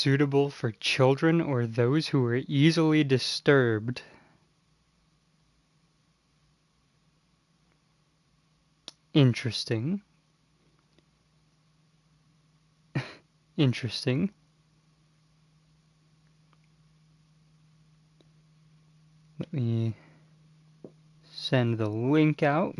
suitable for children or those who are easily disturbed. Interesting. Interesting. Let me send the link out.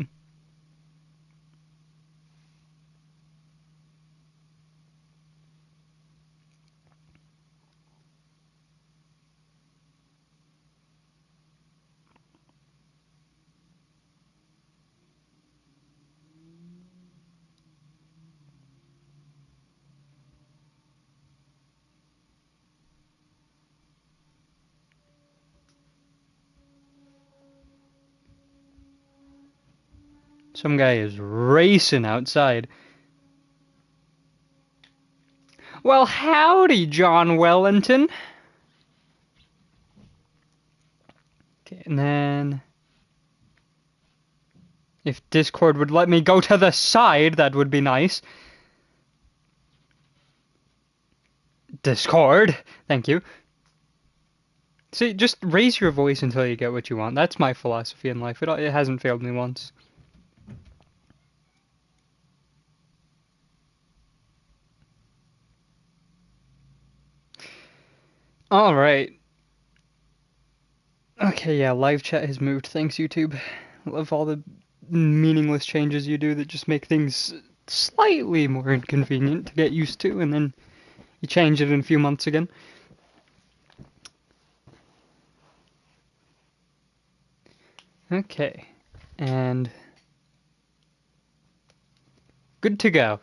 Some guy is racing outside. Well, howdy, John Wellington. Okay, and then if Discord would let me go to the side, that would be nice. Discord, thank you. See, just raise your voice until you get what you want. That's my philosophy in life. It hasn't failed me once. Alright. Okay, yeah, live chat has moved. Thanks, YouTube. Love all the meaningless changes you do that just make things slightly more inconvenient to get used to, and then you change it in a few months again. Okay, and good to go.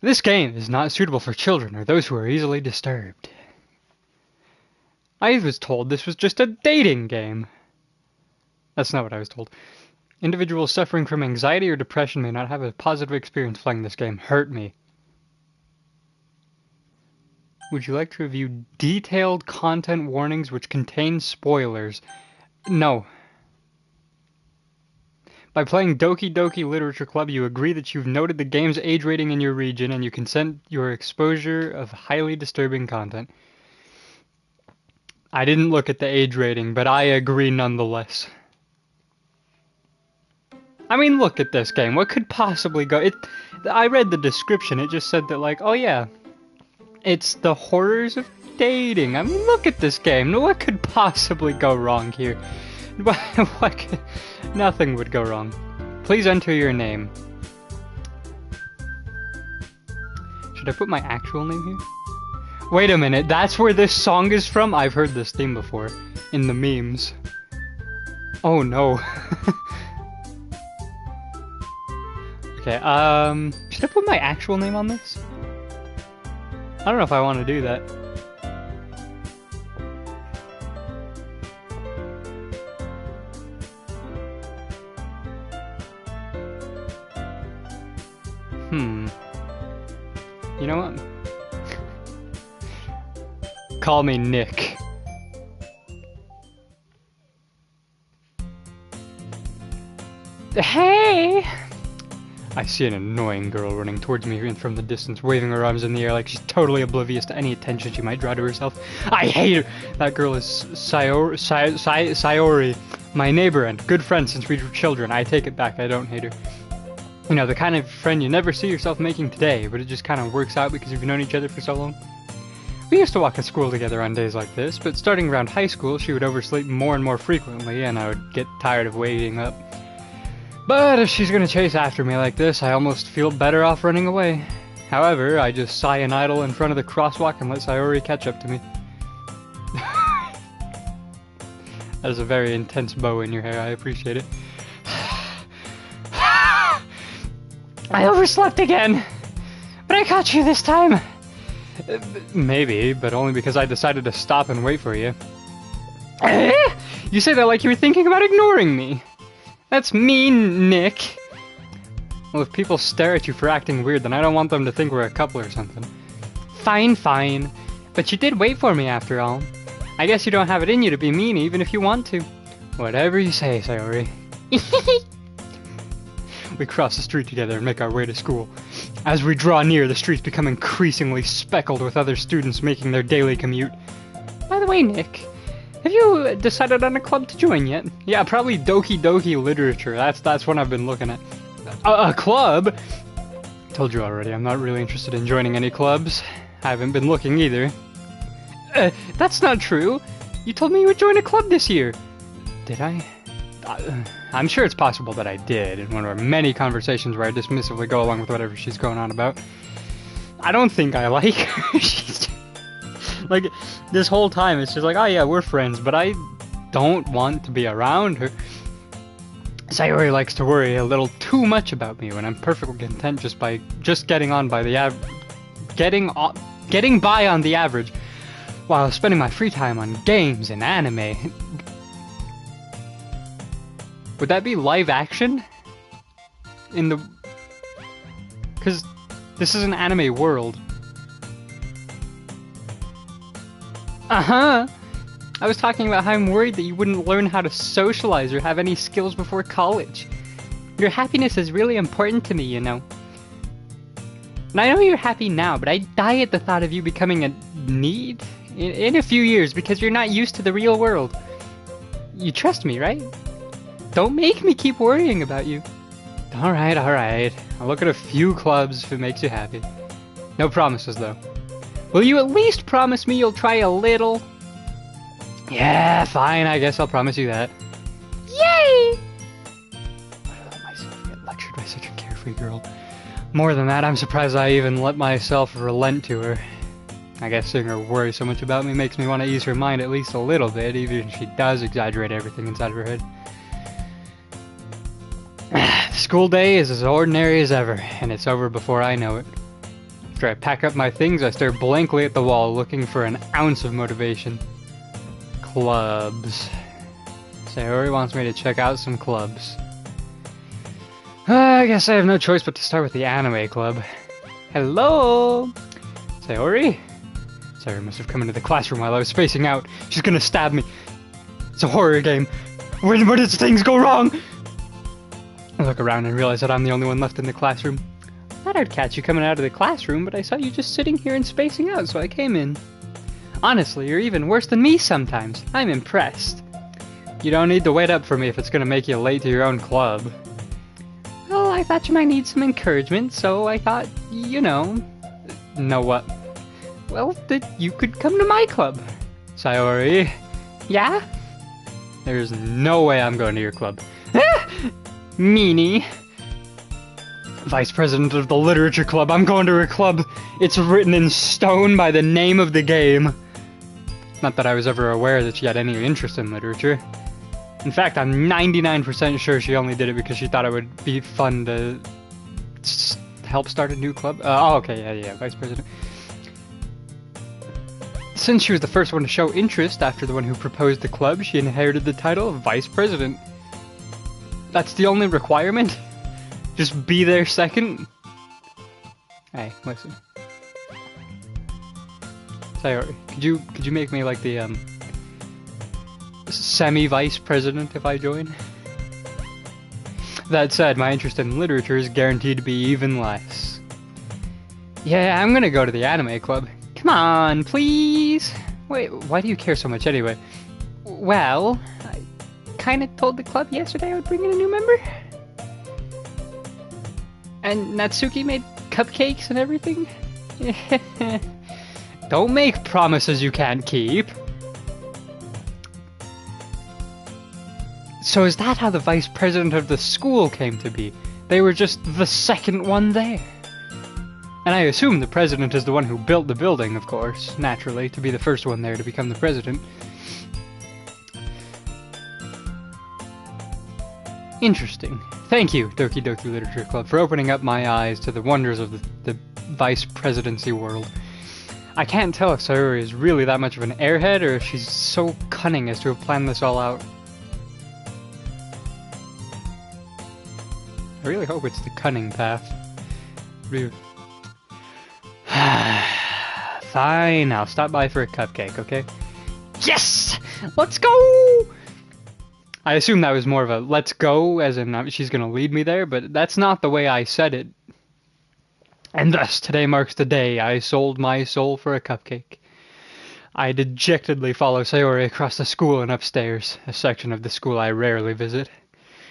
This game is not suitable for children or those who are easily disturbed. I was told this was just a dating game. That's not what I was told. Individuals suffering from anxiety or depression may not have a positive experience playing this game. Hurt me. Would you like to review detailed content warnings which contain spoilers? No. By playing Doki Doki Literature Club, you agree that you've noted the game's age rating in your region and you consent your exposure of highly disturbing content. I didn't look at the age rating, but I agree nonetheless. I mean, look at this game. What could possibly go... I read the description. It just said that, like, oh yeah, it's the horrors of dating. I mean, look at this game. What could possibly go wrong here? Nothing would go wrong. Please enter your name. Should I put my actual name here? Wait a minute, that's where this song is from? I've heard this theme before. In the memes. Oh no. Okay, should I put my actual name on this? I don't know if I want to do that. You know what? Call me Nick. Hey! I see an annoying girl running towards me from the distance, waving her arms in the air like she's totally oblivious to any attention she might draw to herself. I hate her! That girl is Sayori, my neighbor and good friend since we were children. I take it back, I don't hate her. You know, the kind of friend you never see yourself making today, but it just kind of works out because you've known each other for so long. We used to walk to school together on days like this, but starting around high school, she would oversleep more and more frequently, and I would get tired of waiting up. But if she's gonna chase after me like this, I almost feel better off running away. However, I just sigh and idle in front of the crosswalk and let Sayori catch up to me. That is a very intense bow in your hair, I appreciate it. I overslept again! But I caught you this time! Maybe, but only because I decided to stop and wait for you. You say that like you were thinking about ignoring me. That's mean, Nick. Well, if people stare at you for acting weird, then I don't want them to think we're a couple or something. Fine, fine. But you did wait for me after all. I guess you don't have it in you to be mean even if you want to. Whatever you say, Sayori. We cross the street together and make our way to school. As we draw near, the streets become increasingly speckled with other students making their daily commute. By the way, Nick, have you decided on a club to join yet? Yeah, probably Doki Doki Literature. That's one I've been looking at. A club? Told you already, I'm not really interested in joining any clubs. I haven't been looking either. That's not true. You told me you would join a club this year. Did I? I'm sure it's possible that I did, in one of our many conversations where I dismissively go along with whatever she's going on about. I don't think I like her. She's like, this whole time it's just like, oh yeah, we're friends, but I don't want to be around her. Sayori likes to worry a little too much about me when I'm perfectly content just getting by on the average, while spending my free time on games and anime. Would that be live action? Because this is an anime world. Uh-huh. I was talking about how I'm worried that you wouldn't learn how to socialize or have any skills before college. Your happiness is really important to me, you know. And I know you're happy now, but I die at the thought of you becoming a need in a few years because you're not used to the real world. You trust me, right? Don't make me keep worrying about you. Alright. I'll look at a few clubs if it makes you happy. No promises, though. Will you at least promise me you'll try a little? Yeah, fine, I guess I'll promise you that. Yay! Why did I let myself get lectured by such a carefree girl? More than that, I'm surprised I even let myself relent to her. I guess seeing her worry so much about me makes me want to ease her mind at least a little bit, even if she does exaggerate everything inside of her head. The school day is as ordinary as ever, and it's over before I know it. After I pack up my things, I stare blankly at the wall, looking for an ounce of motivation. Clubs. Sayori wants me to check out some clubs. I guess I have no choice but to start with the anime club. Hello? Sayori? Sayori must have come into the classroom while I was spacing out. She's gonna stab me. It's a horror game. Where did things go wrong? I look around and realize that I'm the only one left in the classroom. I thought I'd catch you coming out of the classroom, but I saw you just sitting here and spacing out, so I came in. Honestly, you're even worse than me sometimes. I'm impressed. You don't need to wait up for me if it's gonna make you late to your own club. Well, I thought you might need some encouragement, so I thought, you know... Know what? Well, that you could come to my club. Sayori. Yeah? There's no way I'm going to your club. Meanie. Vice President of the Literature Club. I'm going to her club. It's written in stone by the name of the game. Not that I was ever aware that she had any interest in literature. In fact, I'm 99% sure she only did it because she thought it would be fun to help start a new club. Oh, okay, yeah, Vice President. Since she was the first one to show interest after the one who proposed the club, she inherited the title of Vice President. That's the only requirement? Just be there second? Hey, listen. Sayori, could you make me like the semi-vice president if I join? That said, my interest in literature is guaranteed to be even less. Yeah, I'm gonna go to the anime club. Come on, please! Wait, why do you care so much anyway? Well, I kinda told the club yesterday I would bring in a new member. And Natsuki made cupcakes and everything? Don't make promises you can't keep. So is that how the vice president of the school came to be? They were just the second one there. And I assume the president is the one who built the building, of course, naturally, to be the first one there to become the president. Interesting. Thank you, Doki Doki Literature Club, for opening up my eyes to the wonders of the vice presidency world. I can't tell if Sayori is really that much of an airhead, or if she's so cunning as to have planned this all out. I really hope it's the cunning path. Fine, I'll stop by for a cupcake, okay? Yes! Let's go! I assume that was more of a let's go, as in she's gonna lead me there, but that's not the way I said it. And thus, today marks the day I sold my soul for a cupcake. I dejectedly follow Sayori across the school and upstairs, a section of the school I rarely visit.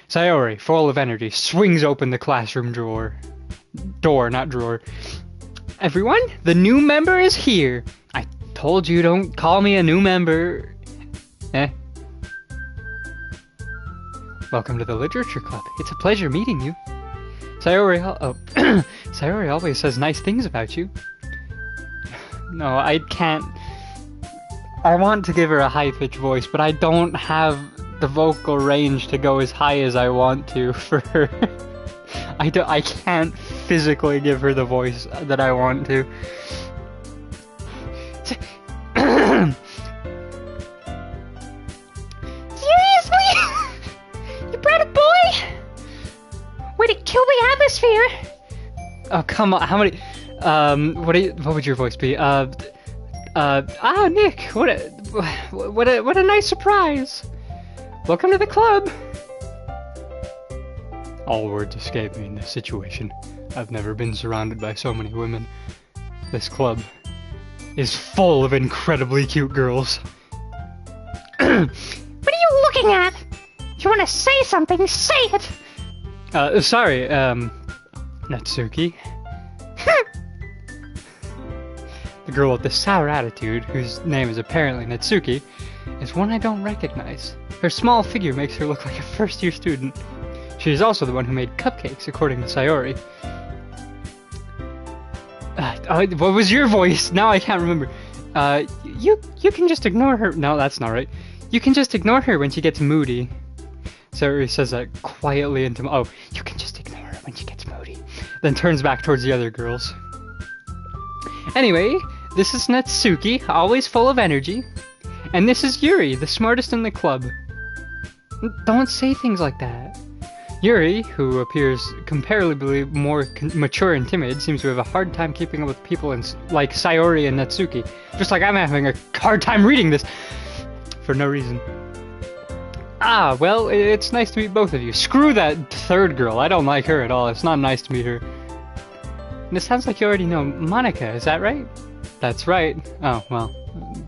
Sayori, full of energy, swings open the classroom door. Not drawer. Everyone, the new member is here. I told you don't call me a new member. Welcome to the Literature Club. It's a pleasure meeting you. Sayori always says nice things about you. No, I can't. I want to give her a high-pitched voice, but I don't have the vocal range to go as high as I want to for her. I can't physically give her the voice that I want to. Seriously? You brought a boy? Way to kill the atmosphere! Oh, come on, how many... what would your voice be? Nick, what a nice surprise! Welcome to the club! All words escape me in this situation. I've never been surrounded by so many women. This club is full of incredibly cute girls. What are you looking at? If you want to say something, say it! Sorry, Natsuki. The girl with the sour attitude, whose name is apparently Natsuki, is one I don't recognize. Her small figure makes her look like a first-year student. She is also the one who made cupcakes, according to Sayori. What was your voice? Now I can't remember. You can just ignore her. No, that's not right. You can just ignore her when she gets moody. Sayori says that quietly into... Oh, you can just ignore her when she gets moody. Then turns back towards the other girls. Anyway, this is Natsuki, always full of energy. And this is Yuri, the smartest in the club. Don't say things like that. Yuri, who appears comparably more mature and timid, seems to have a hard time keeping up with people like Sayori and Natsuki. Just like I'm having a hard time reading this. For no reason. Ah, well, it's nice to meet both of you. Screw that third girl. I don't like her at all. It's not nice to meet her. And it sounds like you already know Monika, is that right? That's right. Oh, well,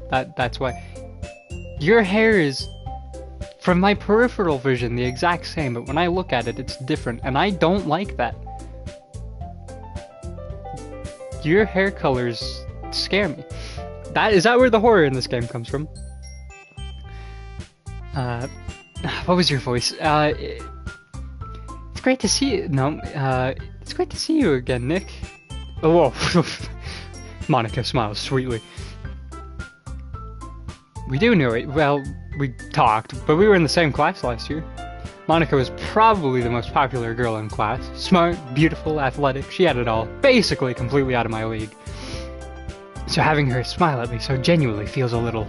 that's why. Your hair is, from my peripheral vision, the exact same, but when I look at it, it's different, and I don't like that. Your hair colors scare me. Is that where the horror in this game comes from? What was your voice? It's great to see you. No, it's great to see you again, Nick. Oh, whoa. Monika smiles sweetly. We do know it. Well, we talked, but we were in the same class last year. Monika was probably the most popular girl in class. Smart, beautiful, athletic, she had it all. Basically completely out of my league. So having her smile at me so genuinely feels a little...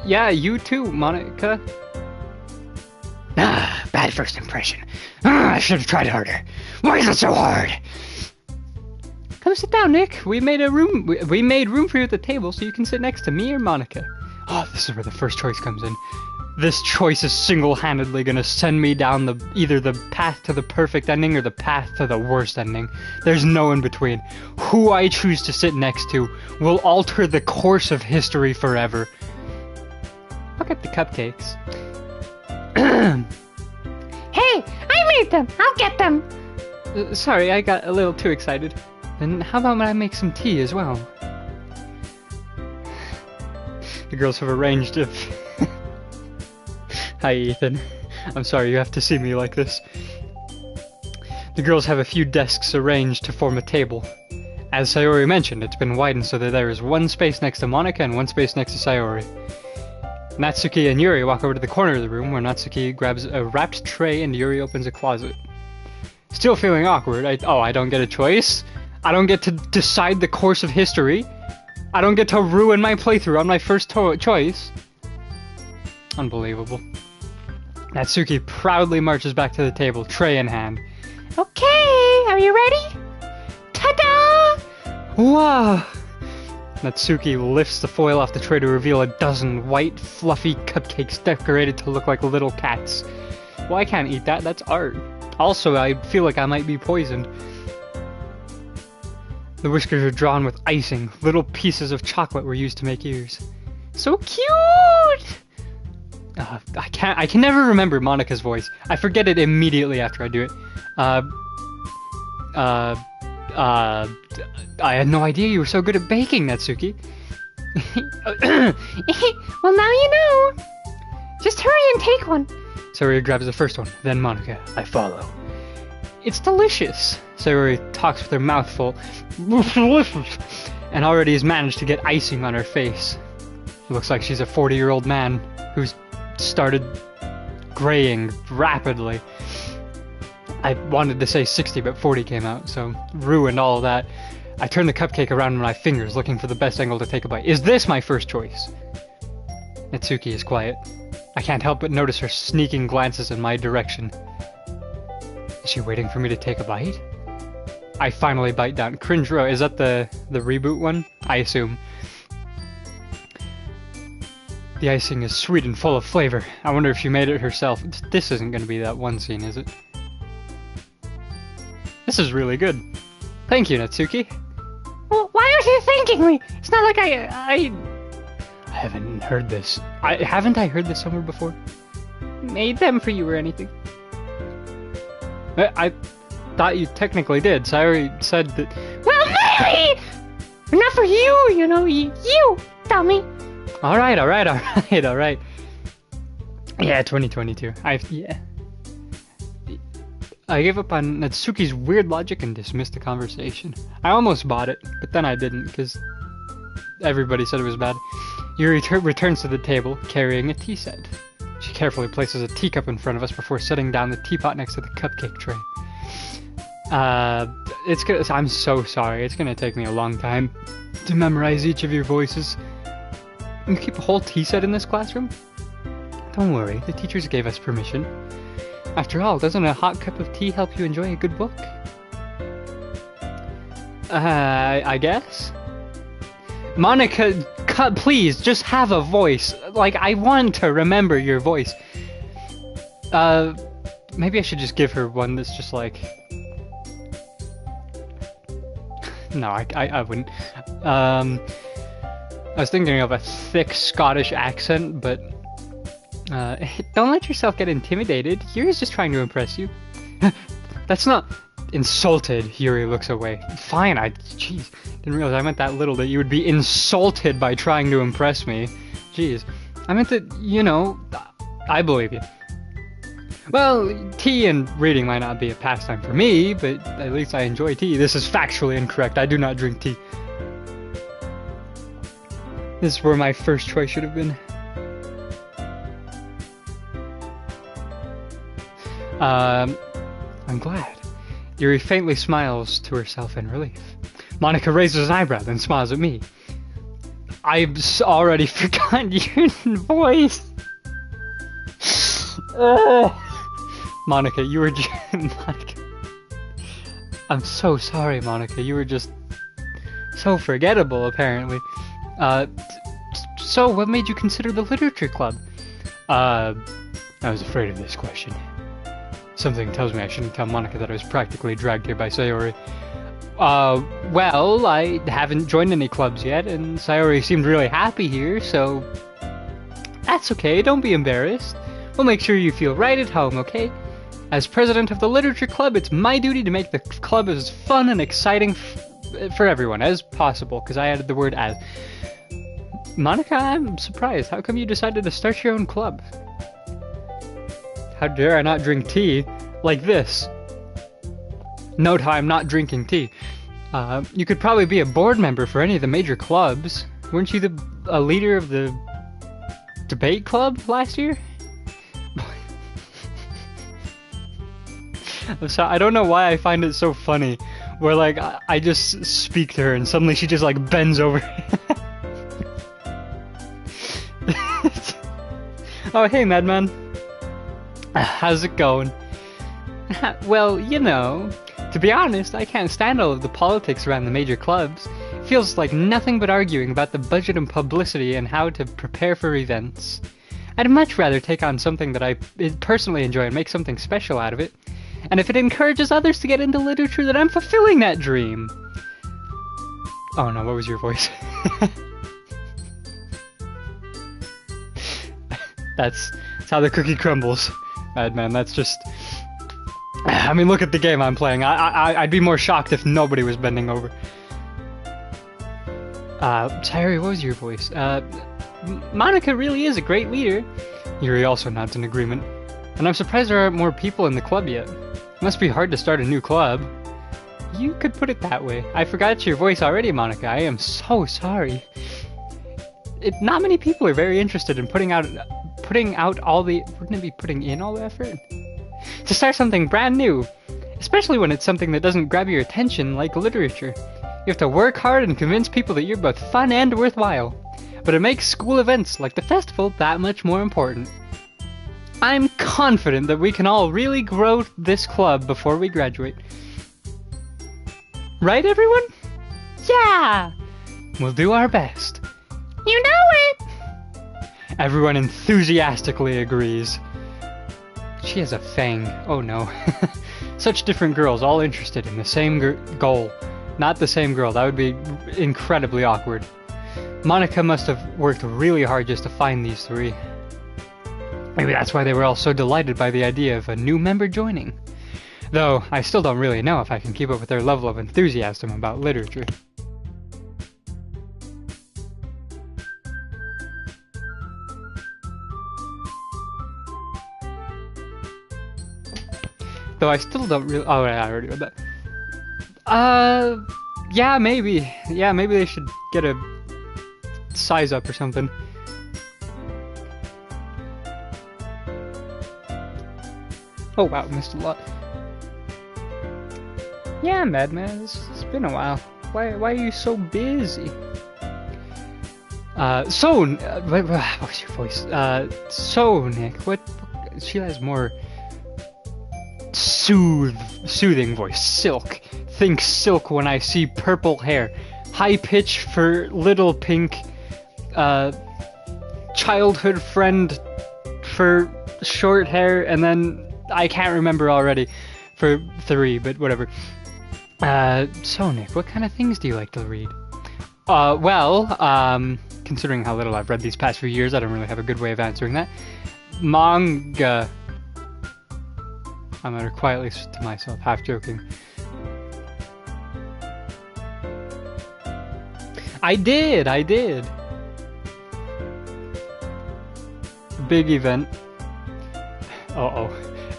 yeah, you too, Monika. Ah, bad first impression. I should have tried harder. Why is it so hard? Come sit down, Nick. We made room for you at the table so you can sit next to me or Monika. Oh, this is where the first choice comes in. This choice is single-handedly gonna send me down either the path to the perfect ending or the path to the worst ending. There's no in between. Who I choose to sit next to will alter the course of history forever. I'll get the cupcakes. Hey, I made them! I'll get them! Sorry, I got a little too excited. Then how about I make some tea as well? The girls have arranged if... Hi, Ethan. I'm sorry you have to see me like this. The girls have a few desks arranged to form a table. As Sayori mentioned, it's been widened so that there is one space next to Monika and one space next to Sayori. Natsuki and Yuri walk over to the corner of the room where Natsuki grabs a wrapped tray and Yuri opens a closet. Still feeling awkward. I don't get a choice? I don't get to decide the course of history? I don't get to ruin my playthrough on my first choice? Unbelievable. Natsuki proudly marches back to the table, tray in hand. Okay, are you ready? Ta-da! Wow! Natsuki lifts the foil off the tray to reveal a dozen white, fluffy cupcakes decorated to look like little cats. Well, I can't eat that, that's art. Also, I feel like I might be poisoned. The whiskers are drawn with icing. Little pieces of chocolate were used to make ears. So cute! I can never remember Monica's voice. I forget it immediately after I do it. I had no idea you were so good at baking, Natsuki. Well, now you know. Just hurry and take one. Sayori grabs the first one, then Monica. I follow. It's delicious. Sayori talks with her mouth full. And already has managed to get icing on her face. Looks like she's a 40-year-old man who's started graying rapidly. I wanted to say 60, but 40 came out, so ruined all of that. I turn the cupcake around in my fingers, looking for the best angle to take a bite. Is this my first choice? Natsuki is quiet. I can't help but notice her sneaking glances in my direction. Is she waiting for me to take a bite? I finally bite down. Cringe Row, is that the reboot one? I assume. The icing is sweet and full of flavor. I wonder if she made it herself. This isn't going to be that one scene, is it? This is really good. Thank you, Natsuki. Well, why aren't you thanking me? It's not like I haven't heard this. Haven't I heard this somewhere before? made them for you or anything. I thought you technically did, so I already said that. Well, maybe! Not for you, you know, you dummy. Alright. Yeah, 2022. I gave up on Natsuki's weird logic and dismissed the conversation. I almost bought it, but then I didn't, because everybody said it was bad. Yuri returns to the table, carrying a tea set. She carefully places a teacup in front of us before setting down the teapot next to the cupcake tray. I'm so sorry. It's gonna take me a long time to memorize each of your voices. You keep a whole tea set in this classroom? Don't worry, the teachers gave us permission. After all, doesn't a hot cup of tea help you enjoy a good book? I guess? Monica, please, just have a voice. Like, I want to remember your voice. Maybe I should just give her one that's just like... No, I wouldn't. I was thinking of a thick Scottish accent, but... don't let yourself get intimidated. Yuri's just trying to impress you. That's not... Insulted, Yuri looks away. Fine, jeez, didn't realize I meant that little, that you would be insulted by trying to impress me. Jeez, I meant that, you know, I believe you. Well, tea and reading might not be a pastime for me, but at least I enjoy tea. This is factually incorrect. I do not drink tea. This is where my first choice should have been. I'm glad. Yuri faintly smiles to herself in relief. Monica raises an eyebrow, then smiles at me. I've already forgotten your voice. Monica, you were just... Monica. I'm so sorry, Monica. You were just so forgettable, apparently. So what made you consider the literature club? I was afraid of this question. Something tells me I shouldn't tell Monica that I was practically dragged here by Sayori. Well, I haven't joined any clubs yet, and Sayori seemed really happy here, so... That's okay, don't be embarrassed. We'll make sure you feel right at home, okay? As president of the literature club, it's my duty to make the club as fun and exciting for everyone as possible, because I added the word as. Monica, I'm surprised. How come you decided to start your own club? How dare I not drink tea like this? Note how I'm not drinking tea. You could probably be a board member for any of the major clubs. Weren't you a leader of the debate club last year? So I don't know why I find it so funny, where like I just speak to her and suddenly she just like bends over. Oh hey Madman. How's it going? Well, you know, to be honest, I can't stand all of the politics around the major clubs. It feels like nothing but arguing about the budget and publicity and how to prepare for events. I'd much rather take on something that I personally enjoy and make something special out of it. And if it encourages others to get into literature, then I'm fulfilling that dream. Oh no, what was your voice? That's how the cookie crumbles, madman. That's just... I mean, look at the game I'm playing. I'd be more shocked if nobody was bending over. Sayuri, what was your voice? Monica really is a great leader. Yuri also nods in agreement. And I'm surprised there aren't more people in the club yet. It must be hard to start a new club. You could put it that way. I forgot your voice already, Monica. I am so sorry. Not many people are very interested in putting out all the... Wouldn't it be putting in all the effort? To start something brand new. Especially when it's something that doesn't grab your attention, like literature. You have to work hard and convince people that you're both fun and worthwhile. But it makes school events, like the festival, that much more important. I'm confident that we can all really grow this club before we graduate. Right, everyone? Yeah! We'll do our best. You know it! Everyone enthusiastically agrees. She has a fang. Oh no. Such different girls, all interested in the same goal. Not the same girl. That would be incredibly awkward. Monica must have worked really hard just to find these three. Maybe that's why they were all so delighted by the idea of a new member joining. Though, I still don't really know if I can keep up with their level of enthusiasm about literature. Though I still don't really... Oh, I already read that. Yeah, maybe. Yeah, maybe they should get a size up or something. Oh wow, missed a lot. Yeah, madman, it's been a while. Why are you so busy? What was your voice? Nick, what? She has more soothing voice. Silk. Think silk when I see purple hair. High pitch for little pink. Childhood friend for short hair, and then I can't remember already for 3, but whatever. So Nick, what kind of things do you like to read? Considering how little I've read these past few years, I don't really have a good way of answering that. Manga. I'm utter quietly to myself, half joking. I did! Big event. Uh-oh.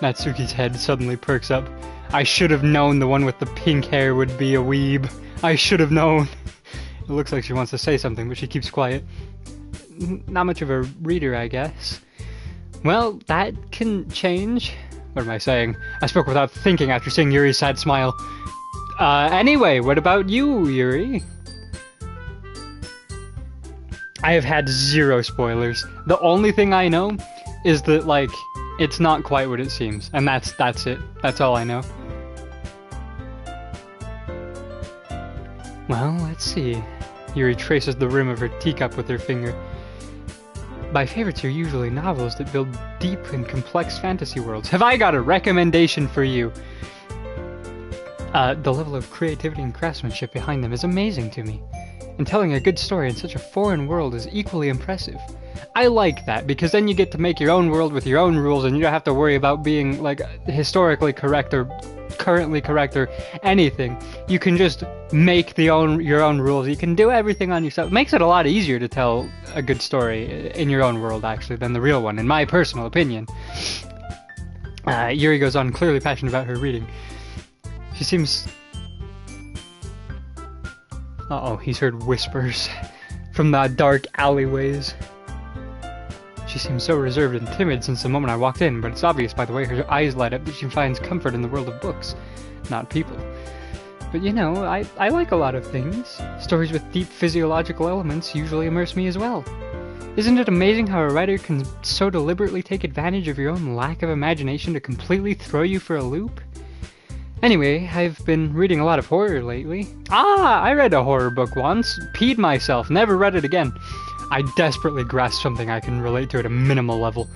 Natsuki's head suddenly perks up. I should have known the one with the pink hair would be a weeb. I should have known. It looks like she wants to say something, but she keeps quiet. Not much of a reader, I guess. Well, that can change. What am I saying? I spoke without thinking after seeing Yuri's sad smile. Anyway, what about you, Yuri? I have had 0 spoilers. The only thing I know is that, like, it's not quite what it seems. And that's it. That's all I know. Well, let's see. Yuri traces the rim of her teacup with her finger. My favorites are usually novels that build deep and complex fantasy worlds. Have I got a recommendation for you? The level of creativity and craftsmanship behind them is amazing to me. And telling a good story in such a foreign world is equally impressive. I like that, because then you get to make your own world with your own rules, and you don't have to worry about being, like, historically correct or currently correct or anything. You can just make your own rules. You can do everything on yourself. It makes it a lot easier to tell a good story in your own world, actually, than the real one, in my personal opinion. Yuri goes on, clearly passionate about her reading. She seems... Uh-oh, he's heard whispers from the dark alleyways. She seems so reserved and timid since the moment I walked in, but it's obvious by the way her eyes light up that she finds comfort in the world of books, not people. But you know, I like a lot of things. Stories with deep physiological elements usually immerse me as well. Isn't it amazing how a writer can so deliberately take advantage of your own lack of imagination to completely throw you for a loop? Anyway, I've been reading a lot of horror lately. I read a horror book once. Peed myself. Never read it again. I desperately grasp something I can relate to at a minimal level.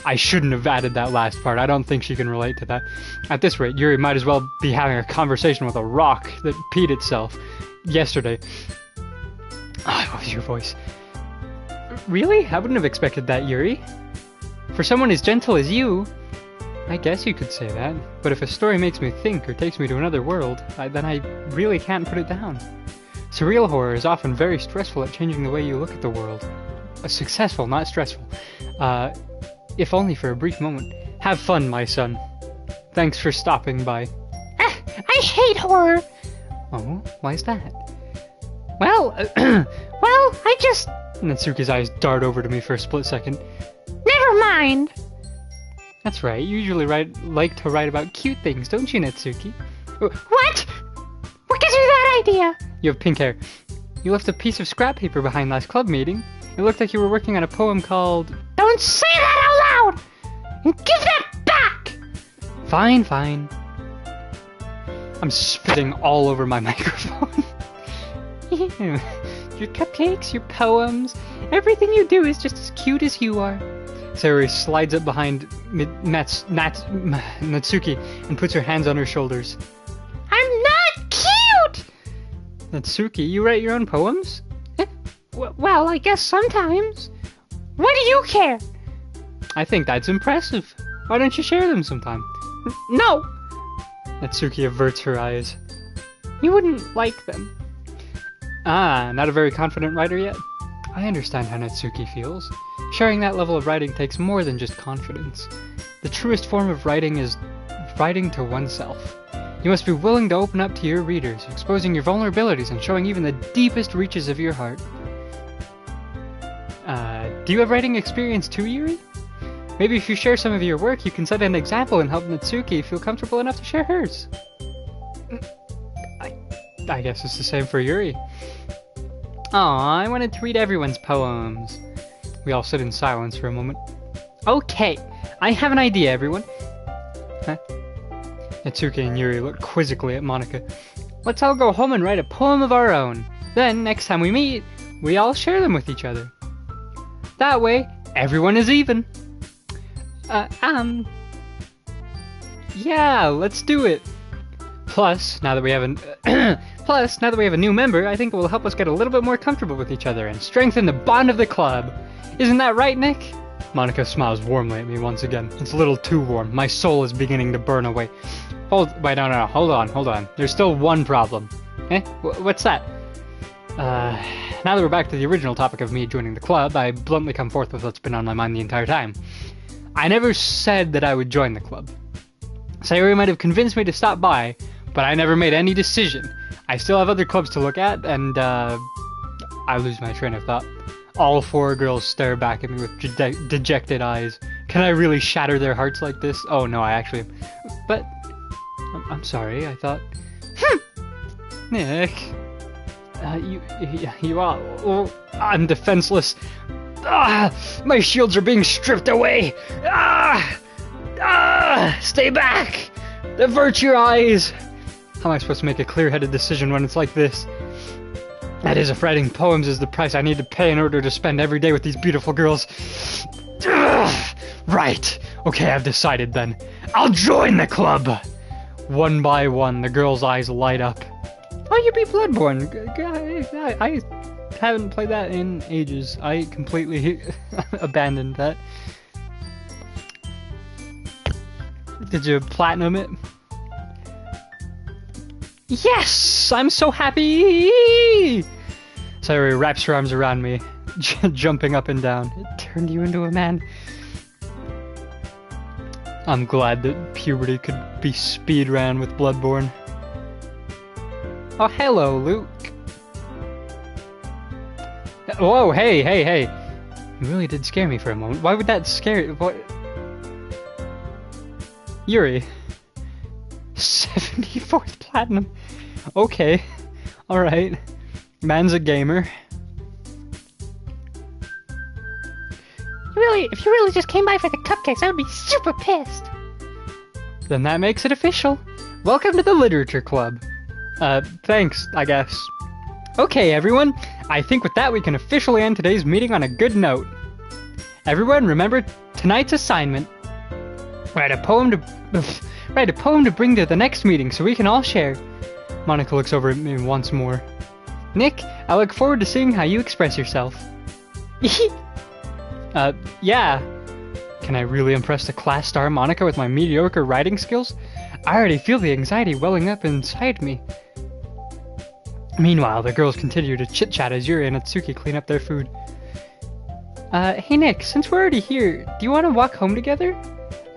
I shouldn't have added that last part. I don't think she can relate to that. At this rate, Yuri might as well be having a conversation with a rock that peed itself yesterday. Oh, what was your voice? Really? I wouldn't have expected that, Yuri. For someone as gentle as you, I guess you could say that. But if a story makes me think or takes me to another world, then I really can't put it down. Surreal horror is often very stressful at changing the way you look at the world. Successful, not stressful. If only for a brief moment. Have fun, my son. Thanks for stopping by. I hate horror. Oh, why is that? Well, I just... Natsuki's eyes dart over to me for a split second. Never mind. That's right, you usually like to write about cute things, don't you, Natsuki? What? What gives you that idea? You have pink hair. You left a piece of scrap paper behind last club meeting. It looked like you were working on a poem called... Don't say that out loud! And give that back! Fine, fine. I'm spitting all over my microphone. Your cupcakes, your poems, everything you do is just as cute as you are. Sayori slides up behind Natsuki and puts her hands on her shoulders. I'm not cute! Natsuki, you write your own poems? Well, I guess sometimes. What do you care? I think that's impressive. Why don't you share them sometime? No! Natsuki averts her eyes. You wouldn't like them. Ah, not a very confident writer yet? I understand how Natsuki feels. Sharing that level of writing takes more than just confidence. The truest form of writing is writing to oneself. You must be willing to open up to your readers, exposing your vulnerabilities and showing even the deepest reaches of your heart. Do you have writing experience too, Yuri? Maybe if you share some of your work, you can set an example and help Natsuki feel comfortable enough to share hers. I guess it's the same for Yuri. Aw, I wanted to read everyone's poems. We all sit in silence for a moment. Okay, I have an idea, everyone. Huh? Natsuki and Yuri look quizzically at Monika. Let's all go home and write a poem of our own. Then, next time we meet, we all share them with each other. That way, everyone is even. Yeah, let's do it. Plus, now that we have a new member, I think it will help us get a little bit more comfortable with each other and strengthen the bond of the club. Isn't that right, Nick? Monika smiles warmly at me once again. It's a little too warm. My soul is beginning to burn away. Wait, no, hold on. There's still one problem. Eh? What's that? Now that we're back to the original topic of me joining the club, I bluntly come forth with what's been on my mind the entire time. I never said that I would join the club. Sayori might have convinced me to stop by, but I never made any decision. I still have other clubs to look at, and, I lose my train of thought. All four girls stare back at me with dejected eyes. Can I really shatter their hearts like this? Oh, no, I actually... But... I'm sorry, I thought... Nick... You are... Oh, I'm defenseless. My shields are being stripped away. Stay back. Avert your eyes. How am I supposed to make a clear-headed decision when it's like this? That is, if writing poems is the price I need to pay in order to spend every day with these beautiful girls. Right. Okay, I've decided then. I'll join the club. One by one, the girls' eyes light up. Oh, you beat Bloodborne. I haven't played that in ages. I completely abandoned that. Did you platinum it? Yes! I'm so happy! Sayori wraps her arms around me, jumping up and down. It turned you into a man. I'm glad that puberty could be speedrun with Bloodborne. Oh, hello, Luke. Whoa, hey. You really did scare me for a moment. Why would that scare you? What? Yuri. 74th platinum. Okay. Alright. Man's a gamer. If you really just came by for the cupcakes, I would be super pissed. Then that makes it official. Welcome to the Literature Club. Thanks, I guess. Okay, everyone. I think with that we can officially end today's meeting on a good note. Everyone, remember tonight's assignment. Write a poem to bring to the next meeting so we can all share. Monika looks over at me once more. Nick, I look forward to seeing how you express yourself. Yeah. Can I really impress the class star Monica with my mediocre writing skills? I already feel the anxiety welling up inside me. Meanwhile, the girls continue to chit-chat as Yuri and Natsuki clean up their food. Hey Nick, since we're already here, do you want to walk home together?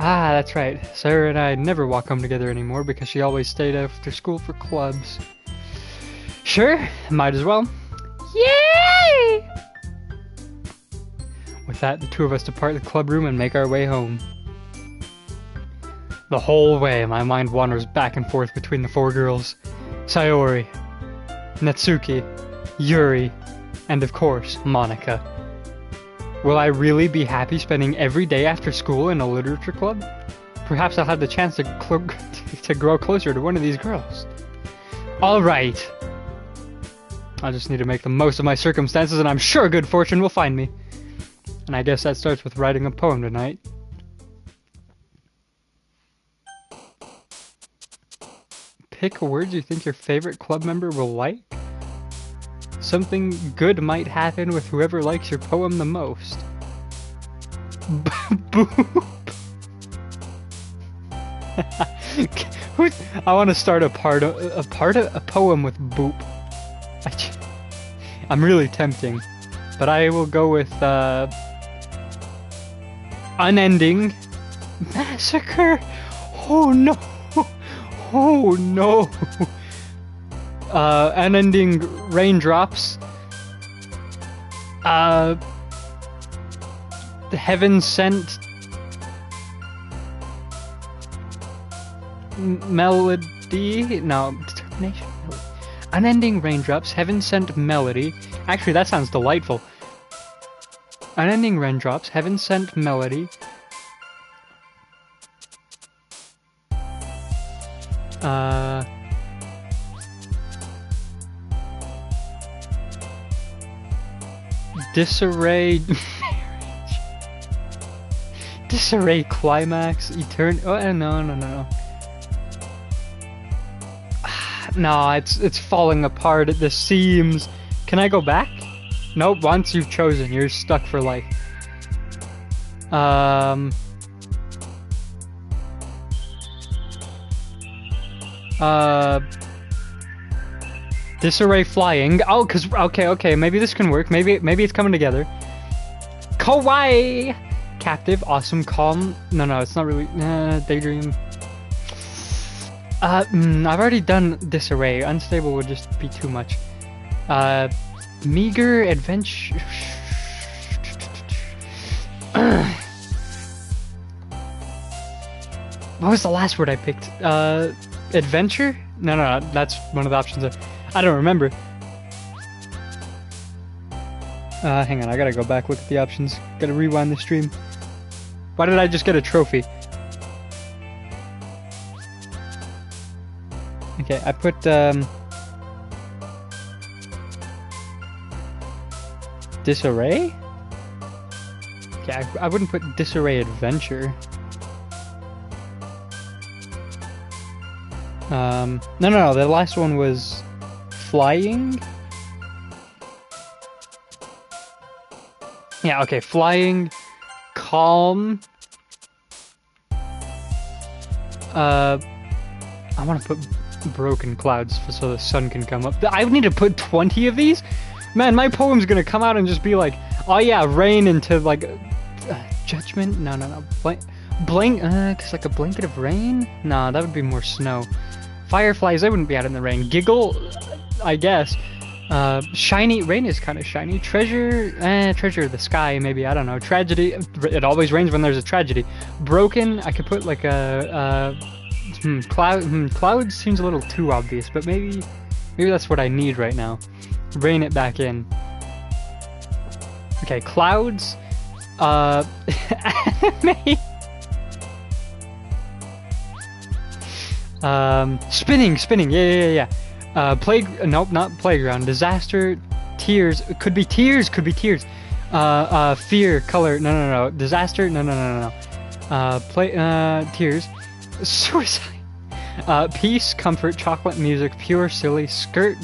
Ah, that's right. Sarah and I never walk home together anymore because she always stayed after school for clubs. Sure, might as well. Yay! With that, the two of us depart the club room and make our way home. The whole way, my mind wanders back and forth between the four girls. Sayori, Natsuki, Yuri, and of course, Monica. Will I really be happy spending every day after school in a literature club? Perhaps I'll have the chance to grow closer to one of these girls. Alright. I just need to make the most of my circumstances and I'm sure good fortune will find me. And I guess that starts with writing a poem tonight. Pick words you think your favorite club member will like. Something good might happen with whoever likes your poem the most. Boop. I want to start a poem with boop. I'm really tempting, but I will go with unending massacre. Oh no! Oh no! Unending raindrops. The heaven sent melody. No, determination. Unending raindrops, heaven sent melody. Actually, that sounds delightful. Unending raindrops, heaven sent melody. Disarray marriage. Disarray climax. Oh no. No, it's falling apart at the seams. Can I go back? Nope, once you've chosen, you're stuck for life. Disarray flying. Oh, okay, maybe this can work. Maybe it's coming together. Kawaii! Captive, awesome, calm. No, it's not really. Daydream. I've already done disarray. Unstable would just be too much. Meager, adventure. What was the last word I picked? Adventure? No, that's one of the options. I don't remember. Hang on, I gotta go back, look at the options. Gotta rewind the stream. Why did I just get a trophy? Okay, I put, disarray? Okay, I wouldn't put disarray adventure. No, the last one was flying? Yeah, okay, flying, calm. I want to put broken clouds so the sun can come up. I need to put 20 of these? Man, my poem's gonna come out and just be like, oh yeah, rain into like, judgment? No. Cause like a blanket of rain? No, that would be more snow. Fireflies, they wouldn't be out in the rain. Giggle, I guess. Shiny, rain is kind of shiny. Treasure of the sky, maybe, I don't know. Tragedy, it always rains when there's a tragedy. Broken, I could put like a, cloud seems a little too obvious, but maybe that's what I need right now. Rein it back in. Okay, clouds, anime. Spinning, yeah. Nope, not playground. Disaster, tears, could be tears. Fear, color, no. Disaster, no. Tears. Suicide. Peace, comfort, chocolate, music, pure, silly, skirt.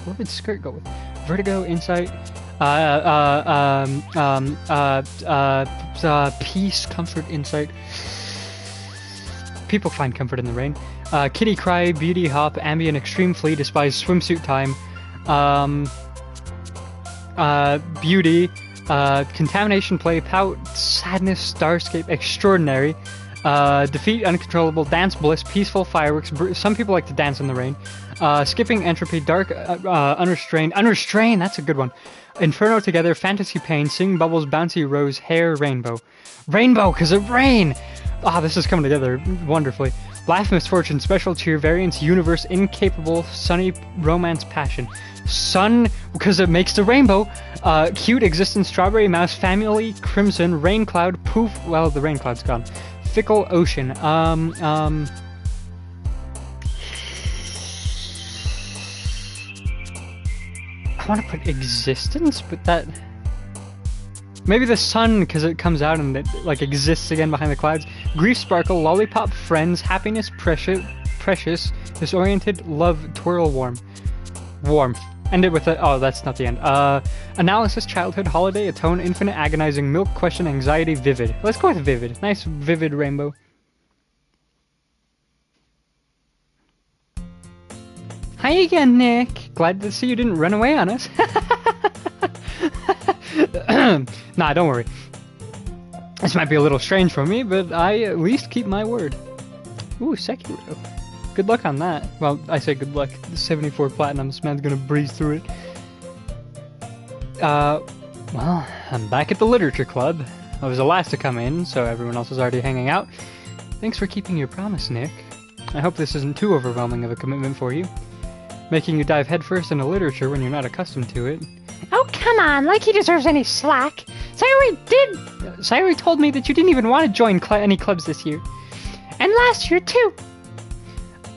What would skirt go with? Vertigo, insight. Peace, comfort, insight. People find comfort in the rain. Kitty cry, beauty hop, ambient, extreme flee, despise, swimsuit time. Beauty, contamination, play, pout, sadness, starscape, extraordinary. Defeat, uncontrollable, dance, bliss, peaceful, fireworks. Some people like to dance in the rain. Skipping, entropy, dark, unrestrained. Unrestrained, that's a good one. Inferno, together, fantasy, pain, sing, bubbles, bouncy, rose, hair, rainbow. Rainbow, because of rain! Ah, this is coming together wonderfully. Laugh, misfortune, special cheer, variance, universe, incapable, sunny, romance, passion. Sun, because it makes the rainbow. Cute, existence, strawberry, mouse, family, crimson, rain cloud, poof, well, the rain cloud's gone. Fickle, ocean, I want to put existence, but that... Maybe the sun, because it comes out and it, like, exists again behind the clouds. Grief, sparkle, lollipop, friends, happiness, precious, disoriented, love, twirl, warm. Warmth. End it with a... Oh, that's not the end. Analysis, childhood, holiday, atone, infinite, agonizing, milk, question, anxiety, vivid. Let's go with vivid. Nice, vivid rainbow. Hi again, Nick. Glad to see you didn't run away on us. Nah, don't worry. This might be a little strange for me, but I at least keep my word. Ooh, Sekiro. Good luck on that. Well, I say good luck. 74 platinum, this man's gonna breeze through it. Well, I'm back at the literature club. I was the last to come in, so everyone else was already hanging out. Thanks for keeping your promise, Nick. I hope this isn't too overwhelming of a commitment for you. Making you dive headfirst into literature when you're not accustomed to it. Oh, come on, like he deserves any slack. Sayori told me that you didn't even want to join any clubs this year. And last year, too.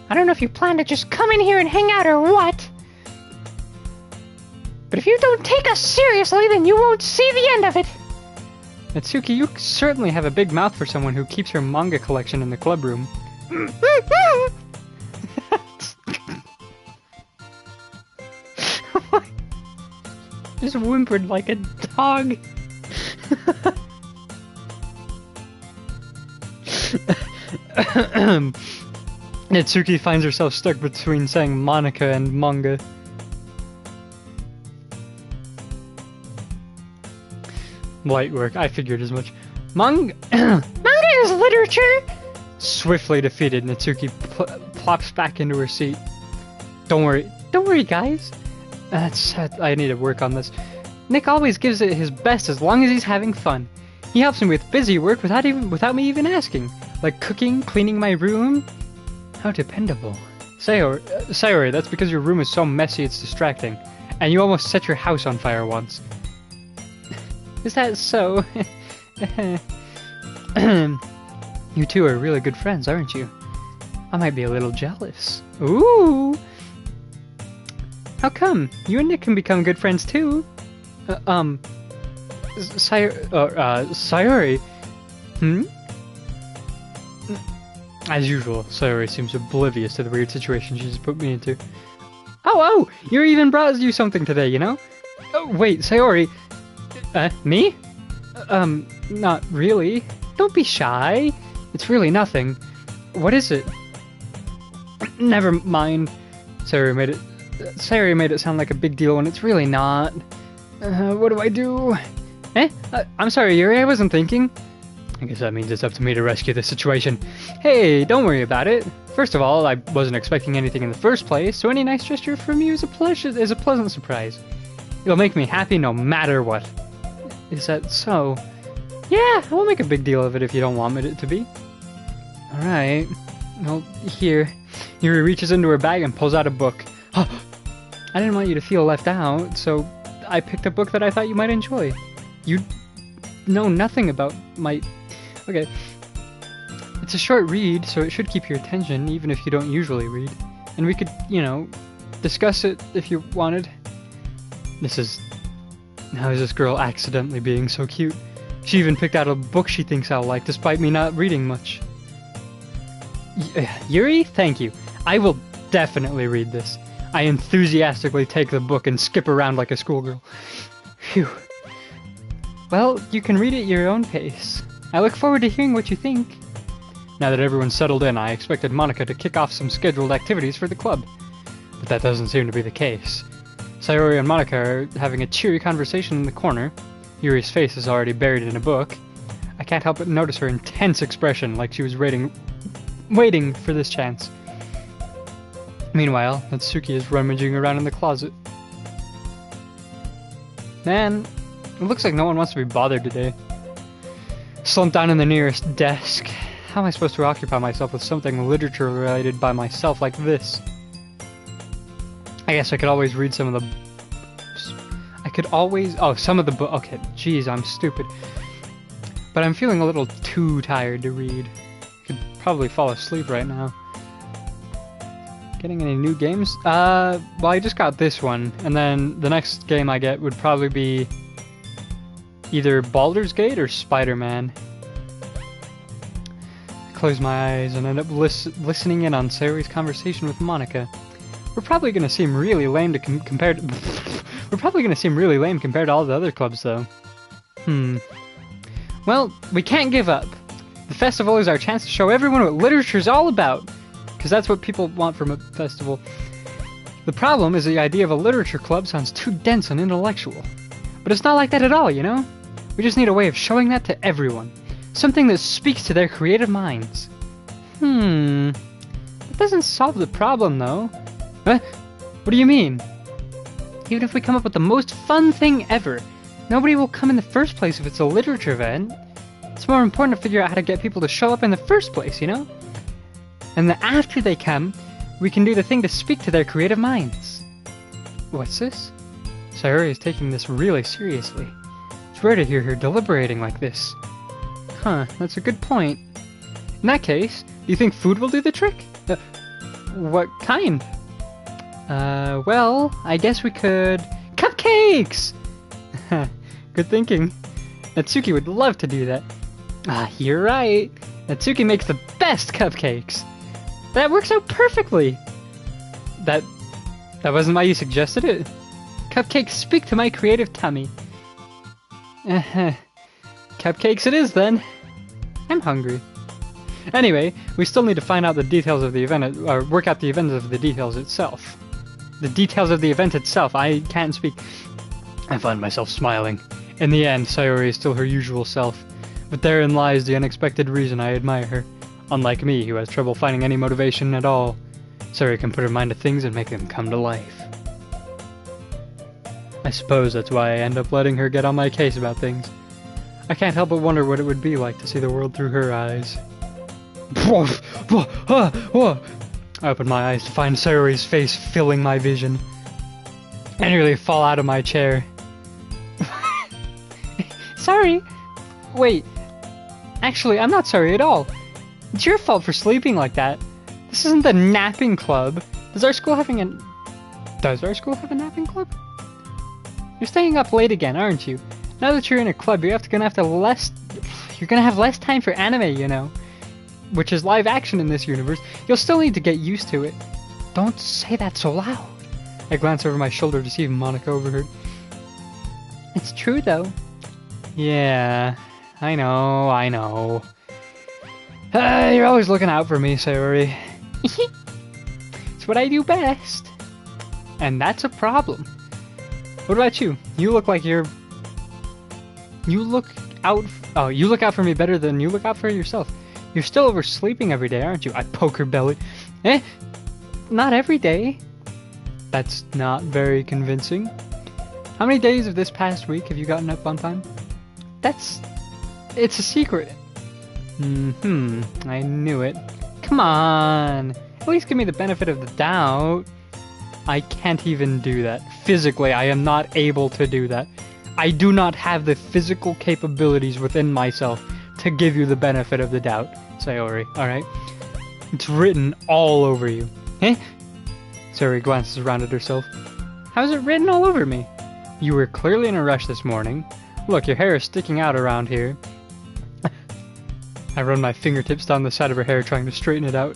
I don't know if you plan to just come in here and hang out or what. But if you don't take us seriously, then you won't see the end of it. Natsuki, you certainly have a big mouth for someone who keeps her manga collection in the club room. Just whimpered like a dog. Natsuki finds herself stuck between saying Monica and manga. Light work, I figured as much. Manga is literature! Swiftly defeated, Natsuki plops back into her seat. Don't worry guys. I need to work on this. Nick always gives it his best as long as he's having fun. He helps me with busy work without me even asking. Like cooking, cleaning my room. How dependable. Sayori, that's because your room is so messy it's distracting. And you almost set your house on fire once. Is that so? You two are really good friends, aren't you? I might be a little jealous. Ooh! How come? You and Nick can become good friends too. Sayori? As usual, Sayori seems oblivious to the weird situation she just put me into. Oh! Your even brought you something today, you know? Oh, wait, Sayori. Me? Not really. Don't be shy. It's really nothing. What is it? Never mind. Sayori made it sound like a big deal when it's really not. What do I do? I'm sorry, Yuri, I wasn't thinking. I guess that means it's up to me to rescue the situation. Hey, don't worry about it. First of all, I wasn't expecting anything in the first place, so any nice gesture from you is a pleasant surprise. It'll make me happy no matter what. Is that so? Yeah, I won't make a big deal of it if you don't want it to be. Alright. Well, here. Yuri reaches into her bag and pulls out a book. I didn't want you to feel left out, so I picked a book that I thought you might enjoy. You know nothing about my... Okay. It's a short read, so it should keep your attention, even if you don't usually read. And we could, discuss it if you wanted. How is this girl accidentally being so cute? She even picked out a book she thinks I'll like, despite me not reading much. Yuri, thank you. I will definitely read this. I enthusiastically take the book and skip around like a schoolgirl. Phew. Well, you can read it at your own pace. I look forward to hearing what you think. Now that everyone's settled in, I expected Monica to kick off some scheduled activities for the club. But that doesn't seem to be the case. Sayori and Monica are having a cheery conversation in the corner. Yuri's face is already buried in a book. I can't help but notice her intense expression, like she was waiting for this chance. Meanwhile, Natsuki is rummaging around in the closet. Man, it looks like no one wants to be bothered today. Slumped down in the nearest desk. How am I supposed to occupy myself with something literature-related by myself like this? I guess I could always read some of the... some of the book... Okay, jeez, I'm stupid. But I'm feeling a little too tired to read. I could probably fall asleep right now. Getting any new games? Well, I just got this one, and then the next game I get would probably be either Baldur's Gate or Spider-Man. I close my eyes and end up listening in on Sayori's conversation with Monica. We're probably gonna seem really lame compared to all the other clubs, though. Well, we can't give up. The festival is our chance to show everyone what literature's all about. Because that's what people want from a festival. The problem is the idea of a literature club sounds too dense and intellectual. But it's not like that at all, you know? We just need a way of showing that to everyone. Something that speaks to their creative minds. It doesn't solve the problem, though. What do you mean? Even if we come up with the most fun thing ever, nobody will come in the first place if it's a literature event. It's more important to figure out how to get people to show up in the first place, you know? And then after they come, we can do the thing to speak to their creative minds. What's this? Sayori is taking this really seriously. It's rare to hear her deliberating like this. Huh, that's a good point. In that case, do you think food will do the trick? What kind? Well, I guess we could... Cupcakes! Good thinking. Natsuki would love to do that. You're right. Natsuki makes the best cupcakes. That works out perfectly! That wasn't why you suggested it? Cupcakes speak to my creative tummy. Cupcakes it is, then. I'm hungry. Anyway, we still need to find out the details of the event, or work out the events of the details itself. The details of the event itself, I can't speak. I find myself smiling. In the end, Sayori is still her usual self. But therein lies the unexpected reason I admire her. Unlike me, who has trouble finding any motivation at all, Sayori can put her mind to things and make them come to life. I suppose that's why I end up letting her get on my case about things. I can't help but wonder what it would be like to see the world through her eyes. I open my eyes to find Sayori's face filling my vision. I nearly fall out of my chair. Sorry. Wait. Actually, I'm not sorry at all. It's your fault for sleeping like that. This isn't the napping club. Does our school have a napping club? You're staying up late again, aren't you? Now that you're in a club, you're gonna have less time for anime, you know. Which is live action in this universe. You'll still need to get used to it. Don't say that so loud. I glance over my shoulder to see if Monica overheard. It's true, though. Yeah, I know. You're always looking out for me, Sayori. It's what I do best. And that's a problem. What about you? You look out for me better than you look out for yourself. You're still oversleeping every day, aren't you? I poke her belly. Not every day. That's not very convincing. How many days of this past week have you gotten up on time? It's a secret. I knew it. Come on. At least give me the benefit of the doubt. I can't even do that. Physically, I am not able to do that. I do not have the physical capabilities within myself to give you the benefit of the doubt, Sayori, alright? It's written all over you. Sayori glances around at herself. How is it written all over me? You were clearly in a rush this morning. Look, your hair is sticking out around here. I run my fingertips down the side of her hair trying to straighten it out.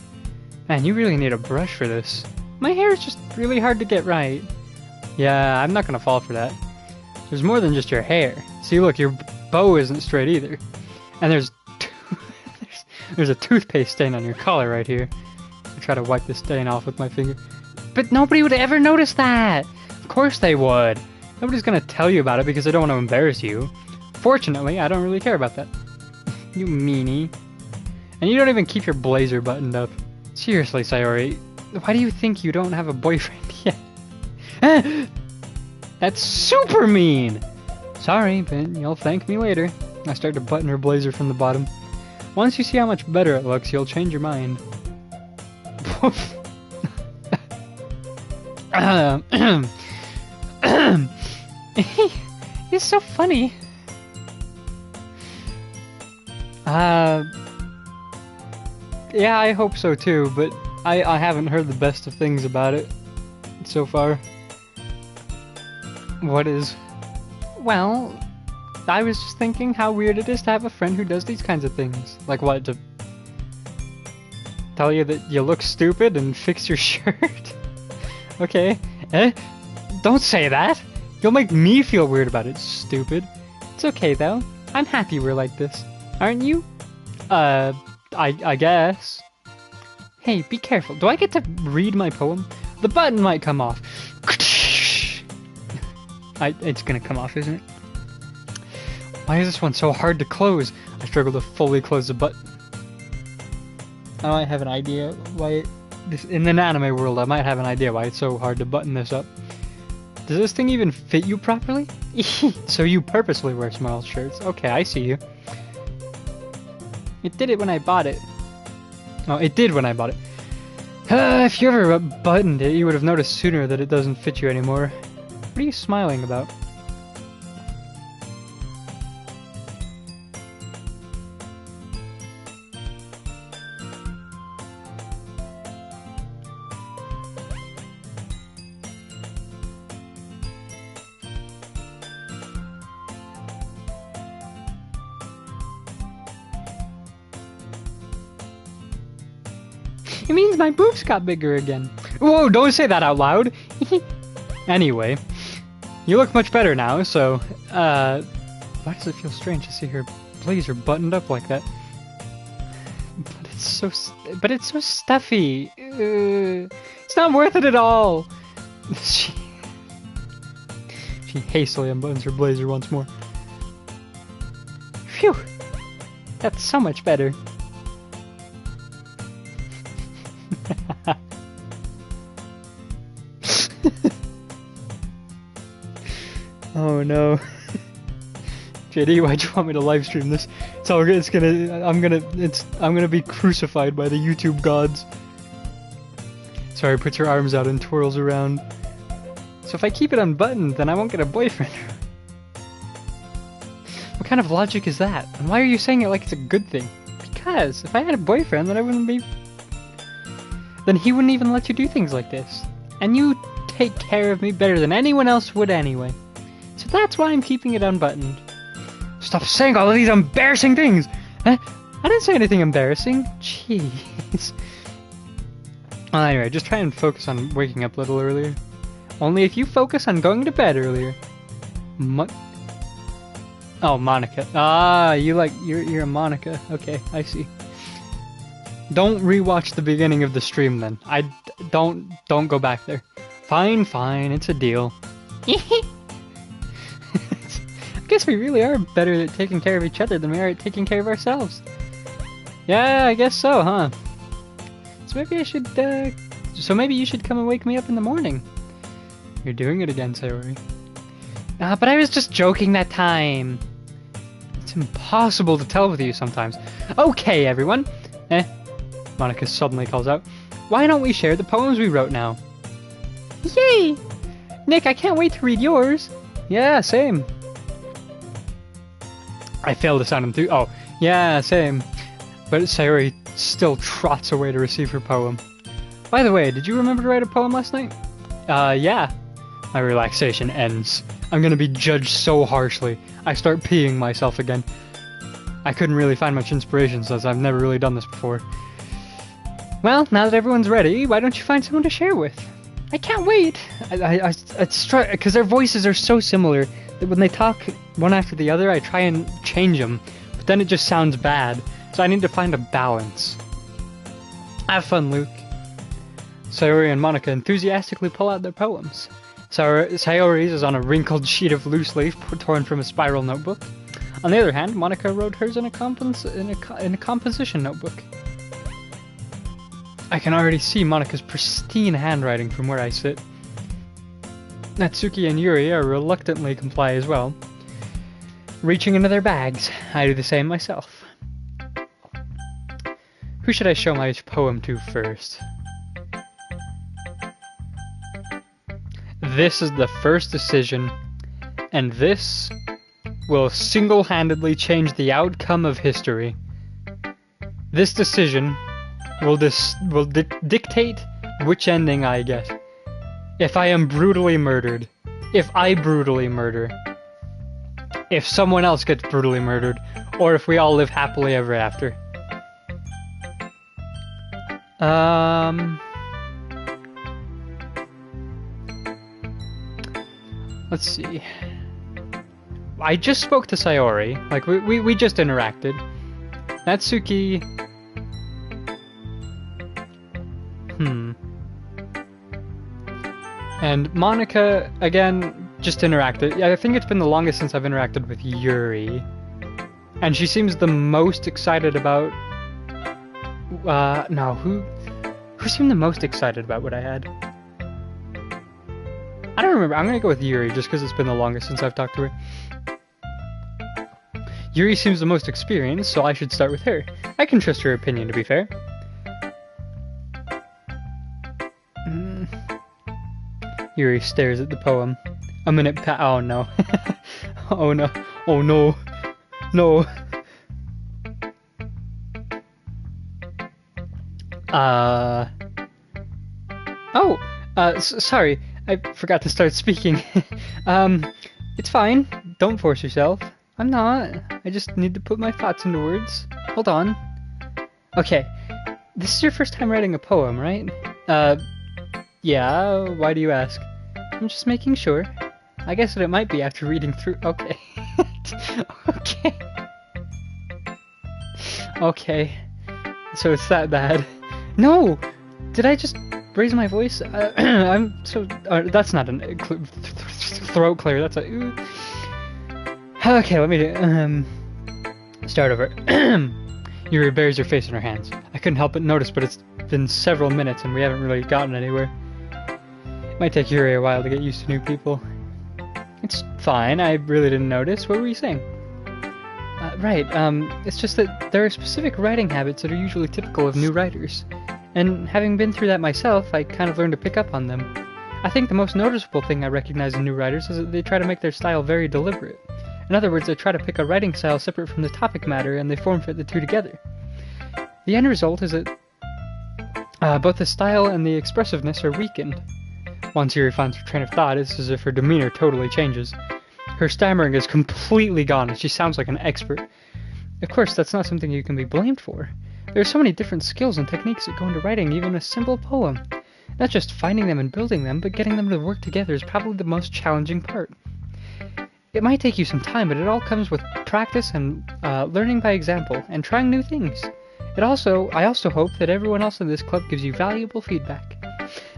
Man, you really need a brush for this. My hair is just really hard to get right. Yeah, I'm not gonna fall for that. There's more than just your hair. See, look, your bow isn't straight either. And there's a toothpaste stain on your collar right here. I try to wipe the stain off with my finger. But nobody would ever notice that! Of course they would! Nobody's gonna tell you about it because they don't want to embarrass you. Fortunately, I don't really care about that. You meanie. And you don't even keep your blazer buttoned up. Seriously, Sayori, why do you think you don't have a boyfriend yet? That's super mean! Sorry, but you'll thank me later. I start to button her blazer from the bottom. Once you see how much better it looks, you'll change your mind. He's so funny. Yeah, I hope so too, but I haven't heard the best of things about it so far. What is? Well, I was just thinking how weird it is to have a friend who does these kinds of things. Like what, to tell you that you look stupid and fix your shirt? Okay. Don't say that! You'll make me feel weird about it, stupid. It's okay though. I'm happy we're like this. Aren't you? I guess. Hey, be careful. Do I get to read my poem? The button might come off. It's gonna come off, isn't it? Why is this one so hard to close? I struggle to fully close the button. I might have an idea why in an anime world, I might have an idea why it's so hard to button this up. Does this thing even fit you properly? So you purposely wear small shirts. Okay, I see you. It did it when I bought it. Oh, it did when I bought it. If you ever buttoned it, you would have noticed sooner that it doesn't fit you anymore. What are you smiling about? It means my boobs got bigger again. Whoa, don't say that out loud! Anyway, you look much better now, so, why does it feel strange to see her blazer buttoned up like that? But it's so stuffy. It's not worth it at all! She hastily unbuttons her blazer once more. Phew! That's so much better. Oh no. JD, why'd you want me to live stream this? I'm gonna be crucified by the YouTube gods. Sorry, puts her arms out and twirls around. So if I keep it unbuttoned, then I won't get a boyfriend. What kind of logic is that? And why are you saying it like it's a good thing? Because if I had a boyfriend, then he wouldn't even let you do things like this. And you take care of me better than anyone else would anyway. So that's why I'm keeping it unbuttoned. Stop saying all of these embarrassing things! I didn't say anything embarrassing. Jeez. Well, anyway, just try and focus on waking up a little earlier. Only if you focus on going to bed earlier. Oh, Monica. Ah, you're a Monica. Okay, I see. Don't rewatch the beginning of the stream then. Don't go back there. Fine, it's a deal. I guess we really are better at taking care of each other than we are at taking care of ourselves. Yeah, I guess so, huh? So maybe you should come and wake me up in the morning. You're doing it again, Sayori. But I was just joking that time. It's impossible to tell with you sometimes. Okay, everyone. Monica suddenly calls out. Why don't we share the poems we wrote now? Yay! Nick, I can't wait to read yours. Yeah, same. I failed to sound enthused. Oh, yeah, same. But Sayori still trots away to receive her poem. By the way, did you remember to write a poem last night? Yeah. My relaxation ends. I'm gonna be judged so harshly. I start peeing myself again. I couldn't really find much inspiration since I've never really done this before. Well, now that everyone's ready, why don't you find someone to share with? I can't wait! Because their voices are so similar that when they talk one after the other, I try and change them, but then it just sounds bad, so I need to find a balance. Have fun, Luke. Sayori and Monica enthusiastically pull out their poems. Sayori's is on a wrinkled sheet of loose leaf torn from a spiral notebook. On the other hand, Monica wrote hers in a composition notebook. I can already see Monica's pristine handwriting from where I sit. Natsuki and Yuri are reluctantly comply as well. Reaching into their bags, I do the same myself. Who should I show my poem to first? This is the first decision, and this will single-handedly change the outcome of history. This decision will dictate which ending I get. If I am brutally murdered, if I brutally murder, if someone else gets brutally murdered, or if we all live happily ever after. Let's see. I just spoke to Sayori. Like, we just interacted. Natsuki... And Monica, again, just interacted. Yeah, I think it's been the longest since I've interacted with Yuri. And she seems the most excited about... no, who seemed the most excited about what I had? I don't remember. I'm gonna go with Yuri, just because it's been the longest since I've talked to her. Yuri seems the most experienced, so I should start with her. I can trust her opinion, to be fair. Yuri stares at the poem. A minute oh no. Oh no. Oh no. No. Sorry. I forgot to start speaking. It's fine. Don't force yourself. I'm not. I just need to put my thoughts into words. Hold on. Okay. This is your first time writing a poem, right? Yeah, why do you ask? I'm just making sure. I guess that it might be after reading through... Okay. Okay. Okay. So it's that bad. No! Did I just raise my voice? I'm so... that's not a throat clear, that's a... Okay, let me start over. Yuri buries her face in her hands. I couldn't help but notice, but it's been several minutes and we haven't really gotten anywhere. It might take Yuri a while to get used to new people. It's fine, I really didn't notice. What were you saying? Right, it's just that there are specific writing habits that are usually typical of new writers. And having been through that myself, I kind of learned to pick up on them. I think the most noticeable thing I recognize in new writers is that they try to make their style very deliberate. In other words, they try to pick a writing style separate from the topic matter and they form-fit the two together. The end result is that both the style and the expressiveness are weakened. Once Yuri finds her train of thought, it's as if her demeanor totally changes. Her stammering is completely gone and she sounds like an expert. Of course, that's not something you can be blamed for. There are so many different skills and techniques that go into writing even a simple poem. Not just finding them and building them, but getting them to work together is probably the most challenging part. It might take you some time, but it all comes with practice and learning by example, and trying new things. I also hope that everyone else in this club gives you valuable feedback.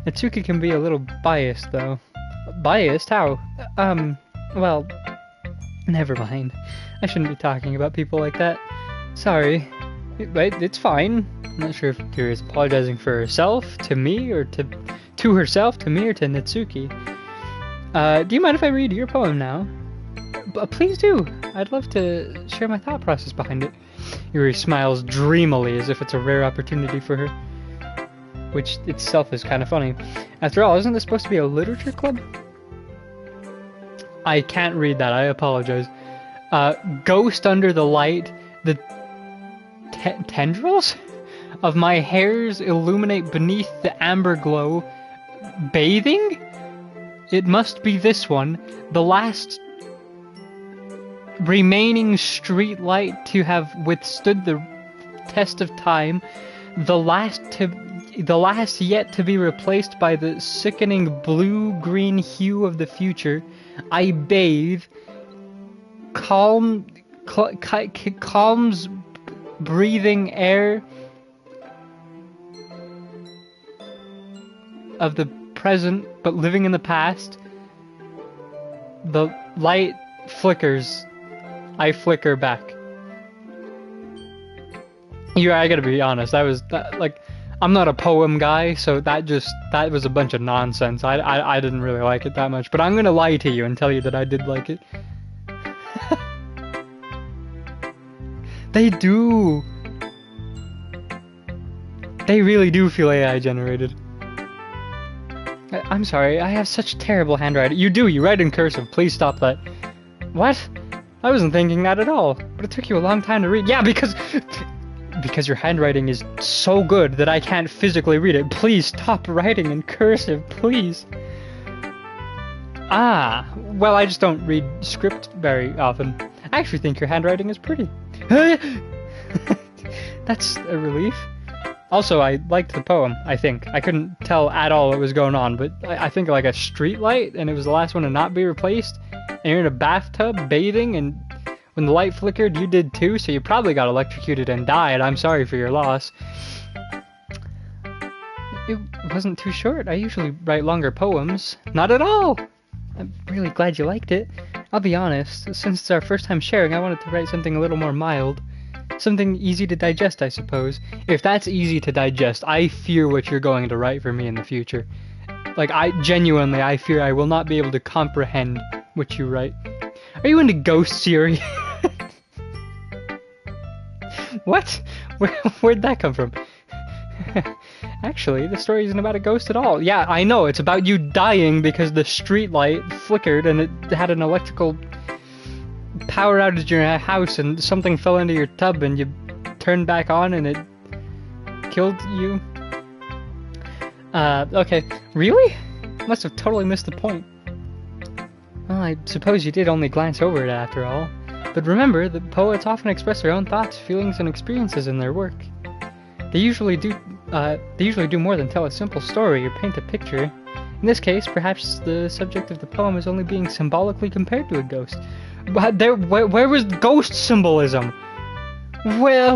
Natsuki can be a little biased, though. Biased? How? Well, never mind. I shouldn't be talking about people like that. Sorry. It's fine. I'm not sure if Yuri is apologizing for herself, to me, or to herself, to me, or to Natsuki. Do you mind if I read your poem now? Please do. I'd love to share my thought process behind it. Yuri smiles dreamily as if it's a rare opportunity for her. Which itself is kind of funny. After all, isn't this supposed to be a literature club? I can't read that, I apologize. Ghost under the light, the tendrils of my hairs illuminate beneath the amber glow. Bathing? It must be this one, the last remaining street light to have withstood the test of time, the last to the last yet to be replaced by the sickening blue-green hue of the future, I bathe, calms breathing air of the present, but living in the past. The light flickers. I flicker back. I gotta be honest, I'm not a poem guy, so that was a bunch of nonsense. I didn't really like it that much, but I'm gonna lie to you and tell you that I did like it. They do. They really do feel AI generated. I'm sorry, I have such terrible handwriting. You write in cursive, please stop that. What? I wasn't thinking that at all, but it took you a long time to read. Yeah, because your handwriting is so good that I can't physically read it. Please stop writing in cursive, please. Ah, well, I just don't read script very often. I actually think your handwriting is pretty. That's a relief. Also, I liked the poem, I think. I couldn't tell at all what was going on, but I think like a street light, and it was the last one to not be replaced, and you're in a bathtub bathing, and when the light flickered, you did too, so you probably got electrocuted and died. I'm sorry for your loss. It wasn't too short. I usually write longer poems. Not at all! I'm really glad you liked it. I'll be honest, since it's our first time sharing, I wanted to write something a little more mild. Something easy to digest, I suppose. If that's easy to digest, I fear what you're going to write for me in the future. Like, I fear I will not be able to comprehend what you write. Are you into ghost series? What? Where'd that come from? Actually, the story isn't about a ghost at all. Yeah, I know, it's about you dying because the street light flickered and it had an electrical power outage in your house and something fell into your tub and you turned back on and it killed you. Okay. Really? Must have totally missed the point. Well, I suppose you did only glance over it after all. But remember that poets often express their own thoughts, feelings, and experiences in their work. They usually do more than tell a simple story or paint a picture. In this case, perhaps the subject of the poem is only being symbolically compared to a ghost. But where was ghost symbolism? Where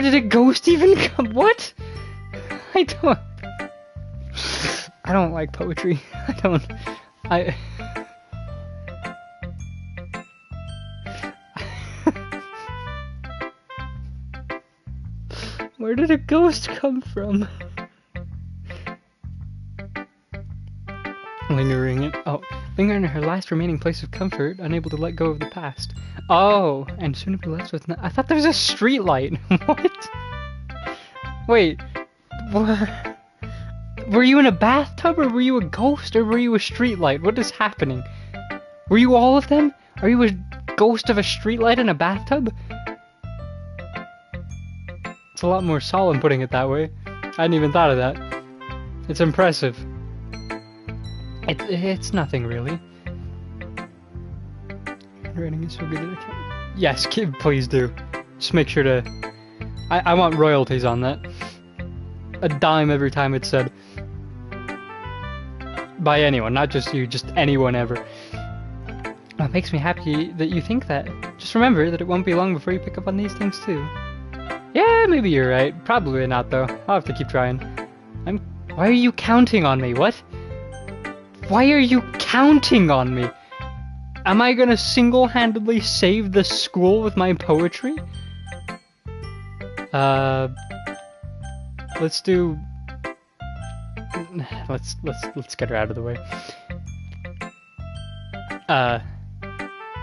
did a ghost even come? What? I don't like poetry. Where did a ghost come from? Lingering in her last remaining place of comfort, unable to let go of the past. Oh, and soon to be left with I thought there was a street light. What? Wait, were you in a bathtub, or were you a ghost, or were you a street light? What is happening? Were you all of them? Are you a ghost of a street light in a bathtub? It's a lot more solemn putting it that way. I hadn't even thought of that. It's impressive. It's nothing really. Handwriting is so good that I can't. Yes, kid, please do. Just make sure to. I want royalties on that. A dime every time it's said. By anyone, not just you, just anyone ever. Well, it makes me happy that you think that. Just remember that it won't be long before you pick up on these things too. Yeah, maybe you're right. Probably not though. I'll have to keep trying. Why are you counting on me? What? Why are you counting on me? Am I gonna single-handedly save the school with my poetry? Let's do... Let's get her out of the way.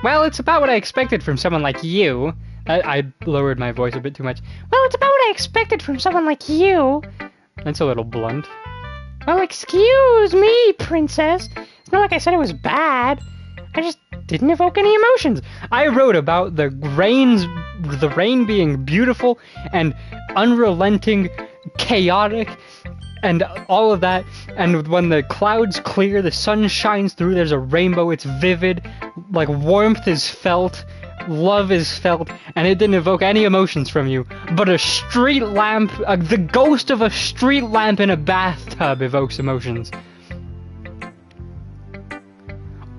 Well, it's about what I expected from someone like you. I lowered my voice a bit too much. Well, it's about what I expected from someone like you. That's a little blunt. Well, excuse me, princess. It's not like I said it was bad. I just didn't evoke any emotions. I wrote about the rain being beautiful and unrelenting, chaotic, and all of that. And when the clouds clear, the sun shines through, there's a rainbow, it's vivid, like warmth is felt, love is felt, and it didn't evoke any emotions from you. But a street lamp, the ghost of a street lamp in a bathtub evokes emotions.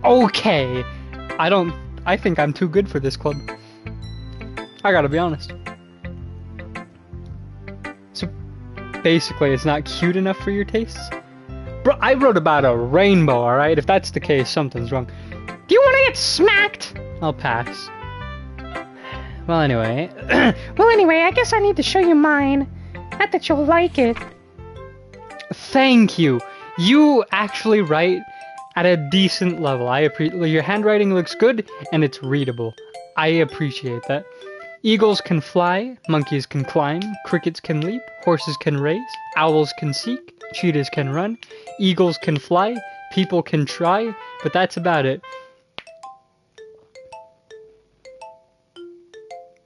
Okay, I think I'm too good for this club. I gotta be honest. So, basically, it's not cute enough for your tastes? Bro, I wrote about a rainbow, alright? If that's the case, something's wrong. Do you want to get smacked? I'll pass. Well, anyway. Well, anyway, I guess I need to show you mine. Not that you'll like it. Thank you. You actually write at a decent level. Your handwriting looks good, and it's readable. I appreciate that. Eagles can fly, monkeys can climb, crickets can leap, horses can race, owls can seek, cheetahs can run, eagles can fly, people can try, but that's about it.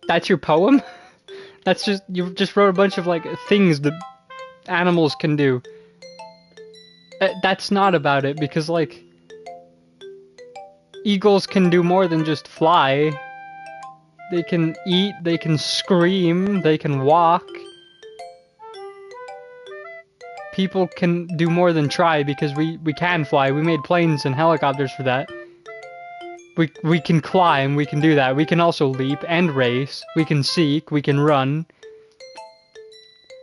That's your poem? That's just, you just wrote a bunch of, like, things that animals can do. That's not about it, because, like, eagles can do more than just fly. They can eat, they can scream, they can walk. People can do more than try, because we can fly. We made planes and helicopters for that. We can climb, we can do that. We can also leap and race. We can seek, we can run.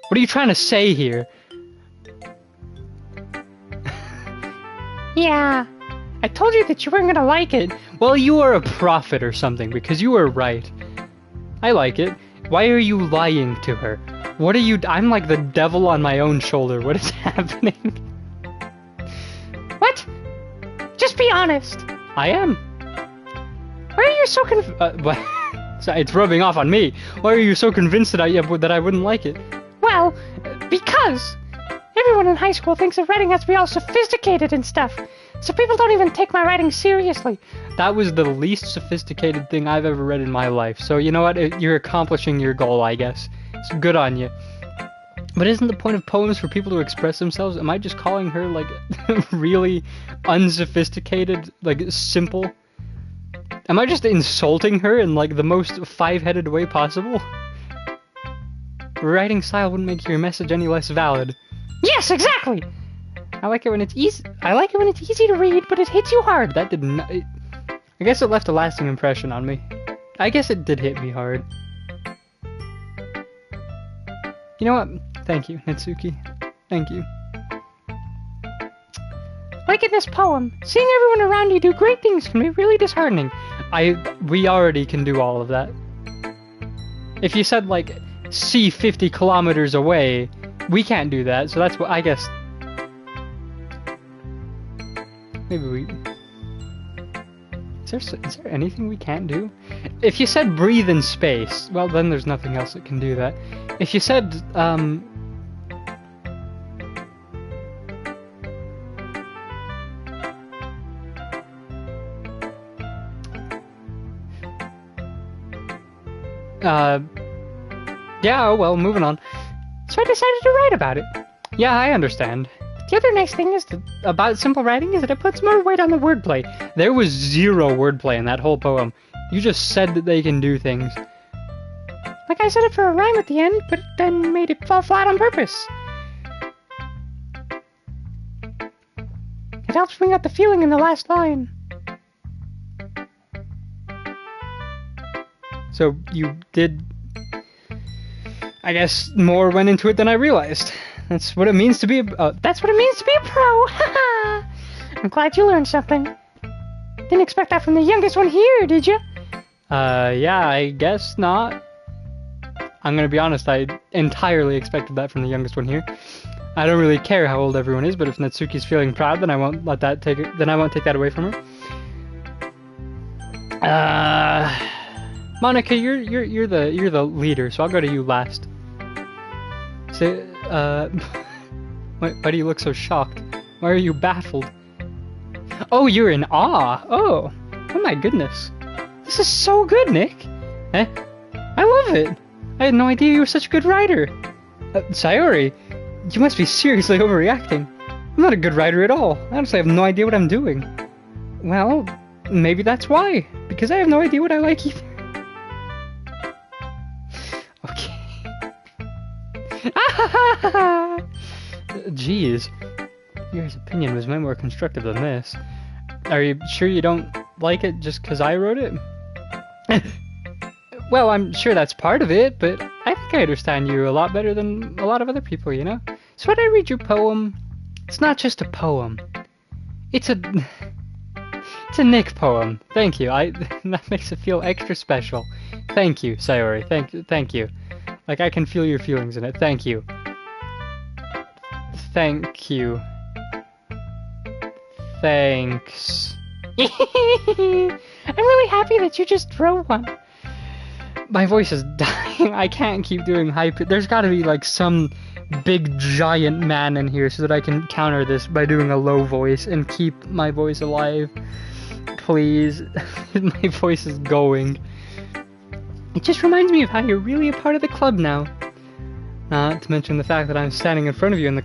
What are you trying to say here? Yeah, I told you that you weren't gonna like it. Well, you are a prophet or something, because you were right. I like it. Why are you lying to her? What are you... I'm like the devil on my own shoulder. What is happening? What? Just be honest. I am. Why are you so So it's rubbing off on me. Why are you so convinced that I wouldn't like it? Well, because everyone in high school thinks that writing has to be all sophisticated and stuff. So people don't even take my writing seriously. That was the least sophisticated thing I've ever read in my life. So you know what? You're accomplishing your goal, I guess. It's good on you. But isn't the point of poems for people to express themselves? Am I just calling her, like, really unsophisticated, like, simple? Am I just insulting her in, like, the most five-headed way possible? Writing style wouldn't make your message any less valid. Yes, exactly! I like it when it's easy. I like it when it's easy to read, but it hits you hard. That did not... I guess it left a lasting impression on me. I guess it did hit me hard. You know what? Thank you, Natsuki. Thank you. Like in this poem, seeing everyone around you do great things can be really disheartening. We already can do all of that. If you said, like, see 50 kilometers away, we can't do that, so that's what, I guess... Maybe we... Is there anything we can't do? If you said breathe in space, well, then there's nothing else that can do that. If you said, yeah, well, moving on. So I decided to write about it. Yeah, I understand. The other nice thing about simple writing is that it puts more weight on the wordplay. There was zero wordplay in that whole poem. You just said that they can do things. Like I said it for a rhyme at the end, but then made it fall flat on purpose. It helps bring out the feeling in the last line. So you did... I guess more went into it than I realized. That's what it means to be a... That's what it means to be a pro! I'm glad you learned something. Didn't expect that from the youngest one here, did you? Yeah, I guess not. I'm gonna be honest, I entirely expected that from the youngest one here. I don't really care how old everyone is, but if Natsuki's feeling proud, then I won't let that take it, then I won't take that away from her. Monica, you're the leader, so I'll go to you last. Say, why do you look so shocked? Why are you baffled? Oh, you're in awe. Oh my goodness. This is so good, Nick. I love it. I had no idea you were such a good writer. Sayori, you must be seriously overreacting. I'm not a good writer at all. I honestly have no idea what I'm doing. Well, maybe that's why. Because I have no idea what I like either. Jeez. Your opinion was way more constructive than this. Are you sure you don't like it just because I wrote it? Well, I'm sure that's part of it, but I think I understand you a lot better than a lot of other people, you know? So when I read your poem, it's not just a poem. It's a Nick poem. Thank you. That makes it feel extra special. Thank you, Sayori. Thank you. Like, I can feel your feelings in it. Thank you. Thank you. Thanks. I'm really happy that you just wrote one. My voice is dying. I can't keep doing high pitch. There's gotta be like some big giant man in here so that I can counter this by doing a low voice and keep my voice alive. Please. My voice is going. It just reminds me of how you're really a part of the club now. Not to mention the fact that I'm standing in front of you in the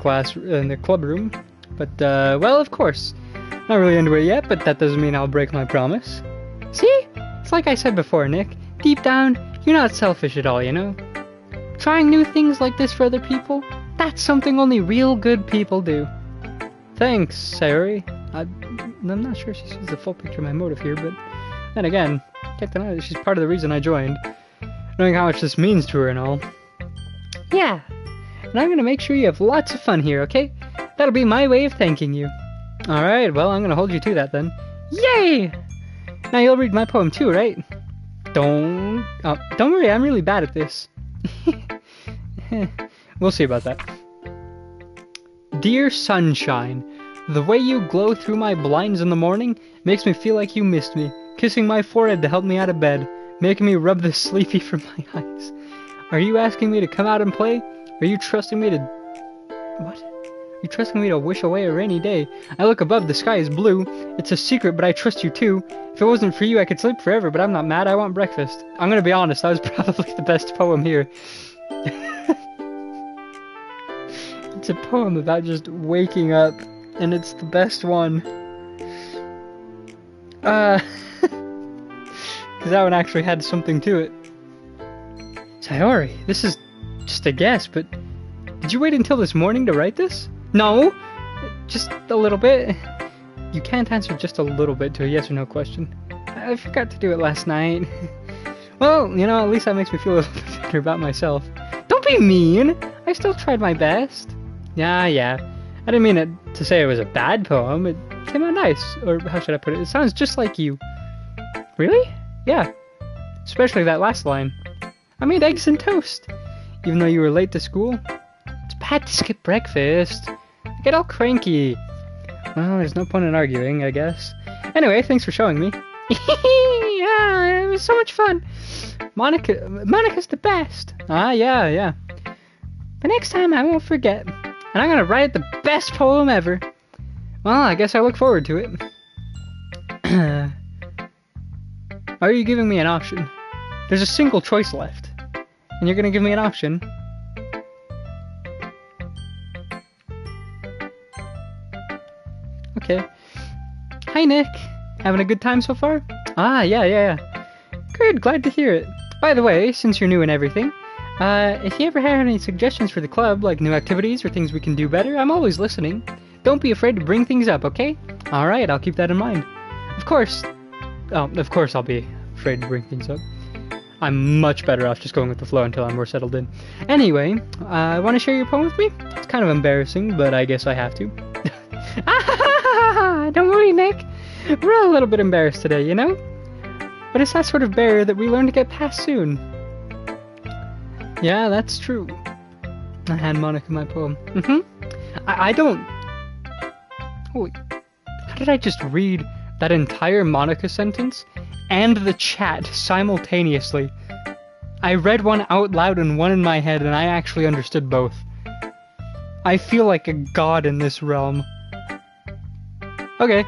club room. But, well, of course. Not really into it yet, but that doesn't mean I'll break my promise. See? It's like I said before, Nick. Deep down, you're not selfish at all, you know? Trying new things like this for other people, that's something only real good people do. Thanks, Sayori. I'm not sure she sees the full picture of my motive here, but then again, can't deny that she's part of the reason I joined. Knowing how much this means to her and all. Yeah, and I'm gonna make sure you have lots of fun here, okay? That'll be my way of thanking you. Alright, well, I'm gonna hold you to that then. Yay! Now you'll read my poem too, right? Don't worry, I'm really bad at this. We'll see about that. Dear sunshine, the way you glow through my blinds in the morning makes me feel like you missed me, kissing my forehead to help me out of bed, making me rub the sleepy from my eyes. Are you asking me to come out and play? Are you trusting me to... What? Are you trusting me to wish away a rainy day? I look above, the sky is blue. It's a secret, but I trust you too. If it wasn't for you, I could sleep forever, but I'm not mad, I want breakfast. I'm gonna be honest, that was probably the best poem here. It's a poem about just waking up, and it's the best one. Because that one actually had something to it. Sayori, this is just a guess, but did you wait until this morning to write this? No, just a little bit. You can't answer just a little bit to a yes or no question. I forgot to do it last night. Well, you know, at least that makes me feel a little bit better about myself. Don't be mean! I still tried my best. Yeah. I didn't mean it to say it was a bad poem. It came out nice. Or how should I put it? It sounds just like you. Really? Yeah. Especially that last line. I made eggs and toast. Even though you were late to school. It's bad to skip breakfast. I get all cranky. Well, there's no point in arguing, I guess. Anyway, thanks for showing me. Yeah, it was so much fun. Monica's the best. Yeah. The next time I won't forget. And I'm gonna write the best poem ever. Well, I guess I look forward to it. Are you giving me an option? There's a single choice left. And you're gonna give me an option? Okay. Hi, Nick. Having a good time so far? Yeah. Good, glad to hear it. By the way, since you're new and everything, if you ever have any suggestions for the club, like new activities or things we can do better, I'm always listening. Don't be afraid to bring things up, okay? Alright, I'll keep that in mind. Of course I'll be afraid to bring things up. I'm much better off just going with the flow until I'm more settled in. Anyway, want to share your poem with me? It's kind of embarrassing, but I guess I have to. Don't worry, Nick. We're all a little bit embarrassed today, you know? But it's that sort of barrier that we learn to get past soon. Yeah, that's true. I hand Monica my poem. I don't... Holy... How did I just read that entire Monica sentence and the chat simultaneously? I read one out loud and one in my head, and I actually understood both. I feel like a god in this realm. Okay.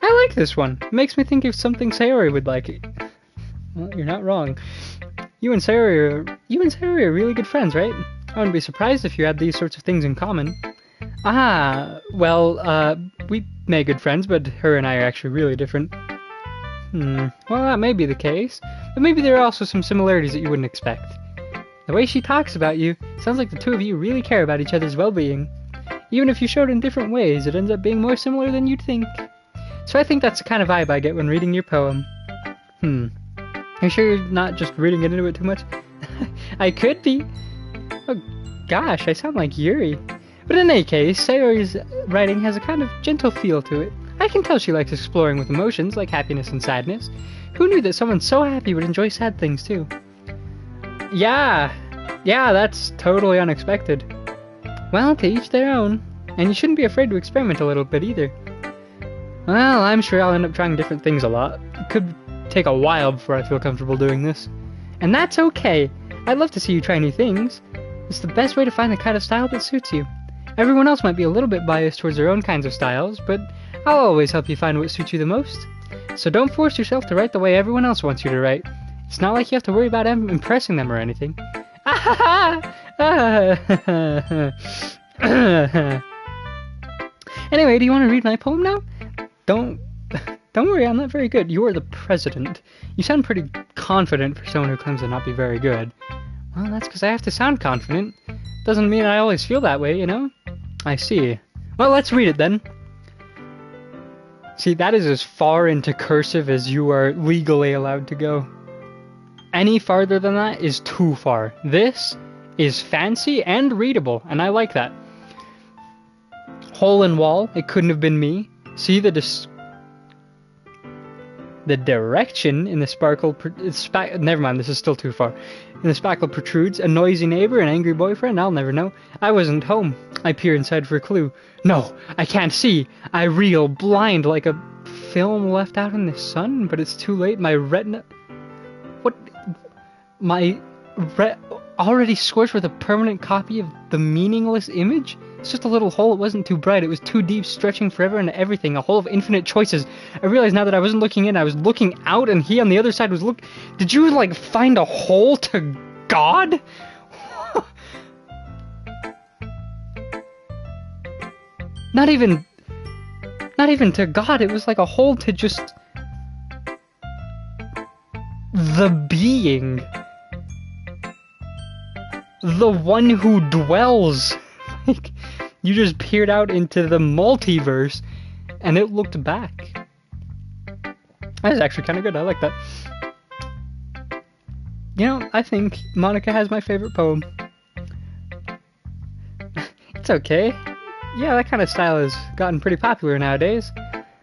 I like this one. It makes me think of something Sayori would like. Well, you're not wrong. You and Sayori are really good friends, right? I wouldn't be surprised if you had these sorts of things in common. We made good friends, but her and I are actually really different. Well, that may be the case, but maybe there are also some similarities that you wouldn't expect. The way she talks about you sounds like the two of you really care about each other's well-being. Even if you show it in different ways, it ends up being more similar than you'd think. So I think that's the kind of vibe I get when reading your poem. Are you sure you're not just reading into it too much? I could be. Oh gosh, I sound like Yuri. But in any case, Sayori's writing has a kind of gentle feel to it. I can tell she likes exploring with emotions like happiness and sadness. Who knew that someone so happy would enjoy sad things too? Yeah, that's totally unexpected. Well, to each their own. And you shouldn't be afraid to experiment a little bit either. Well, I'm sure I'll end up trying different things a lot. It could take a while before I feel comfortable doing this. And that's okay. I'd love to see you try new things. It's the best way to find the kind of style that suits you. Everyone else might be a little bit biased towards their own kinds of styles, but I'll always help you find what suits you the most. So don't force yourself to write the way everyone else wants you to write. It's not like you have to worry about impressing them or anything. Anyway, do you want to read my poem now? Don't worry, I'm not very good. You are the president. You sound pretty confident for someone who claims to not be very good. Well, that's because I have to sound confident. Doesn't mean I always feel that way, you know? I see. Well, let's read it then. See, that is as far into cursive as you are legally allowed to go. Any farther than that is too far. This is fancy and readable, and I like that. Hole in wall, it couldn't have been me. See the direction in the sparkle... never mind, this is still too far. In the spackle protrudes, a noisy neighbor, an angry boyfriend, I'll never know. I wasn't home. I peer inside for a clue. No, I can't see. I reel, blind, like a film left out in the sun, but it's too late. My retina... What? Already scorched with a permanent copy of the meaningless image? It's just a little hole. It wasn't too bright. It was too deep, stretching forever into everything. A hole of infinite choices. I realized now that I wasn't looking in. I was looking out, and he on the other side was look. Did you, like, find a hole to God? Not even to God. It was like a hole to just... the being. The one who dwells. Like, you just peered out into the multiverse, and it looked back. That is actually kind of good. I like that. You know, I think Monica has my favorite poem. It's okay. Yeah, that kind of style has gotten pretty popular nowadays.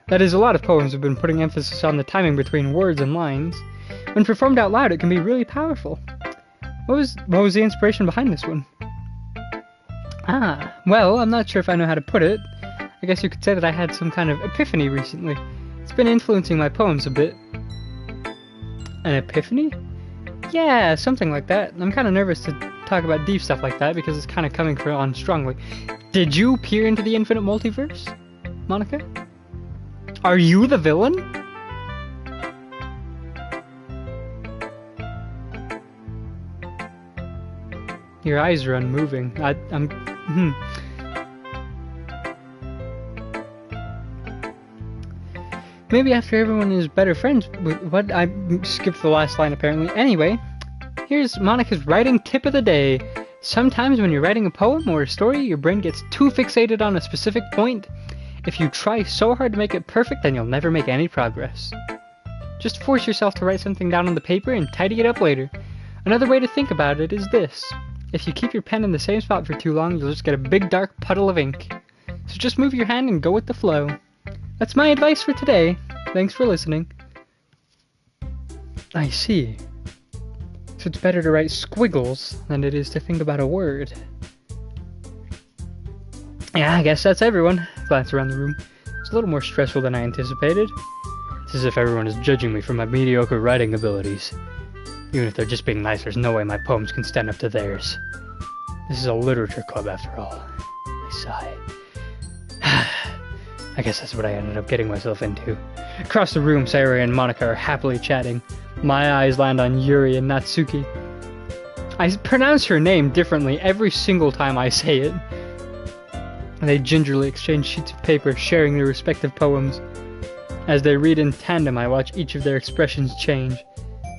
That is, a lot of poems have been putting emphasis on the timing between words and lines. When performed out loud, it can be really powerful. What was the inspiration behind this one? Well, I'm not sure if I know how to put it. I guess you could say that I had some kind of epiphany recently. It's been influencing my poems a bit. An epiphany? Yeah, something like that. I'm kind of nervous to talk about deep stuff like that because it's kind of coming on strongly. Did you peer into the infinite multiverse, Monica? Are you the villain? Your eyes are unmoving. Maybe after everyone is better friends with what? I skipped the last line apparently. Anyway, here's Monica's writing tip of the day. Sometimes when you're writing a poem or a story, your brain gets too fixated on a specific point. If you try so hard to make it perfect, then you'll never make any progress. Just force yourself to write something down on the paper and tidy it up later. Another way to think about it is this. If you keep your pen in the same spot for too long, you'll just get a big dark puddle of ink. So just move your hand and go with the flow. That's my advice for today. Thanks for listening. I see. So it's better to write squiggles than it is to think about a word. Yeah, I guess that's everyone. Glance around the room. It's a little more stressful than I anticipated. It's as if everyone is judging me for my mediocre writing abilities. Even if they're just being nice, there's no way my poems can stand up to theirs. This is a literature club after all. I sigh. I guess that's what I ended up getting myself into. Across the room, Sayori and Monica are happily chatting. My eyes land on Yuri and Natsuki. I pronounce her name differently every single time I say it. And they gingerly exchange sheets of paper, sharing their respective poems. As they read in tandem, I watch each of their expressions change.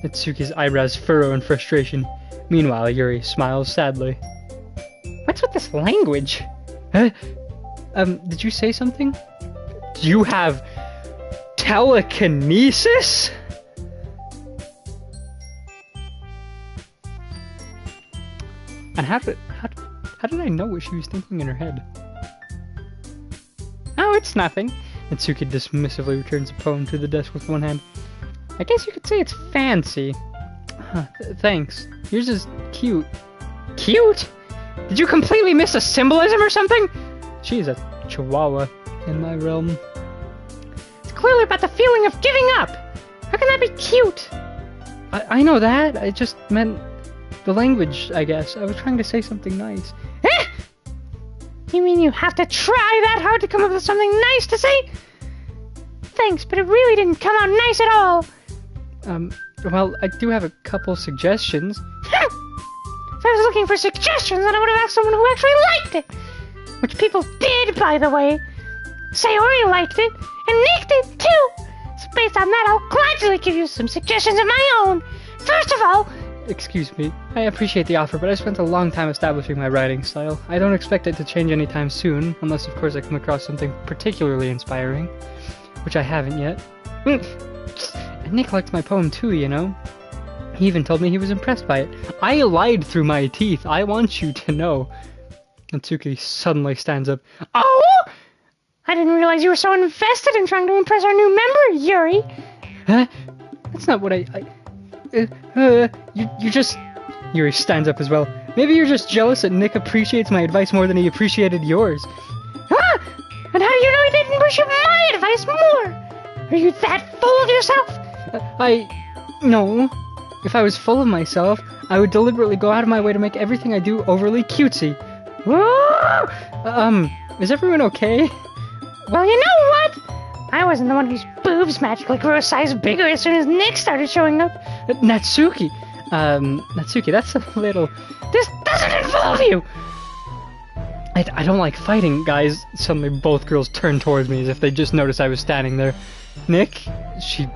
Natsuki's eyebrows furrow in frustration. Meanwhile, Yuri smiles sadly. What's with this language? Huh? Did you say something? Do you have telekinesis? And how did I know what she was thinking in her head? Oh, it's nothing. Natsuki dismissively returns the poem to the desk with one hand. I guess you could say it's fancy. Thanks. Yours is cute. Cute? Did you completely miss a symbolism or something? She's a chihuahua in my realm. It's clearly about the feeling of giving up. How can that be cute? I know that. I just meant the language, I guess. I was trying to say something nice. Eh? You mean you have to try that hard to come up with something nice to say? Thanks, but it really didn't come out nice at all. Well, I do have a couple suggestions. If I was looking for suggestions, then I would have asked someone who actually liked it. Which people did, by the way. Sayori liked it, and Nick did too. So based on that, I'll gladly give you some suggestions of my own. First of all... Excuse me. I appreciate the offer, but I spent a long time establishing my writing style. I don't expect it to change anytime soon, unless of course I come across something particularly inspiring. Which I haven't yet. And Nick liked my poem too, you know? He even told me he was impressed by it. I lied through my teeth, I want you to know. Natsuki suddenly stands up. Oh! I didn't realize you were so invested in trying to impress our new member, Yuri. Huh? That's not what you just... Yuri stands up as well. Maybe you're just jealous that Nick appreciates my advice more than he appreciated yours. Ah! And how do you know he didn't appreciate my advice more? Are you that full of yourself? No. If I was full of myself, I would deliberately go out of my way to make everything I do overly cutesy. Is everyone okay? Well, you know what? I wasn't the one whose boobs magically grew a size bigger as soon as Nick started showing up. Natsuki, that's a little... This doesn't involve you! I don't like fighting, guys. Suddenly both girls turn towards me as if they just noticed I was standing there. Nick, she's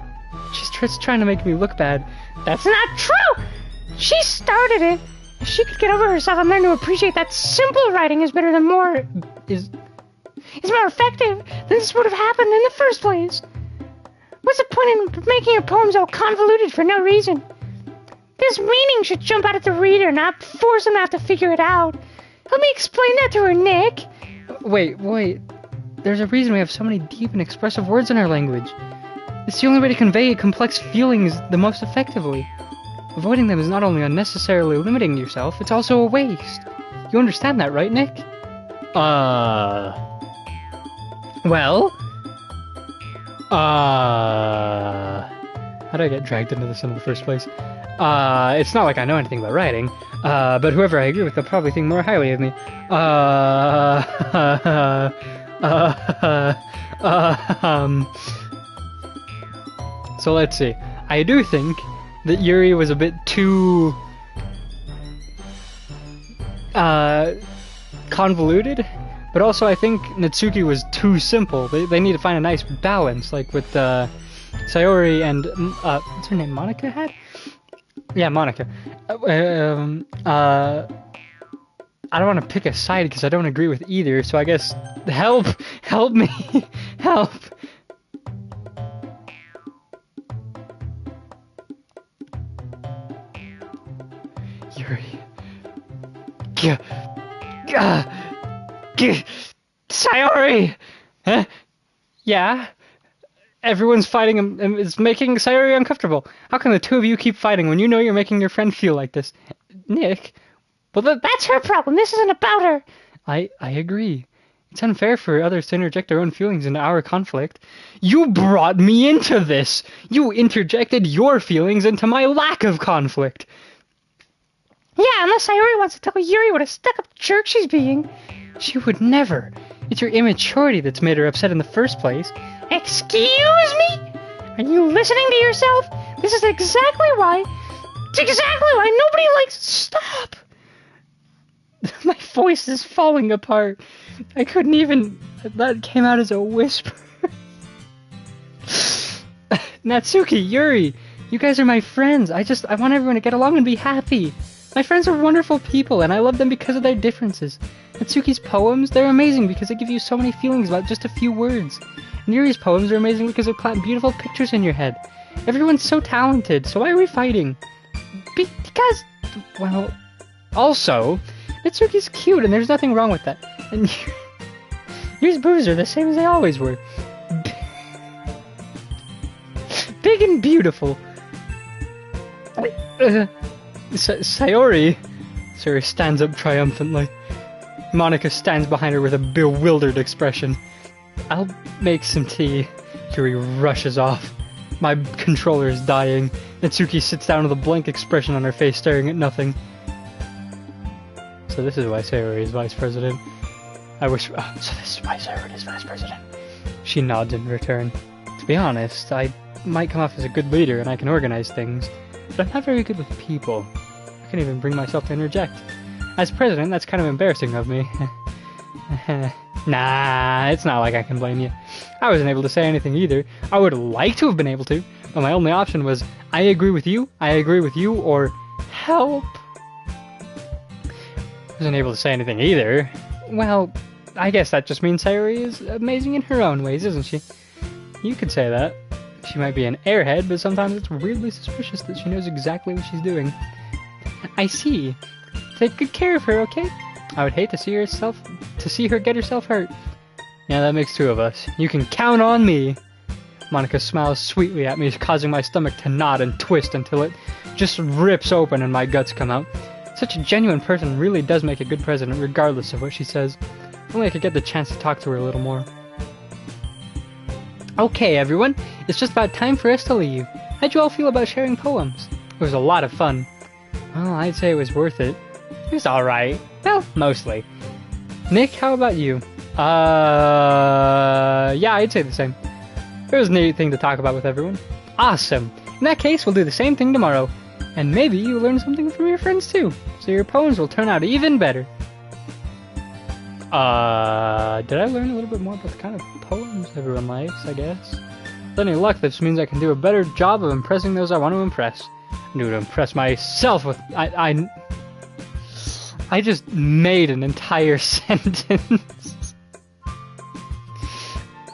just trying to make me look bad. That's not true! She started it. If she could get over herself and learn to appreciate that simple writing is better than more... is more effective, then this would have happened in the first place. What's the point in making your poems all convoluted for no reason? This meaning should jump out at the reader, not force them to have to figure it out. Help me explain that to her, Nick. Wait. There's a reason we have so many deep and expressive words in our language. It's the only way to convey complex feelings the most effectively. Avoiding them is not only unnecessarily limiting yourself, it's also a waste. You understand that, right, Nick? Well? How did I get dragged into this in the first place? It's not like I know anything about writing, but whoever I agree with, they'll probably think more highly of me. So let's see. I do think that Yuri was a bit too convoluted, but also I think Natsuki was too simple. They need to find a nice balance, like with Sayori and what's her name? Monica had? Yeah, Monica. I don't want to pick a side because I don't agree with either. So I guess help me, help. Yuri. Sayori! Huh? Yeah? Everyone's fighting and it's making Sayori uncomfortable. How can the two of you keep fighting when you know you're making your friend feel like this? Nick? Well, that's her problem. This isn't about her. I agree. It's unfair for others to interject their own feelings into our conflict. You brought me into this! You interjected your feelings into my lack of conflict! Yeah, unless Sayori wants to tell Yuri what a stuck-up jerk she's being. She would never. It's your immaturity that's made her upset in the first place. Excuse me? Are you listening to yourself? This is exactly why... It's exactly why nobody likes... Stop! My voice is falling apart. I couldn't even... That came out as a whisper. Natsuki, Yuri, you guys are my friends. I want everyone to get along and be happy. My friends are wonderful people, and I love them because of their differences. Natsuki's poems, they're amazing because they give you so many feelings about just a few words. And Yuri's poems are amazing because they plant beautiful pictures in your head. Everyone's so talented, so why are we fighting? Because, well, also, Natsuki's cute, and there's nothing wrong with that. And Yuri's boobs are the same as they always were. Big and beautiful. Sayori stands up triumphantly. Monika stands behind her with a bewildered expression. I'll make some tea. Yuri rushes off. My controller is dying. Natsuki sits down with a blank expression on her face, staring at nothing. So this is why Sayori is vice president. So this is why Sayori is vice president. She nods in return. To be honest, I might come off as a good leader and I can organize things, but I'm not very good with people. I can't even bring myself to interject. As president, that's kind of embarrassing of me. Nah, it's not like I can blame you. I wasn't able to say anything either. I would like to have been able to, but my only option was, I agree with you, or help. Wasn't able to say anything either. Well, I guess that just means Sayori is amazing in her own ways, isn't she? You could say that. She might be an airhead, but sometimes it's weirdly suspicious that she knows exactly what she's doing. I see. Take good care of her, okay? I would hate to see her get herself hurt. Yeah, that makes two of us. You can count on me. Monika smiles sweetly at me, causing my stomach to knot and twist until it just rips open and my guts come out. Such a genuine person really does make a good president, regardless of what she says. If only I could get the chance to talk to her a little more. Okay, everyone, it's just about time for us to leave. How'd you all feel about sharing poems? It was a lot of fun. Well, I'd say it was worth it. It was alright. Well, mostly. Nick, how about you? Yeah, I'd say the same. It was a neat thing to talk about with everyone. Awesome. In that case, we'll do the same thing tomorrow. And maybe you'll learn something from your friends too, so your poems will turn out even better. Did I learn a little bit more about the kind of poems everyone likes, I guess? With any luck, this means I can do a better job of impressing those I want to impress. I need to impress myself with... I just made an entire sentence.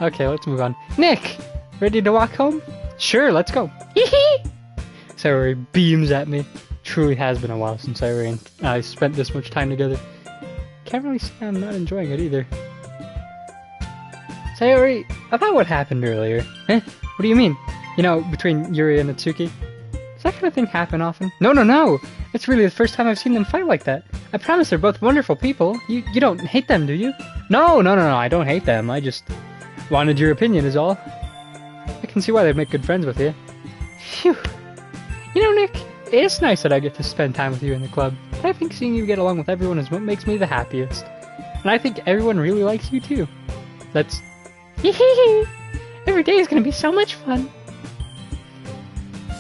Okay, let's move on. Nick! Ready to walk home? Sure, let's go. Sayori beams at me. Truly has been a while since Sayori and I spent this much time together. Can't really say I'm not enjoying it either. Sayori, about what happened earlier. What do you mean? You know, between Yuri and Natsuki? Does that kind of thing happen often? No! It's really the first time I've seen them fight like that. I promise they're both wonderful people. You don't hate them, do you? No, I don't hate them. I just wanted your opinion is all. I can see why they'd make good friends with you. Phew. You know, Nick, it's nice that I get to spend time with you in the club. But I think seeing you get along with everyone is what makes me the happiest. And I think everyone really likes you too. That's... Every day is gonna be so much fun.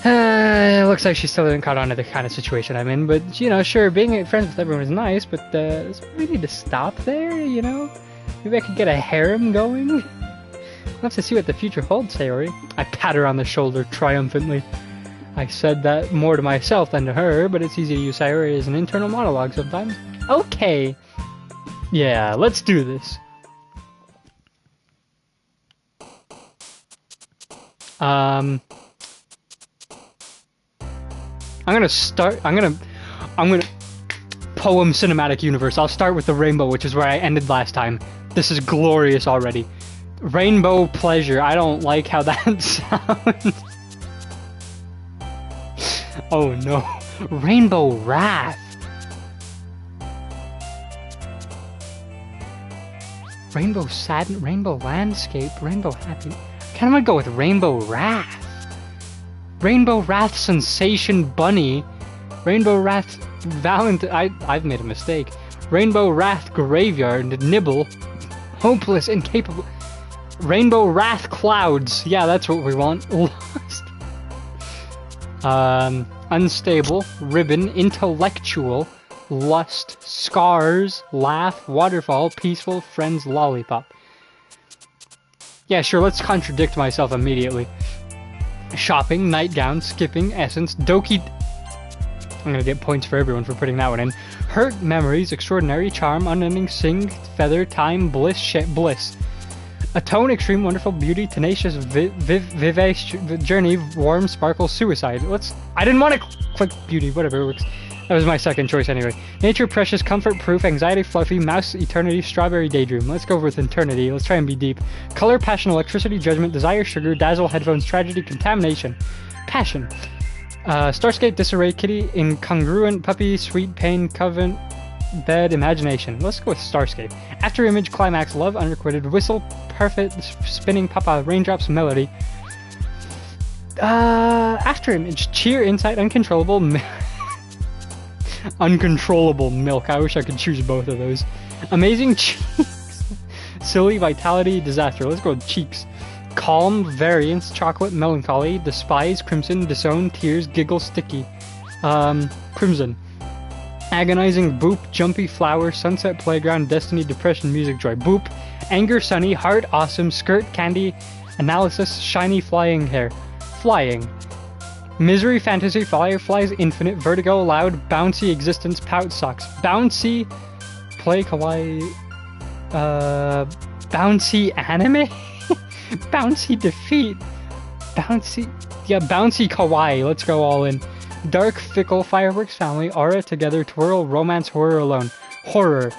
It looks like she still hasn't caught on to the kind of situation I'm in, but, you know, sure, being friends with everyone is nice, but, does we need to stop there, you know? Maybe I could get a harem going? We'll have to see what the future holds, Sayori. I pat her on the shoulder triumphantly. I said that more to myself than to her, but it's easy to use Sayori as an internal monologue sometimes. Okay. Yeah, let's do this. I'm gonna poem cinematic universe. I'll start with the rainbow, which is where I ended last time. This is glorious already. Rainbow pleasure. I don't like how that sounds. Oh no. Rainbow wrath. Rainbow sadness. Rainbow landscape. Rainbow happy. Kind of gonna go with rainbow wrath. Rainbow Wrath Sensation Bunny. Rainbow Wrath Valentine. I've made a mistake. Rainbow Wrath Graveyard Nibble. Hopeless, incapable. Rainbow Wrath Clouds. Yeah, that's what we want. Lost. Unstable. Ribbon. Intellectual. Lust. Scars. Laugh. Waterfall. Peaceful. Friends. Lollipop. Yeah, sure, let's contradict myself immediately. Shopping, nightgown, skipping, essence, Doki I'm gonna get points for everyone for putting that one in. Hurt, memories, extraordinary, charm, unending, sing, feather, time, bliss, bliss. Atone, extreme, wonderful, beauty, tenacious, vivacious, journey, warm, sparkle, suicide. I didn't want to click beauty, whatever, it works. That was my second choice anyway. Nature, precious, comfort, proof, anxiety, fluffy, mouse, eternity, strawberry, daydream. Let's go with eternity. Let's try and be deep. Color, passion, electricity, judgment, desire, sugar, dazzle, headphones, tragedy, contamination. Passion. Starscape, disarray, kitty, incongruent, puppy, sweet, pain, coven, bed, imagination. Let's go with Starscape. After image, climax, love, unrequited, whistle, perfect, spinning, papa, raindrops, melody. After image, cheer, insight, uncontrollable, uncontrollable milk. I wish I could choose both of those. Amazing, cheeks, silly, vitality, disaster. Let's go with cheeks. Calm, variance, chocolate, melancholy, despise, crimson, disown, tears, giggle, sticky. Crimson. Agonizing, boop, jumpy, flower, sunset, playground, destiny, depression, music, joy. Boop. Anger, sunny, heart, awesome, skirt, candy, analysis, shiny, flying hair. Flying. Misery, fantasy, fireflies, infinite, vertigo, loud, bouncy, existence, pout, sucks. Bouncy, play, kawaii, bouncy anime? Bouncy defeat. Bouncy kawaii. Let's go all in. Dark, fickle, fireworks, family, aura, together, twirl, romance, horror, alone. Horror.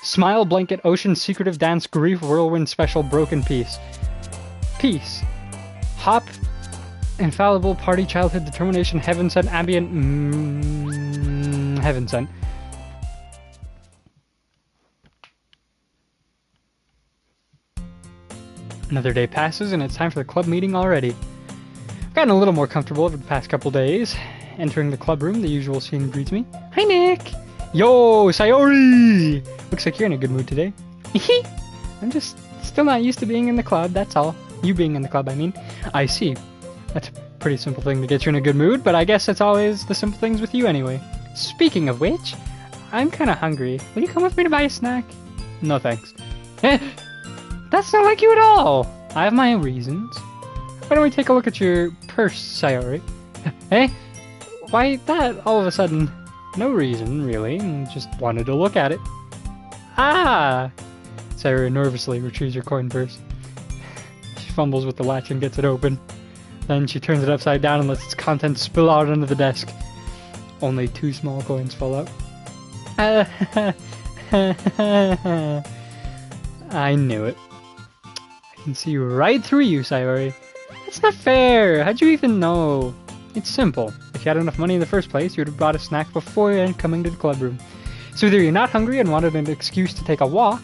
Smile, blanket, ocean, secretive, dance, grief, whirlwind, special, broken peace. Peace. Hop, infallible, party, childhood, determination, heaven sent, ambient, heaven sent. Another day passes and it's time for the club meeting already. I've gotten a little more comfortable over the past couple days. Entering the club room, the usual scene greets me. Hi, Nick! Yo, Sayori! Looks like you're in a good mood today. I'm just still not used to being in the club, that's all. You being in the club, I mean. I see. That's a pretty simple thing to get you in a good mood, but I guess it's always the simple things with you anyway. Speaking of which, I'm kinda hungry. Will you come with me to buy a snack? No thanks. That's not like you at all! I have my reasons. Why don't we take a look at your purse, Sayori? Eh? Why that, all of a sudden? No reason, really. Just wanted to look at it. Ah! Sayori nervously retrieves her coin purse. She fumbles with the latch and gets it open. Then she turns it upside down and lets its contents spill out onto the desk. Only 2 small coins fall out. I knew it. I can see right through you, Sayori. That's not fair! How'd you even know? It's simple. If you had enough money in the first place, you would have bought a snack before coming to the club room. So either you're not hungry and wanted an excuse to take a walk,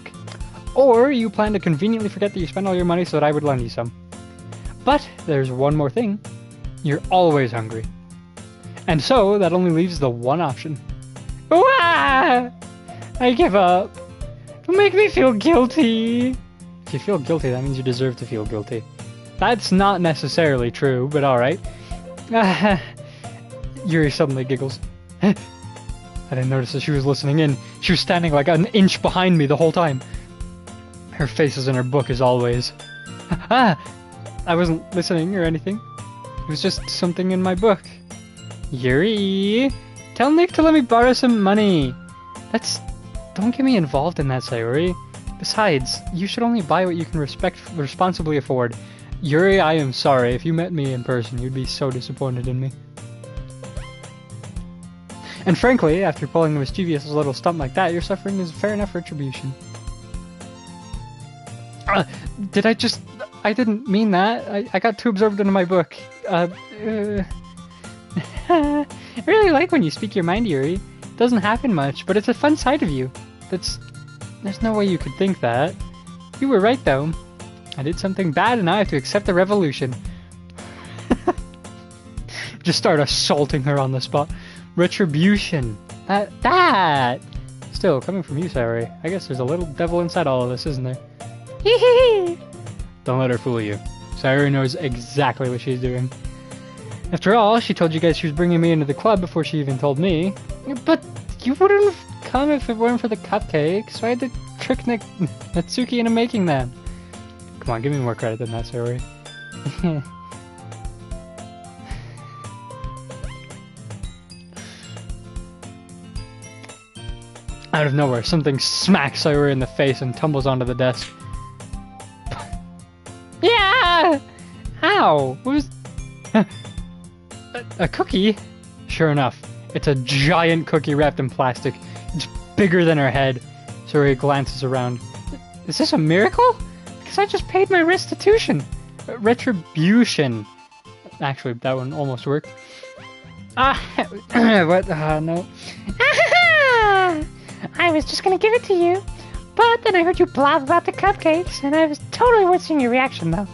or you plan to conveniently forget that you spent all your money so that I would lend you some. But there's one more thing. You're always hungry. And so, that only leaves the one option. Wah! I give up. Don't make me feel guilty. If you feel guilty, that means you deserve to feel guilty. That's not necessarily true, but alright. Yuri suddenly giggles. I didn't notice that she was listening in. She was standing like an inch behind me the whole time. Her face is in her book as always. I wasn't listening or anything. It was just something in my book. Yuri! Tell Nick to let me borrow some money! Don't get me involved in that, Sayori. Besides, you should only buy what you can responsibly afford. Yuri, I am sorry. If you met me in person, you'd be so disappointed in me. And frankly, after pulling a mischievous little stunt like that, your suffering is fair enough retribution. I didn't mean that. I got too absorbed into my book. I really like when you speak your mind, Yuri. It doesn't happen much, but it's a fun side of you. There's no way you could think that. You were right, though. I did something bad and I have to accept the revolution. Just start assaulting her on the spot. Retribution. That! Still, coming from you, Sayori, I guess there's a little devil inside all of this, isn't there? Hee. Don't let her fool you. Sayori knows exactly what she's doing. After all, she told you guys she was bringing me into the club before she even told me. But you wouldn't have come if it weren't for the cupcakes, so I had to trick Natsuki into making them. Come on, give me more credit than that, Sayori. Out of nowhere, something smacks Sayori in the face and tumbles onto the desk. Yeah! Ow! What was... a cookie? Sure enough, it's a giant cookie wrapped in plastic. It's bigger than her head. Sayori glances around. Is this a miracle? Because I just paid my restitution. Retribution. Actually, that one almost worked. What? No. I was just gonna give it to you, but then I heard you blab about the cupcakes, and I was totally witnessing your reaction, though.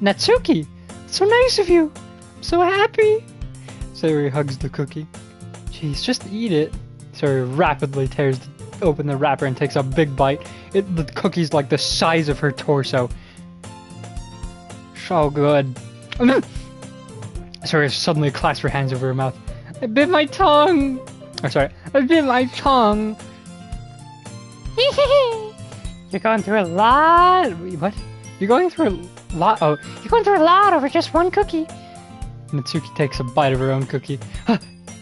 Natsuki, so nice of you. I'm so happy. Sayori hugs the cookie. Jeez, just eat it. Sayori rapidly tears open the wrapper and takes a big bite. The cookie's like the size of her torso. So good. Sayori suddenly clasped her hands over her mouth. I bit my tongue. Oh, sorry. I bit my tongue. You're going through a lot. What? You're going through a lot? Oh. You're going through a lot over just one cookie. Natsuki takes a bite of her own cookie.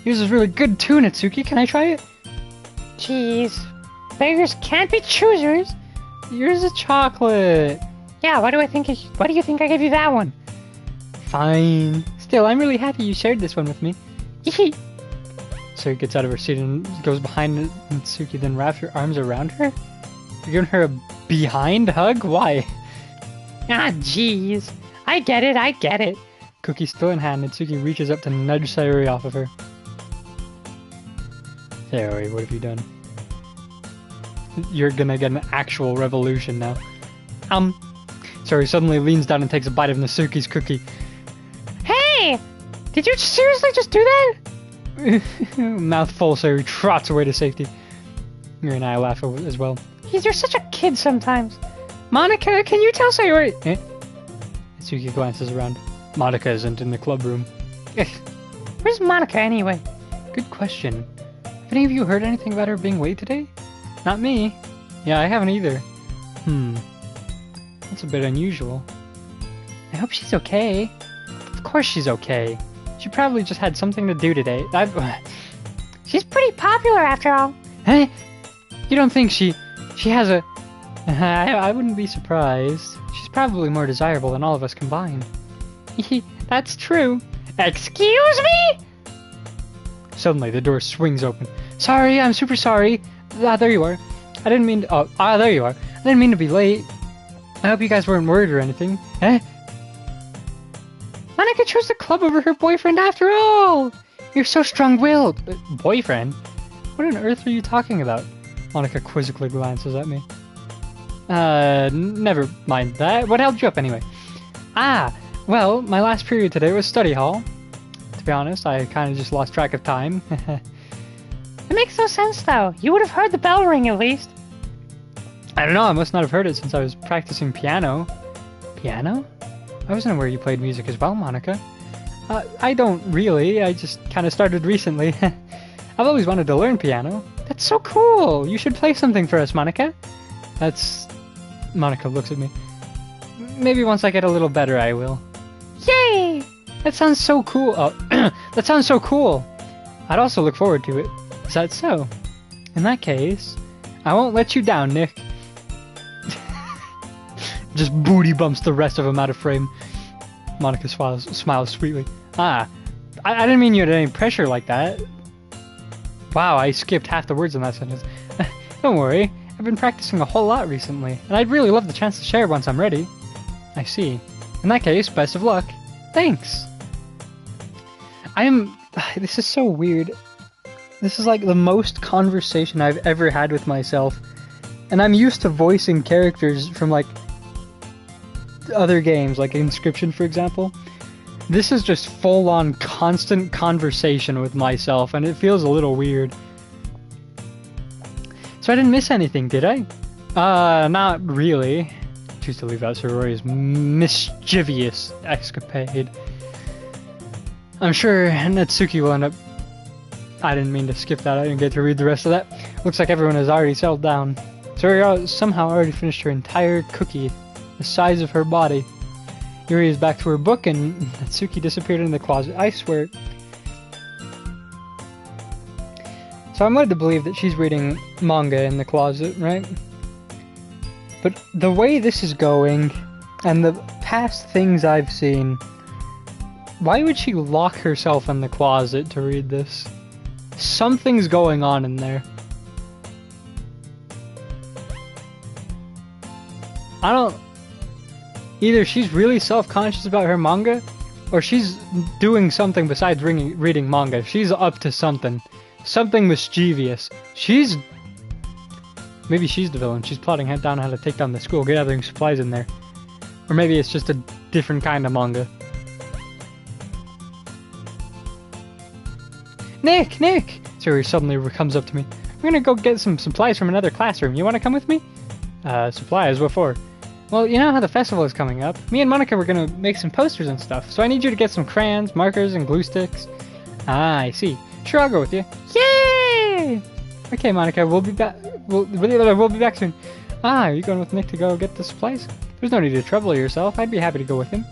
Yours is really good too, Natsuki. Can I try it? Jeez. Beggars can't be choosers. Yours is chocolate. Yeah, why do you think I gave you that one? Fine. Still, I'm really happy you shared this one with me. Sayori gets out of her seat and goes behind Natsuki, then wraps her arms around her? You're giving her a behind hug? Why? Jeez. I get it. Cookie still in hand, Natsuki reaches up to nudge Sayori off of her. Sayori, what have you done? You're gonna get an actual revolution now. Sayori suddenly leans down and takes a bite of Natsuki's cookie. Hey! Did you seriously just do that? Mouth full, Sayori trots away to safety. Yuri and I laugh as well. You're such a kid sometimes. Monica, can you tell Sayori? Natsuki glances around. Monica isn't in the club room. Where's Monica anyway? Good question. Have any of you heard anything about her being late today? Not me. Yeah, I haven't either. That's a bit unusual. I hope she's okay. Of course she's okay. She probably just had something to do today. She's pretty popular after all. Hey, you don't think she has a... I wouldn't be surprised. She's probably more desirable than all of us combined. That's true. Excuse me? Suddenly, the door swings open. Sorry, I'm super sorry. There you are. I didn't mean to... there you are. I didn't mean to be late. I hope you guys weren't worried or anything. Monica chose the club over her boyfriend after all! You're so strong-willed. Boyfriend? What on earth are you talking about? Monica quizzically glances at me. Never mind that. What held you up anyway? Well, my last period today was study hall. To be honest, I kind of just lost track of time. It makes no sense, though. You would have heard the bell ring, at least. I don't know, I must not have heard it since I was practicing piano. Piano? I wasn't aware you played music as well, Monica. I don't really, I just kind of started recently. I've always wanted to learn piano. That's so cool! You should play something for us, Monica. Monica looks at me. Maybe once I get a little better, I will. Yay! That sounds so cool. That sounds so cool. I'd also look forward to it. Is that so? In that case, I won't let you down, Nick. Just booty bumps the rest of him out of frame. Monica smiles sweetly. I didn't mean you had any pressure like that. Wow, I skipped half the words in that sentence. Don't worry, I've been practicing a whole lot recently, and I'd really love the chance to share once I'm ready. I see. In that case, best of luck. Thanks. This is so weird. This is like the most conversation I've ever had with myself. And I'm used to voicing characters from like other games, like Inscription, for example. This is just full-on constant conversation with myself, and it feels a little weird. So I didn't miss anything, did I? Not really. Choose to leave out Sorori's mischievous escapade. I'm sure Natsuki will end up... I didn't mean to skip that, I didn't get to read the rest of that. Looks like everyone has already settled down. Sorori somehow already finished her entire cookie, the size of her body. Yuri is back to her book, and Natsuki disappeared in the closet. I swear. So I'm led to believe that she's reading manga in the closet, right? But the way this is going, and the past things I've seen, why would she lock herself in the closet to read this? Something's going on in there. I don't... Either she's really self-conscious about her manga, or she's doing something besides reading manga. She's up to something. Something mischievous. Maybe she's the villain. She's plotting down how to take down the school, gathering supplies in there. Or maybe it's just a different kind of manga. Nick! Siri suddenly comes up to me. We're gonna go get some supplies from another classroom. You wanna come with me? Supplies? What for? Well, you know how the festival is coming up. Me and Monica were gonna make some posters and stuff, so I need you to get some crayons, markers, and glue sticks. Ah, I see. Sure, I'll go with you. Yay! Okay, Monica, we'll be back. We'll be back soon. Ah, are you going with Nick to go get the supplies? There's no need to trouble yourself. I'd be happy to go with him.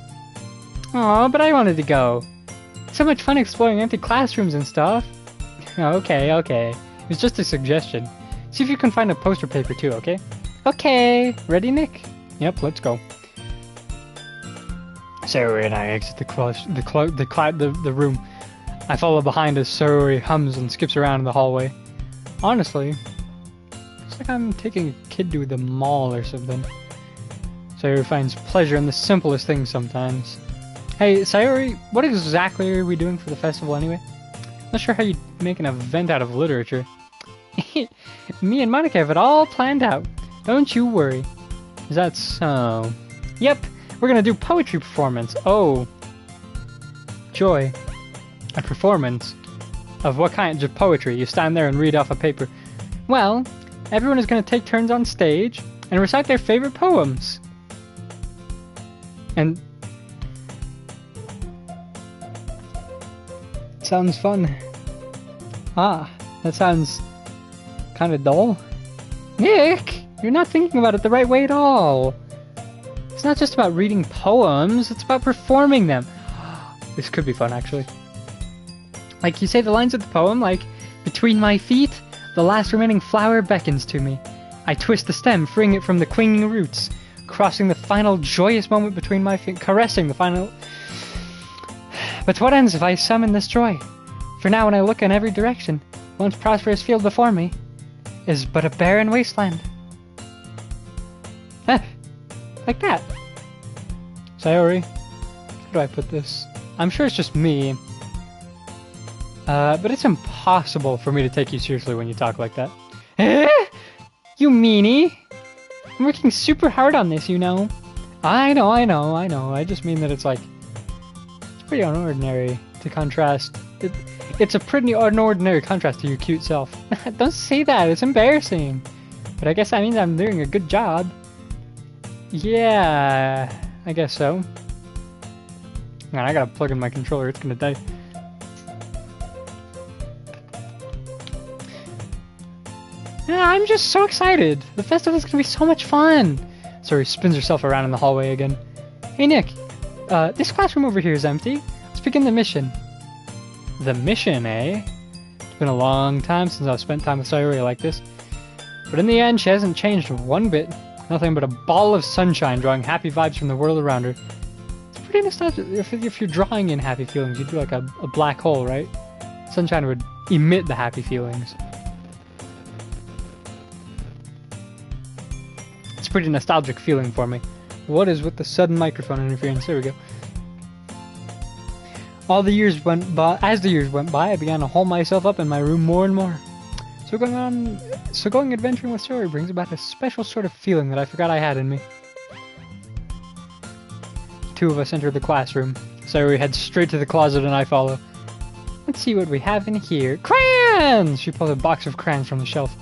Aw, but I wanted to go. So much fun exploring empty classrooms and stuff. Okay. It was just a suggestion. See if you can find a poster paper too, okay? Okay. Ready, Nick? Yep, let's go. Sarah and I exit the room. I follow behind as Sarah hums and skips around in the hallway. Honestly, it's like I'm taking a kid to the mall or something. Sayori finds pleasure in the simplest things sometimes. Hey, Sayori, what exactly are we doing for the festival anyway? Not sure how you make an event out of literature. Me and Monica have it all planned out. Don't you worry. Is that so? Yep, we're gonna do poetry performance. Oh. Joy. A performance? Of what kind of poetry? You stand there and read off a paper. Well, everyone is gonna take turns on stage and recite their favorite poems. And... sounds fun. Ah, that sounds kind of dull. Nick, you're not thinking about it the right way at all. It's not just about reading poems, it's about performing them. This could be fun, actually. Like, you say the lines of the poem, like, between my feet, the last remaining flower beckons to me. I twist the stem, freeing it from the clinging roots, crossing the final joyous moment between my feet, caressing the final... But what ends if I summon this joy? For now, when I look in every direction, once prosperous field before me is but a barren wasteland. Like that. Sayori, how do I put this? I'm sure it's just me. But it's impossible for me to take you seriously when you talk like that. You meanie! I'm working super hard on this, you know. I know. I just mean that it's like... it's pretty unordinary to contrast. It's a pretty unordinary contrast to your cute self. Don't say that, it's embarrassing. But I guess that means I'm doing a good job. Yeah, I guess so. Man, I gotta plug in my controller, it's gonna die. Yeah, I'm just so excited. The festival's gonna be so much fun. Sorry, spins herself around in the hallway again. Hey Nick, this classroom over here is empty. Let's begin the mission. The mission, eh? It's been a long time since I've spent time with Sayori like this. But in the end, she hasn't changed one bit. Nothing but a ball of sunshine drawing happy vibes from the world around her. It's pretty nostalgic. If you're drawing in happy feelings, you'd do like a black hole, right? Sunshine would emit the happy feelings. It's a pretty nostalgic feeling for me. What is with the sudden microphone interference? There we go. As the years went by, I began to hole myself up in my room more and more. So going adventuring with Sayori brings about a special sort of feeling that I forgot I had in me. The two of us enter the classroom. Sayori heads straight to the closet and I follow. Let's see what we have in here. Crayons! She pulls a box of crayons from the shelf.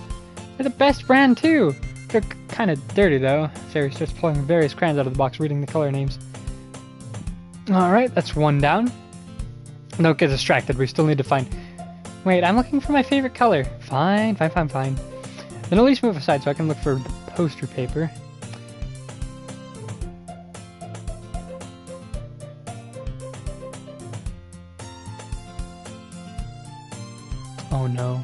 They're the best brand too. They're kind of dirty though. Sayori starts pulling various crayons out of the box, reading the color names. Alright, that's one down. Don't get distracted, we still need to find... Wait, I'm looking for my favorite color. Fine. Then at least move aside so I can look for the poster paper. Oh no.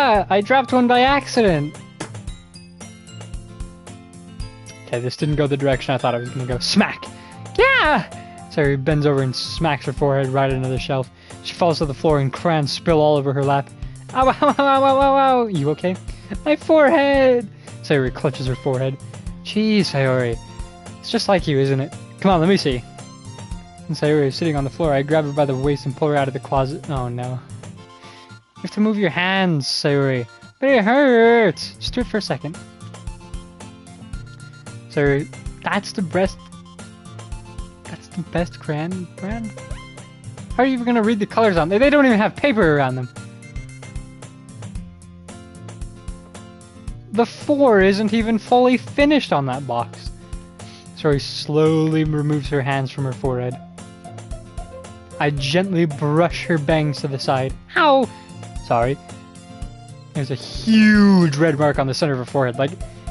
Ah! I dropped one by accident. Okay, this didn't go the direction I thought it was gonna go. Smack! Yeah! Sayori bends over and smacks her forehead right into the shelf. She falls to the floor and crayons spill all over her lap. Ow, ow, ow, ow, ow, ow, ow! You okay? My forehead! Sayori clutches her forehead. Jeez, Sayori. It's just like you, isn't it? Come on, let me see. And Sayori is sitting on the floor. I grab her by the waist and pull her out of the closet. Oh no. You have to move your hands, Sayori. But it hurts! Just do it for a second. Sayori, that's the best crayon brand? How are you even gonna read the colors on them? They don't even have paper around them. The 4 isn't even fully finished on that box. Sayori slowly removes her hands from her forehead. I gently brush her bangs to the side. Ow! Sorry. There's a huge red mark on the center of her forehead. Like,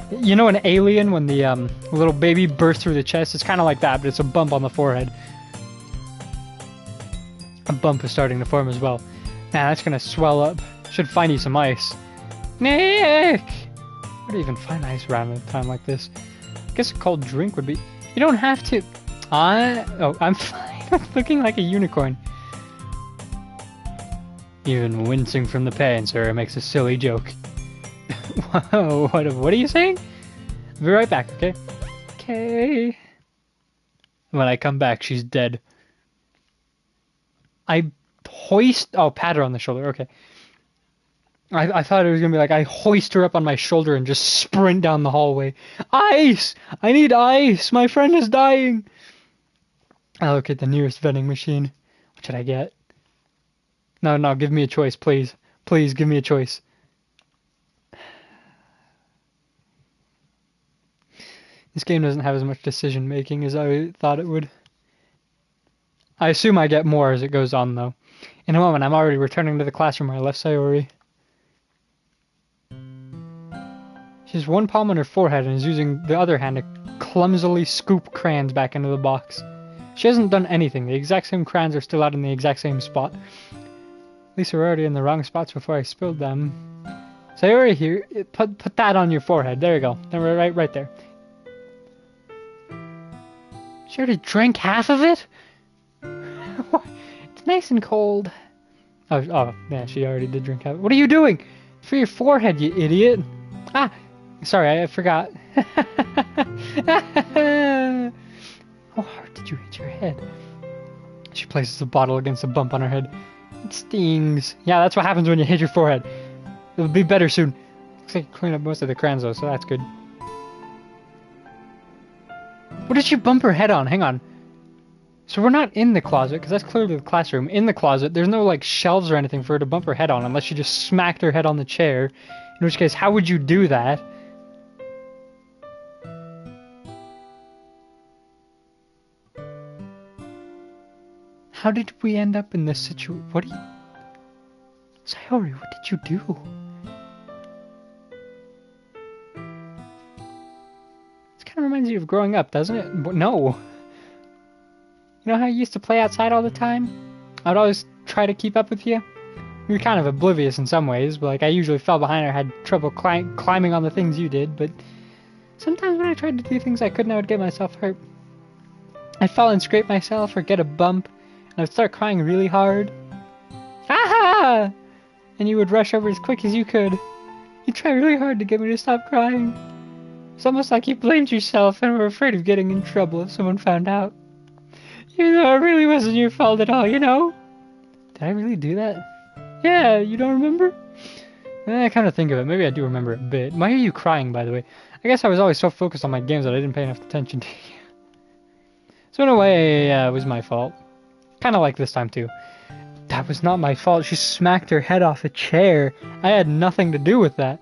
you know, an alien when the little baby bursts through the chest? It's kind of like that, but it's a bump on the forehead. A bump is starting to form as well. Now that's gonna swell up. Should find you some ice. Nick! Where do you even find ice around at a time like this? I guess a cold drink would be... You don't have to... Oh, I'm fine. I'm looking like a unicorn. Even wincing from the pain, Sarah makes a silly joke. Whoa, what are you saying? I'll be right back, okay? Okay. When I come back, she's dead. I hoist... Oh, pat her on the shoulder, okay. I thought it was gonna be like I hoist her up on my shoulder and just sprint down the hallway. Ice! I need ice! My friend is dying! I look at the nearest vending machine. What should I get? No, give me a choice, please. Please, give me a choice. This game doesn't have as much decision making as I thought it would. I assume I get more as it goes on, though. In a moment, I'm already returning to the classroom where I left Sayori. She has one palm on her forehead and is using the other hand to clumsily scoop crayons back into the box. She hasn't done anything. The exact same crayons are still out in the exact same spot. At least we're already in the wrong spots before I spilled them. Sayori here, put that on your forehead. There you go. Right there. She already drank half of it? It's nice and cold. Oh, yeah, she already did drink half. What are you doing? For your forehead, you idiot. Ah, sorry, I forgot. How hard did you hit your head? She places the bottle against a bump on her head. It stings. Yeah, that's what happens when you hit your forehead. It'll be better soon. Looks like you cleaned up most of the crayons though, so that's good. What did she bump her head on? Hang on. So we're not in the closet, because that's clearly the classroom. In the closet, there's no like shelves or anything for her to bump her head on, unless she just smacked her head on the chair. In which case, how would you do that? How did we end up in this situation? What are you... Sayori, what did you do? This kind of reminds you of growing up, doesn't it? No. You know how you used to play outside all the time? I would always try to keep up with you. You were kind of oblivious in some ways, but like I usually fell behind or had trouble climbing on the things you did, but sometimes when I tried to do things I couldn't, I would get myself hurt. I'd fall and scrape myself or get a bump, and I'd start crying really hard. Ah! And you would rush over as quick as you could. You'd try really hard to get me to stop crying. It's almost like you blamed yourself and were afraid of getting in trouble if someone found out. Even though it really wasn't your fault at all, you know? Did I really do that? Yeah, you don't remember? I kind of think of it. Maybe I do remember a bit. Why are you crying, by the way? I guess I was always so focused on my games that I didn't pay enough attention to you. So in a way, yeah, it was my fault. Kind of like this time, too. That was not my fault. She smacked her head off a chair. I had nothing to do with that.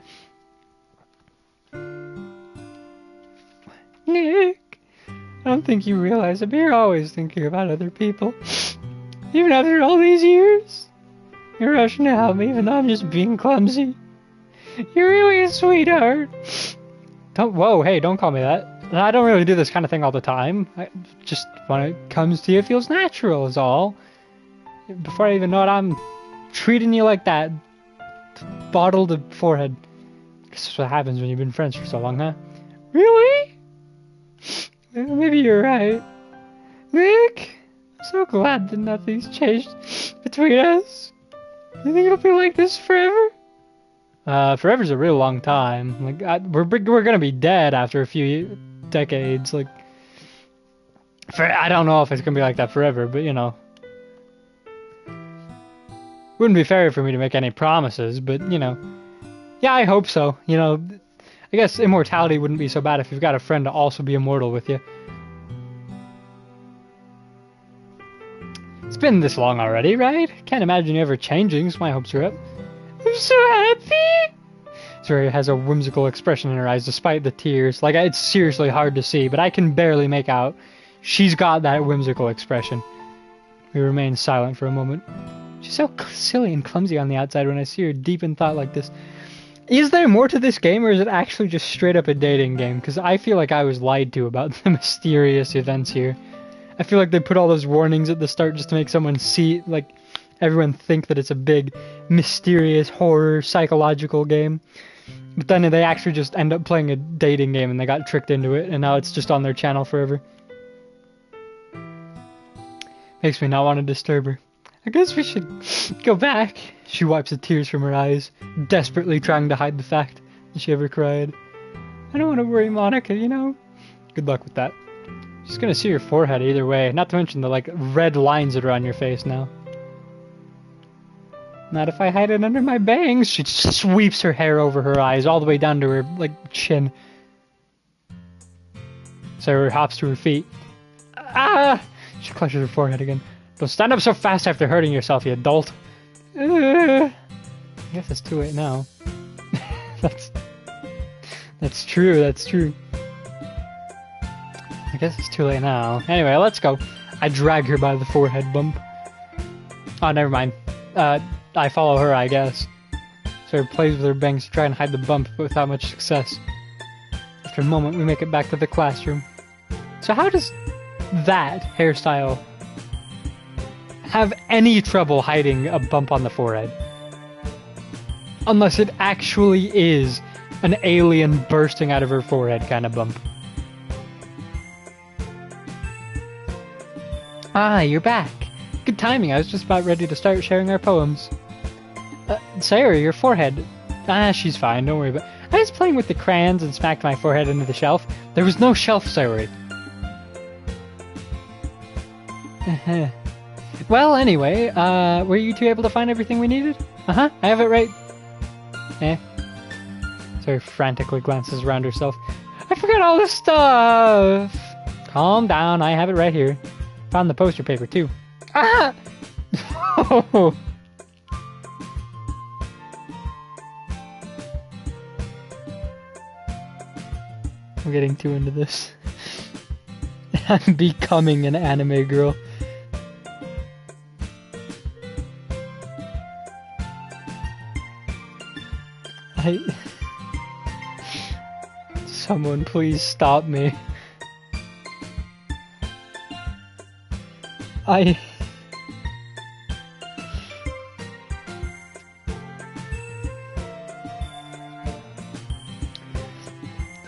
Nick! I don't think you realize that you're always thinking about other people. Even after all these years. You're rushing to help me even though I'm just being clumsy. You're really a sweetheart. Whoa, hey, don't call me that. I don't really do this kind of thing all the time. Just when it comes to you, it feels natural is all. Before I even know it, I'm treating you like that. bottled a forehead. This is what happens when you've been friends for so long, huh? Really? Maybe you're right. Nick, I'm so glad that nothing's changed between us. You think it'll be like this forever? Forever's a real long time. Like, we're gonna be dead after a few decades. Like, I don't know if it's gonna be like that forever, but you know. Wouldn't be fair for me to make any promises, but you know. Yeah, I hope so. You know, I guess immortality wouldn't be so bad if you've got a friend to also be immortal with you. It's been this long already, right? Can't imagine you ever changing, so my hopes are up. I'm so happy! Saria has a whimsical expression in her eyes despite the tears. Like, it's seriously hard to see, but I can barely make out. She's got that whimsical expression. We remain silent for a moment. She's so silly and clumsy on the outside when I see her deep in thought like this. Is there more to this game, or is it actually just straight up a dating game? Because I feel like I was lied to about the mysterious events here. I feel like they put all those warnings at the start just to make someone see, like, everyone think that it's a big, mysterious, horror, psychological game. But then they actually just end up playing a dating game and they got tricked into it, and now it's just on their channel forever. Makes me not want to disturb her. I guess we should go back. She wipes the tears from her eyes, desperately trying to hide the fact that she ever cried. I don't want to worry Monica, you know? Good luck with that. She's gonna see your forehead either way, not to mention the, like, red lines that are on your face now. Not if I hide it under my bangs. She sweeps her hair over her eyes, all the way down to her, like, chin. Sarah hops to her feet. Ah! She clutches her forehead again. Don't stand up so fast after hurting yourself, you dolt. I guess it's too late now. That's true, that's true. I guess it's too late now. Anyway, let's go. I drag her by the forehead bump. Oh, never mind. I follow her, I guess. So her plays with her bangs to try and hide the bump, but without much success. After a moment, we make it back to the classroom. So how does that hairstyle have any trouble hiding a bump on the forehead? Unless it actually is an alien bursting out of her forehead kind of bump. Ah, you're back. Good timing, I was just about ready to start sharing our poems. Sarah, your forehead. Ah, she's fine, don't worry about it. I was playing with the crayons and smacked my forehead into the shelf. There was no shelf, Sarah. Well, anyway, were you two able to find everything we needed? Uh-huh, I have it right. Sarah frantically glances around herself. I forgot all this stuff! Calm down, I have it right here. Found the poster paper, too. Ah! Oh. I'm getting too into this. I'm becoming an anime girl. Someone please stop me.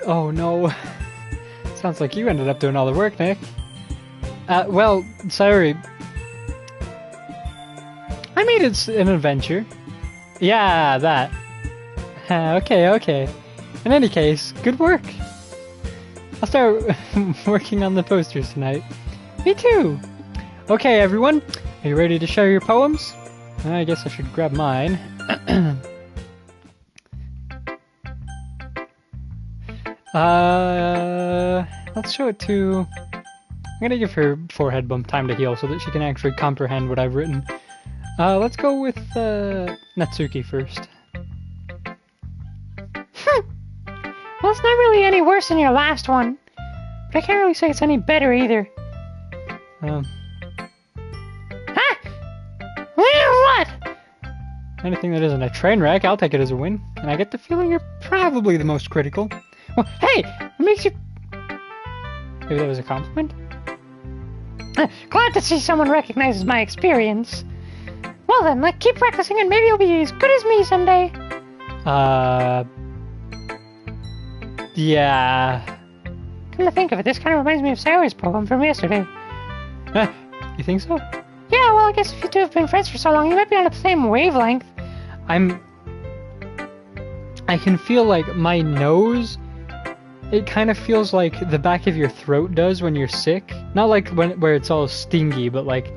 Oh no. Sounds like you ended up doing all the work, Nick. Well, sorry. I made it an adventure. Yeah, that. Okay. In any case, good work. I'll start working on the posters tonight. Me too. Okay, everyone. Are you ready to share your poems? I guess I should grab mine. Let's show it to... I'm gonna give her forehead bump time to heal so that she can actually comprehend what I've written. Let's go with Natsuki first. Well, it's not really any worse than your last one. But I can't really say it's any better either. Huh? Well, what? Anything that isn't a train wreck, I'll take it as a win. And I get the feeling you're probably the most critical. Well, hey! What makes you... Maybe that was a compliment? Glad to see someone recognizes my experience. Well then, keep practicing and maybe you'll be as good as me someday. Yeah. Come to think of it, this kind of reminds me of Sayori's poem from yesterday. You think so? Yeah, well, I guess if you two have been friends for so long, you might be on the same wavelength. I can feel like my nose, it kind of feels like the back of your throat does when you're sick. Not like where it's all stingy, but like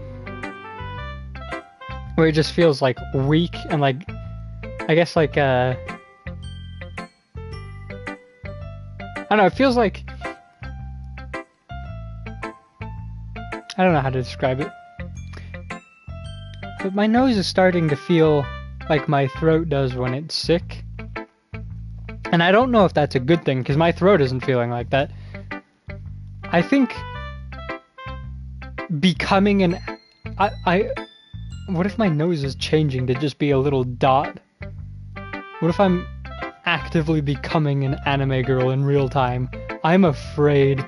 where it just feels like weak and like, I guess like, I don't know, it feels like, I don't know how to describe it. But my nose is starting to feel like my throat does when it's sick. And I don't know if that's a good thing, because my throat isn't feeling like that. I think becoming an... What if my nose is changing to just be a little dot? What if I'm actively becoming an anime girl in real time? I'm afraid.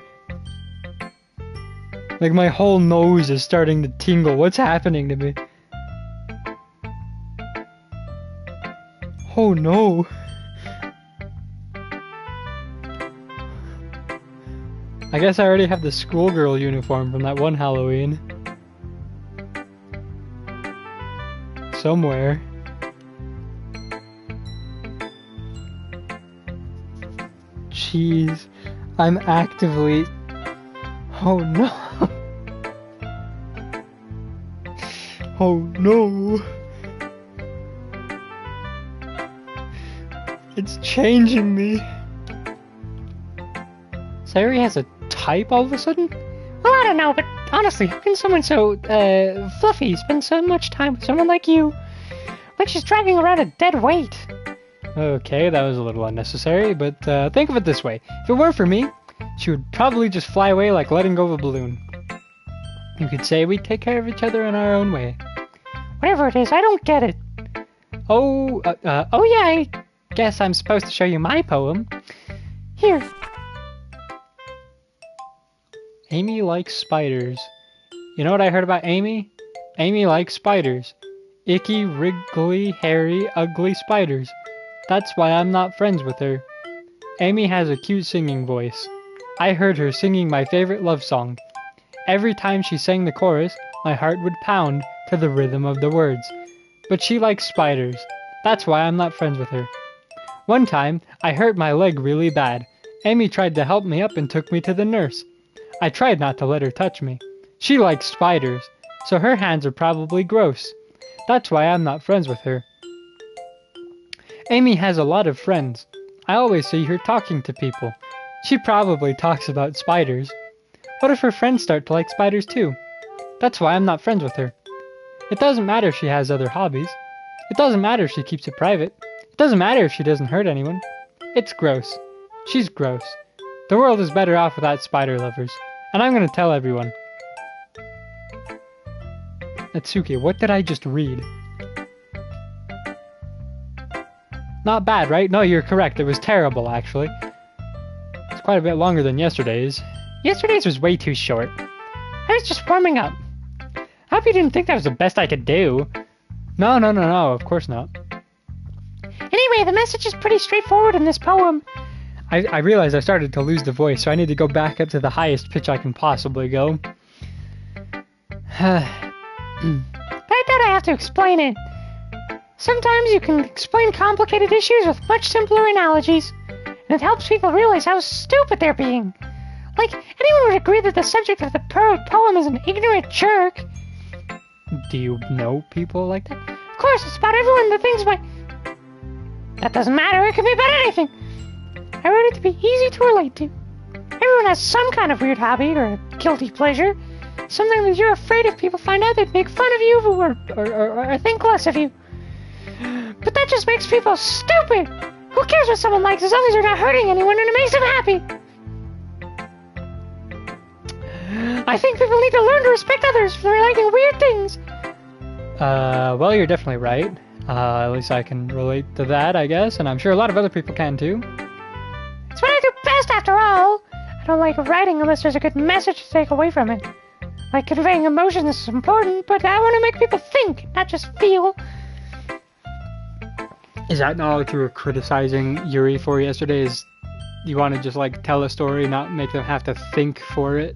Like, my whole nose is starting to tingle. What's happening to me? Oh no. I guess I already have the schoolgirl uniform from that one Halloween. Somewhere. Jeez. I'm actively... Oh no. Oh no. It's changing me. Sayori has a type all of a sudden? Well, I don't know, but honestly, how can someone so, fluffy spend so much time with someone like you? Like she's dragging around a dead weight. Okay, that was a little unnecessary, but think of it this way. If it weren't for me, she would probably just fly away like letting go of a balloon. You could say we take care of each other in our own way. Whatever it is, I don't get it. Oh yeah, I guess I'm supposed to show you my poem. Here. Amy likes spiders. You know what I heard about Amy? Amy likes spiders. Icky, wriggly, hairy, ugly spiders. That's why I'm not friends with her. Amy has a cute singing voice. I heard her singing my favorite love song. Every time she sang the chorus, my heart would pound to the rhythm of the words. But she likes spiders. That's why I'm not friends with her. One time, I hurt my leg really bad. Amy tried to help me up and took me to the nurse. I tried not to let her touch me. She likes spiders, so her hands are probably gross. That's why I'm not friends with her. Amy has a lot of friends. I always see her talking to people. She probably talks about spiders. What if her friends start to like spiders too? That's why I'm not friends with her. It doesn't matter if she has other hobbies. It doesn't matter if she keeps it private. It doesn't matter if she doesn't hurt anyone. It's gross. She's gross. The world is better off without spider lovers. And I'm gonna tell everyone. Natsuki, what did I just read? Not bad, right? No, you're correct. It was terrible, actually. It's quite a bit longer than yesterday's. Yesterday's was way too short. I was just warming up. I hope you didn't think that was the best I could do. No, of course not. Anyway, the message is pretty straightforward in this poem. I realized I started to lose the voice, so I need to go back up to the highest pitch I can possibly go. But I thought I have to explain it. Sometimes you can explain complicated issues with much simpler analogies, and it helps people realize how stupid they're being. Like, anyone would agree that the subject of the poem is an ignorant jerk. Do you know people like that? Of course, it's about everyone that thinks about... That doesn't matter, it can be about anything. I wrote it to be easy to relate to. Everyone has some kind of weird hobby or a guilty pleasure. Something that you're afraid if people find out they'd make fun of you or think less of you. But that just makes people stupid! Who cares what someone likes as long as you're not hurting anyone and it makes them happy? I think people need to learn to respect others for liking weird things. Well, you're definitely right. At least I can relate to that, I guess, and I'm sure a lot of other people can too. It's what I do best, after all. I don't like writing unless there's a good message to take away from it. Like, conveying emotions is important, but I want to make people think, not just feel. Is that not what you were criticizing Yuri for yesterday? Is you want to just like tell a story, not make them have to think for it?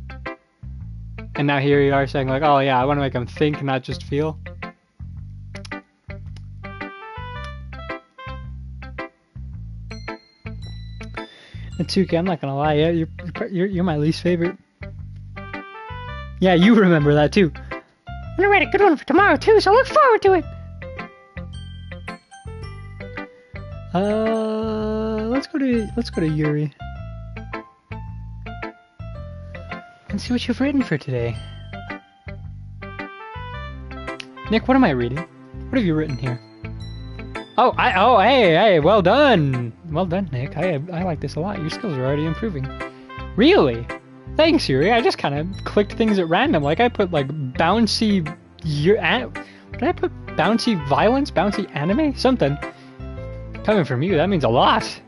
And now here you are saying like, oh yeah, I want to make them think, not just feel. Natsuki, I'm not gonna lie, yeah, you're my least favorite. Yeah, you remember that too. I'm gonna write a good one for tomorrow too, so look forward to it. Let's go to Yuri. And see what you've written for today. Nick, what am I reading? What have you written here? Oh, hey, well done. Well done, Nick. I like this a lot. Your skills are already improving. Really? Thanks, Yuri. I just kind of clicked things at random. Like I put like bouncy... Did I put bouncy violence? Bouncy anime? Something. Coming from you, that means a lot.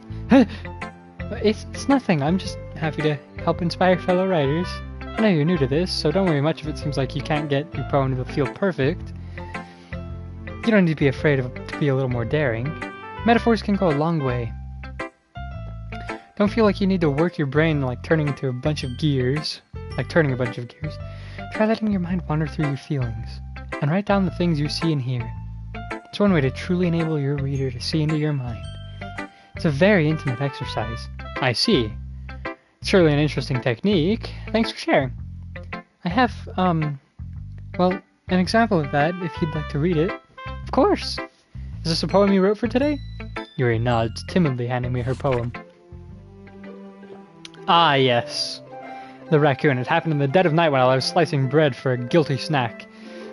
It's nothing. I'm just happy to help inspire fellow writers. I know you're new to this, so don't worry much if it seems like you can't get your poem to feel perfect. You don't need to be afraid to be a little more daring. Metaphors can go a long way. Don't feel like you need to work your brain like turning a bunch of gears. Try letting your mind wander through your feelings, and write down the things you see and hear. It's one way to truly enable your reader to see into your mind. It's a very intimate exercise. I see. It's surely an interesting technique. Thanks for sharing. I have, well, an example of that if you'd like to read it. Of course. Is this a poem you wrote for today? Yuri nods, timidly handing me her poem. Ah, yes. The raccoon. It happened in the dead of night while I was slicing bread for a guilty snack.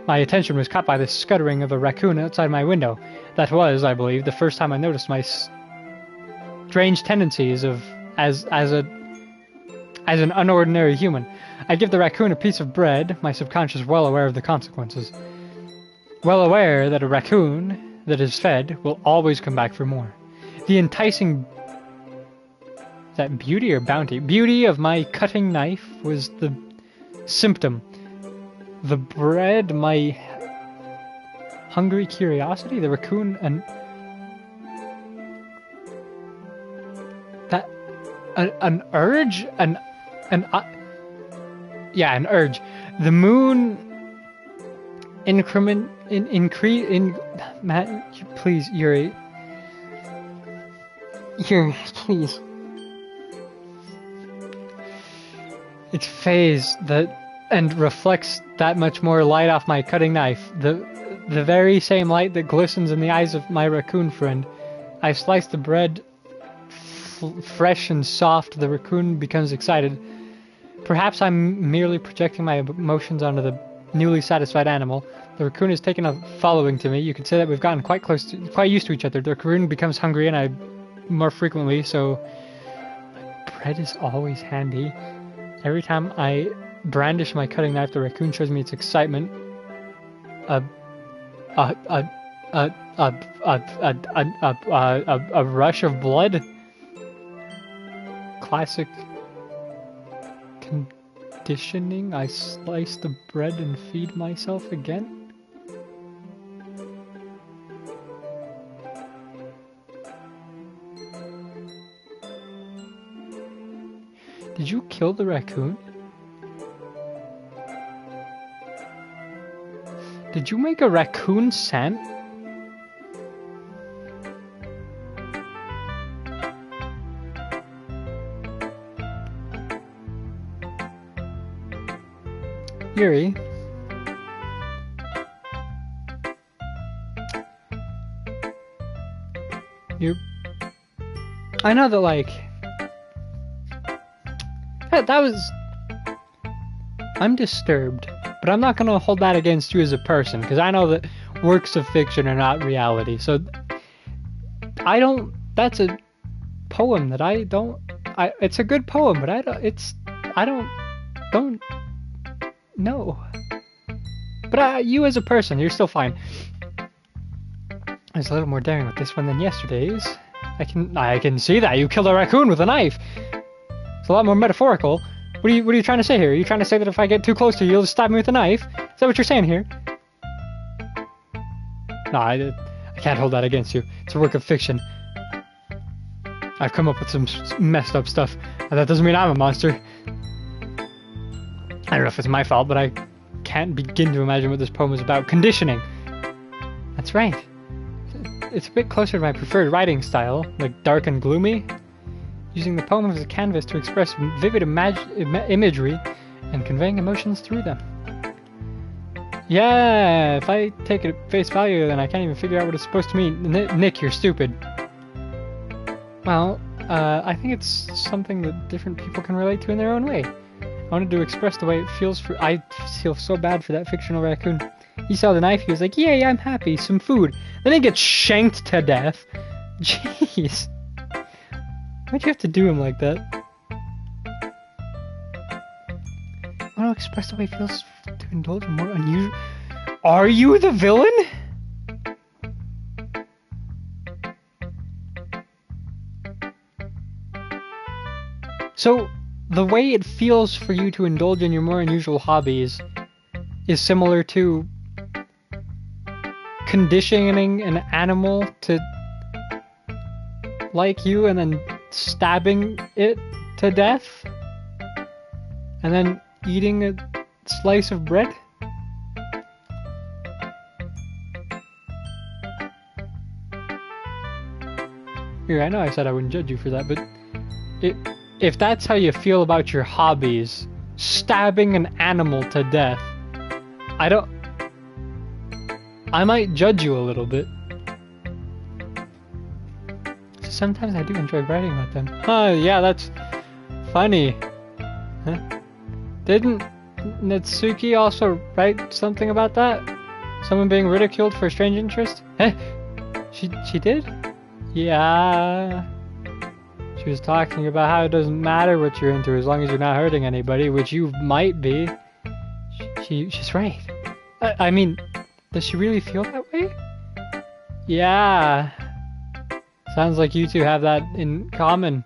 My attention was caught by the scuttering of a raccoon outside my window. That was, I believe, the first time I noticed my strange tendencies as an unordinary human. I give the raccoon a piece of bread, my subconscious well aware of the consequences. Well aware that a raccoon that is fed will always come back for more. The enticing... Is that beauty or bounty? Beauty of my cutting knife was the symptom. The bread, my hungry curiosity, the raccoon, and that an urge, an urge. The moon Matt, please, Yuri, please. It's phased that and reflects that much more light off my cutting knife. The very same light that glistens in the eyes of my raccoon friend. I slice the bread fresh and soft. The raccoon becomes excited. Perhaps I'm merely projecting my emotions onto the newly satisfied animal. The raccoon has taken a following to me. You could say that we've gotten quite used to each other. The raccoon becomes hungry and I more frequently, so bread is always handy. Every time I brandish my cutting knife, the raccoon shows me its excitement. A rush of blood. Classic conditioning. I slice the bread and feed myself again. Did you kill the raccoon? Did you make a raccoon scent? Yuri? I know that, like... That was... I'm disturbed, but I'm not gonna hold that against you as a person, because I know that works of fiction are not reality, so... That's a poem that I don't... it's a good poem, but I don't know. But you as a person, you're still fine. I was a little more daring with this one than yesterday's. I can see that. You killed a raccoon with a knife. It's a lot more metaphorical. What are you trying to say here? Are you trying to say that if I get too close to you, you'll just stab me with a knife? Is that what you're saying here? No, I I can't hold that against you. It's a work of fiction. I've come up with some messed up stuff, and that doesn't mean I'm a monster. I don't know if it's my fault, but I can't begin to imagine what this poem is about. Conditioning. That's right. It's a bit closer to my preferred writing style, like dark and gloomy. Using the poem as a canvas to express vivid imagery and conveying emotions through them. Yeah, if I take it at face value, then I can't even figure out what it's supposed to mean. Nick, you're stupid. Well, I think it's something that different people can relate to in their own way. I wanted to express the way it feels I feel so bad for that fictional raccoon. He saw the knife, he was like, yay, I'm happy, some food. Then he gets shanked to death. Jeez. Why'd you have to do him like that? I want to express the way it feels to indulge in more unusual... Are you the villain? So, the way it feels for you to indulge in your more unusual hobbies is similar to conditioning an animal to like you and then stabbing it to death and then eating a slice of bread? Here, I know I said I wouldn't judge you for that, but if that's how you feel about your hobbies, stabbing an animal to death, I might judge you a little bit. Sometimes I do enjoy writing about them. Oh, yeah, that's funny. Huh? Didn't Natsuki also write something about that? Someone being ridiculed for a strange interest? Eh? She did? Yeah. She was talking about how it doesn't matter what you're into as long as you're not hurting anybody, which you might be. She's right. I mean, does she really feel that way? Yeah. Sounds like you two have that in common.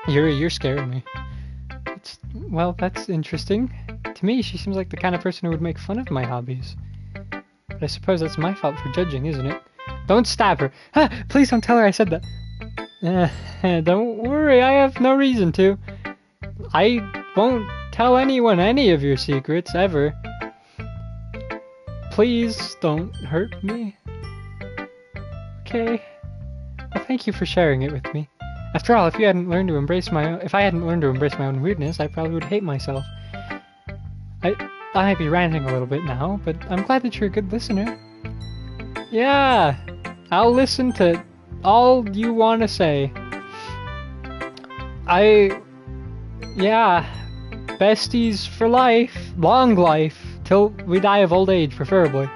You're scaring me. Well, that's interesting. To me, she seems like the kind of person who would make fun of my hobbies. But I suppose that's my fault for judging, isn't it? Don't stab her. Ah, please don't tell her I said that. Don't worry, I have no reason to. I won't tell anyone any of your secrets, ever. Please don't hurt me. Okay. Well, thank you for sharing it with me. After all, if I hadn't learned to embrace my own weirdness, I probably would hate myself. I might be ranting a little bit now, but I'm glad that you're a good listener. Yeah, I'll listen to all you want to say. Yeah, besties for life, long life. Till we die of old age, preferably.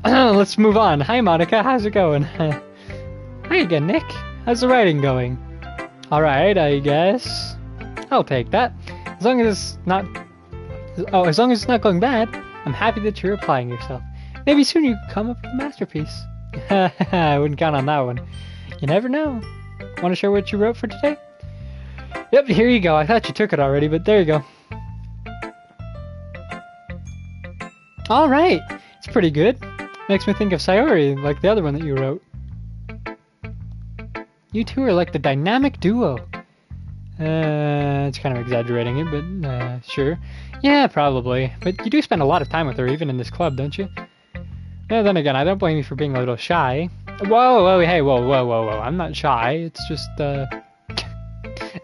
Let's move on. Hi, Monica. How's it going? Hi again, Nick. How's the writing going? Alright, I guess. I'll take that. As long as it's not going bad, I'm happy that you're applying yourself. Maybe soon you can come up with a masterpiece. I wouldn't count on that one. You never know. Want to share what you wrote for today? Yep, here you go. I thought you took it already, but there you go. Alright, it's pretty good. Makes me think of Sayori, like the other one that you wrote. You two are like the dynamic duo. It's kind of exaggerating it, but sure. Yeah, probably. But you do spend a lot of time with her, even in this club, don't you? Yeah, then again, I don't blame you for being a little shy. Whoa, hey, whoa. I'm not shy. It's just,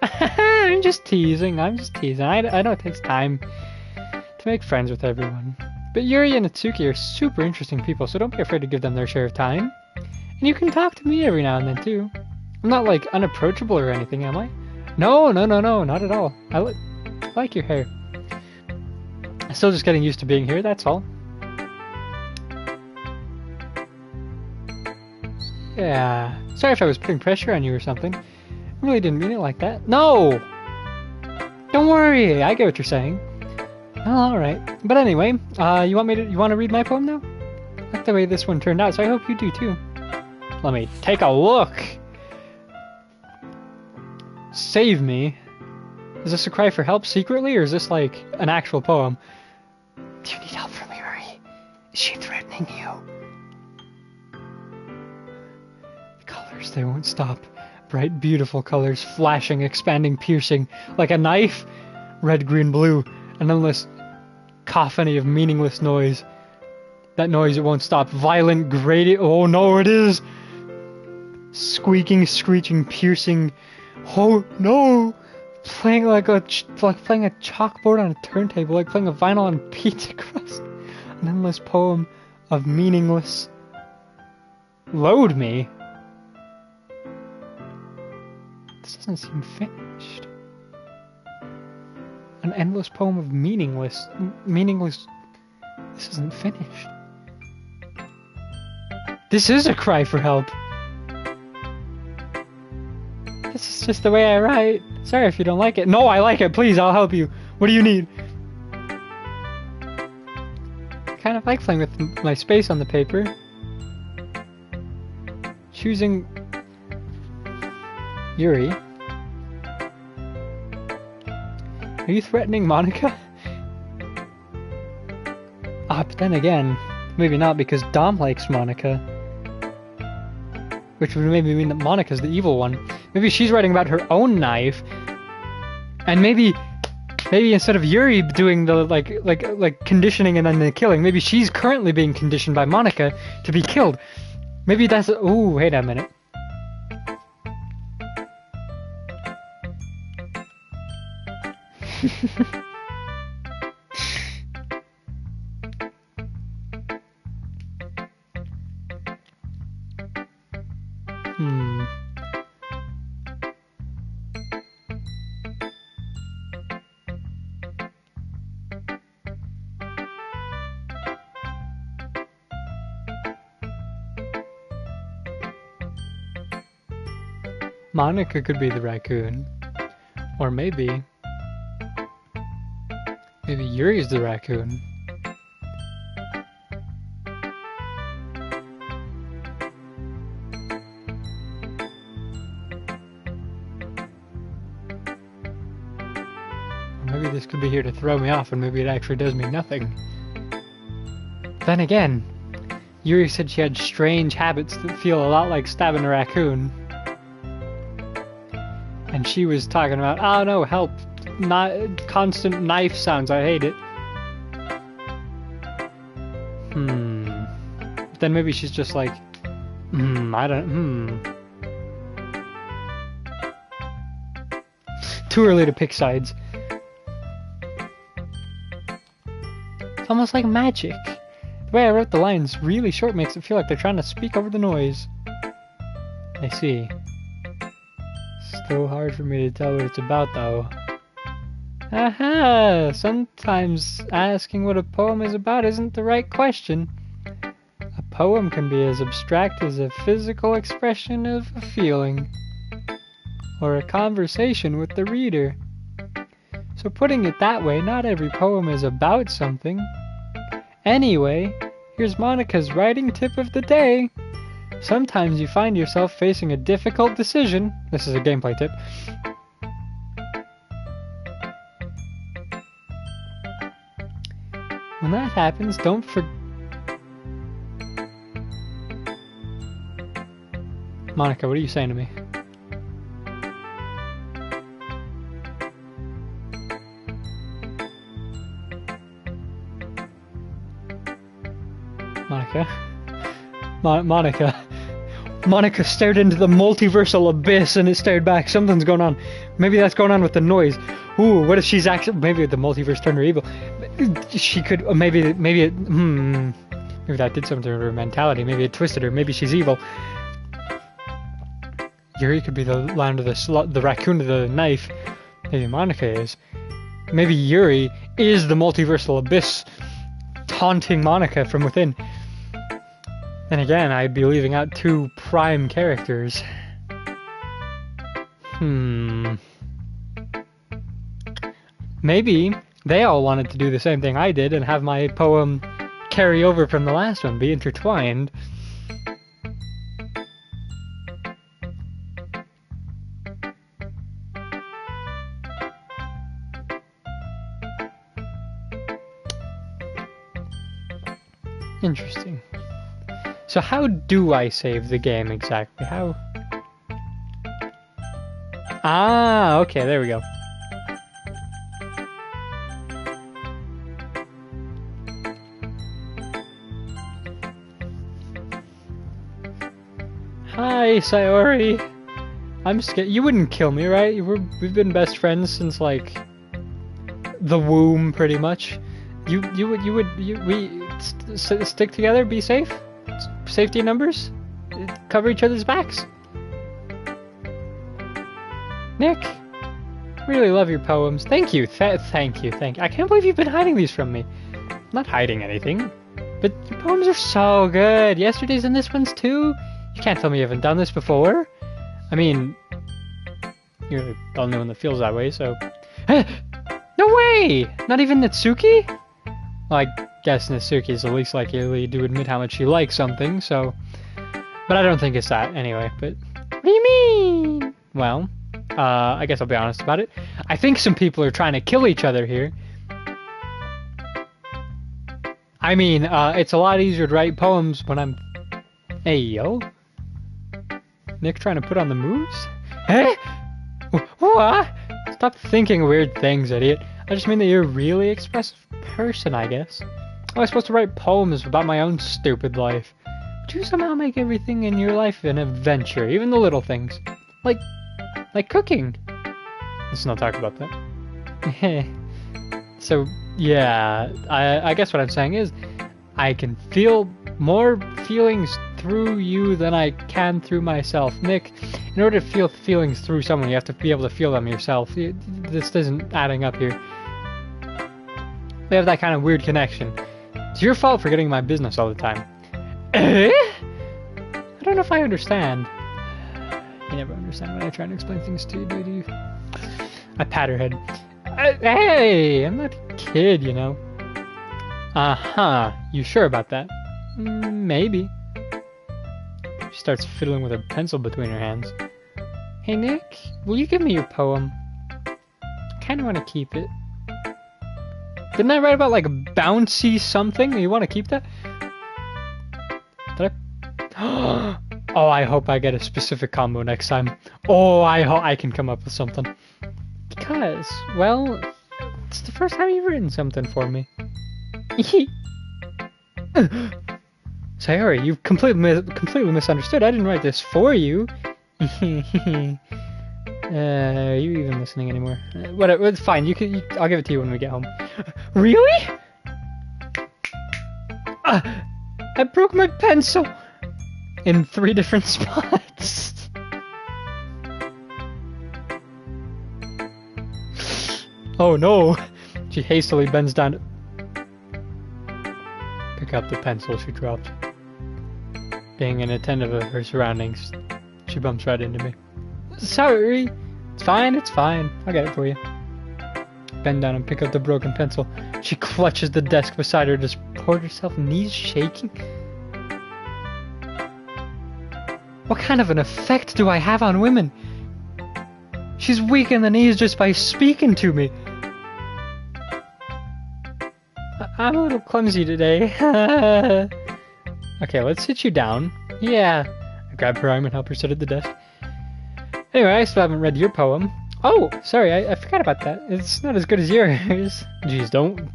I'm just teasing. I know it takes time to make friends with everyone. But Yuri and Natsuki are super interesting people, so don't be afraid to give them their share of time. And you can talk to me every now and then, too. I'm not, like, unapproachable or anything, am I? No, not at all. I like your hair. I'm still just getting used to being here, that's all. Yeah. Sorry if I was putting pressure on you or something. I really didn't mean it like that. No! Don't worry, I get what you're saying. Oh, alright. But anyway, you want to read my poem now? I like the way this one turned out, so I hope you do too. Let me take a look. Save me. Is this a cry for help secretly, or is this like an actual poem? Do you need help from Yuri? Is she threatening you? The colors, they won't stop. Bright, beautiful colors, flashing, expanding, piercing, like a knife. Red, green, blue, an endless cacophony of meaningless noise. That noise, it won't stop. Violent, grating. Oh no, it is! Squeaking, screeching, piercing. Oh no! Playing like playing a chalkboard on a turntable, like playing a vinyl on pizza crust. An endless poem of meaningless. Load me. This doesn't seem finished. An endless poem of meaningless. This isn't finished. This is a cry for help. This is just the way I write. Sorry if you don't like it. No, I like it. Please, I'll help you. What do you need? I kind of like playing with my space on the paper. Choosing Yuri. Are you threatening Monica? Ah, but then again, maybe not, because Dom likes Monica. Which would maybe mean that Monica's the evil one. Maybe she's writing about her own knife. And maybe instead of Yuri doing the like conditioning and then the killing, maybe she's currently being conditioned by Monica to be killed. Maybe that's... Ooh, wait a minute. Monica could be the raccoon. Or maybe Yuri's the raccoon. Or maybe this could be here to throw me off, and maybe it actually does me nothing. Then again, Yuri said she had strange habits that feel a lot like stabbing a raccoon. And she was talking about, oh no, help, not constant knife sounds, I hate it. Then maybe she's just like, Too early to pick sides. It's almost like magic. The way I wrote the lines really short makes it feel like they're trying to speak over the noise. I see. Still hard for me to tell what it's about, though. Aha! Sometimes asking what a poem is about isn't the right question. A poem can be as abstract as a physical expression of a feeling, or a conversation with the reader. So putting it that way, not every poem is about something. Anyway, here's Monica's writing tip of the day. Sometimes you find yourself facing a difficult decision. This is a gameplay tip. When that happens, don't Monica, what are you saying to me? Monica? Monica stared into the multiversal abyss and it stared back. Something's going on. Maybe that's going on with the noise. Ooh, what if she's actually... Maybe the multiverse turned her evil. She could... Maybe that did something to her mentality. Maybe it twisted her. Maybe she's evil. Yuri could be the land of the raccoon of the knife. Maybe Monica is. Maybe Yuri is the multiversal abyss taunting Monica from within. Then again, I'd be leaving out two prime characters. Maybe they all wanted to do the same thing I did and have my poem carry over from the last one, be intertwined. Interesting. So how do I save the game exactly? How? Ah, okay, there we go. Hi, Sayori. I'm scared. You wouldn't kill me, right? We've been best friends since like the womb, pretty much. We stick together, be safe. Safety in numbers, cover each other's backs. Nick, really love your poems. Thank you, thank you. I can't believe you've been hiding these from me. I'm not hiding anything, but your poems are so good. Yesterday's and this one's too. You can't tell me you haven't done this before. I mean, you're the only one that feels that way, so... No way! Not even Natsuki? Well, I guess Natsuki is the least likely to admit how much she likes something, so... But I don't think it's that, anyway, but... What do you mean? Well, I guess I'll be honest about it. I think some people are trying to kill each other here. I mean, it's a lot easier to write poems when I'm... Hey, yo. Nick trying to put on the moves? Eh? What? Stop thinking weird things, idiot. I just mean that you're a really expressive person, I guess. I was supposed to write poems about my own stupid life. But you somehow make everything in your life an adventure, even the little things. Like cooking. Let's not talk about that. So, yeah, I guess what I'm saying is, I can feel more feelings through you than I can through myself. Nick, in order to feel feelings through someone, you have to be able to feel them yourself. This isn't adding up here. We have that kind of weird connection. It's your fault for getting my business all the time. Eh? I don't know if I understand. You never understand when I try to explain things to you, do you? I pat her head. Hey, I'm not a kid, you know. Uh-huh. You sure about that? Maybe. She starts fiddling with a pencil between her hands. Hey, Nick, will you give me your poem? I kind of want to keep it. Didn't I write about, like, a bouncy something? You want to keep that? Did I? Oh, I hope I get a specific combo next time. Oh, I hope I can come up with something. Because, well, it's the first time you've written something for me. Sayori, you've completely misunderstood. I didn't write this for you. Are you even listening anymore? Whatever, it's fine. I'll give it to you when we get home. Really? I broke my pencil in 3 different spots. Oh no! She hastily bends down to pick up the pencil she dropped. Being inattentive of her surroundings, she bumps right into me. Sorry! It's fine. I'll get it for you. Bend down and pick up the broken pencil. She clutches the desk beside her to support herself, knees shaking. What kind of an effect do I have on women? She's weak in the knees just by speaking to me. I'm a little clumsy today. Okay, let's sit you down. Yeah. I grab her arm and help her sit at the desk. Anyway, I still haven't read your poem. Oh, sorry, I forgot about that. It's not as good as yours. Jeez, don't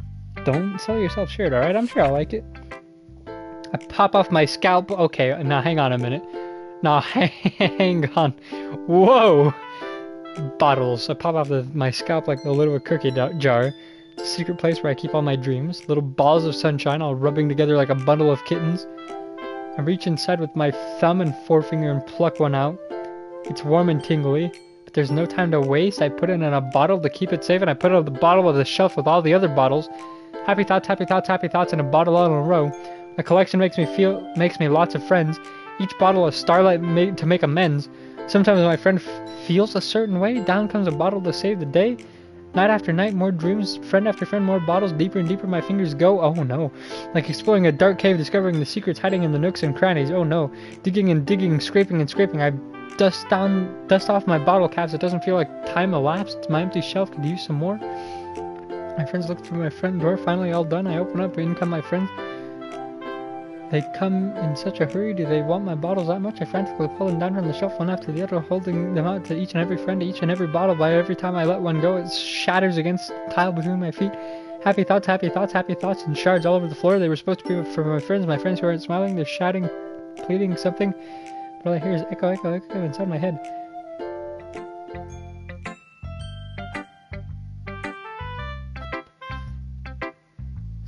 sell yourself short, alright? I'm sure I'll like it. I pop off my scalp. Okay, now hang on a minute. Now hang on. Whoa! Bottles. I pop off my scalp like a little cookie jar. It's a secret place where I keep all my dreams. Little balls of sunshine all rubbing together like a bundle of kittens. I reach inside with my thumb and forefinger and pluck one out. It's warm and tingly, but there's no time to waste. I put it in a bottle to keep it safe, and I put it on the bottom of the shelf with all the other bottles. Happy thoughts, in a bottle all in a row. A collection makes me lots of friends. Each bottle a starlight to make amends. Sometimes when my friend feels a certain way, down comes a bottle to save the day. Night after night, more dreams, friend after friend, more bottles, deeper and deeper my fingers go. Oh no. Like exploring a dark cave, discovering the secrets hiding in the nooks and crannies. Oh no. Digging and digging, scraping and scraping. I dust off my bottle caps. It doesn't feel like time elapsed. My empty shelf could use some more. My friends look through my front door. Finally all done. I open up. In come my friends. they come in such a hurry? Do they want my bottles that much? I frantically pull them down from the shelf one after the other, holding them out to each and every friend, each and every bottle. By every time I let one go, it shatters against the tile between my feet. Happy thoughts, happy thoughts, happy thoughts, and shards all over the floor. They were supposed to be for my friends who aren't smiling. They're shouting, pleading something. But all I hear is echo, echo, echo inside my head.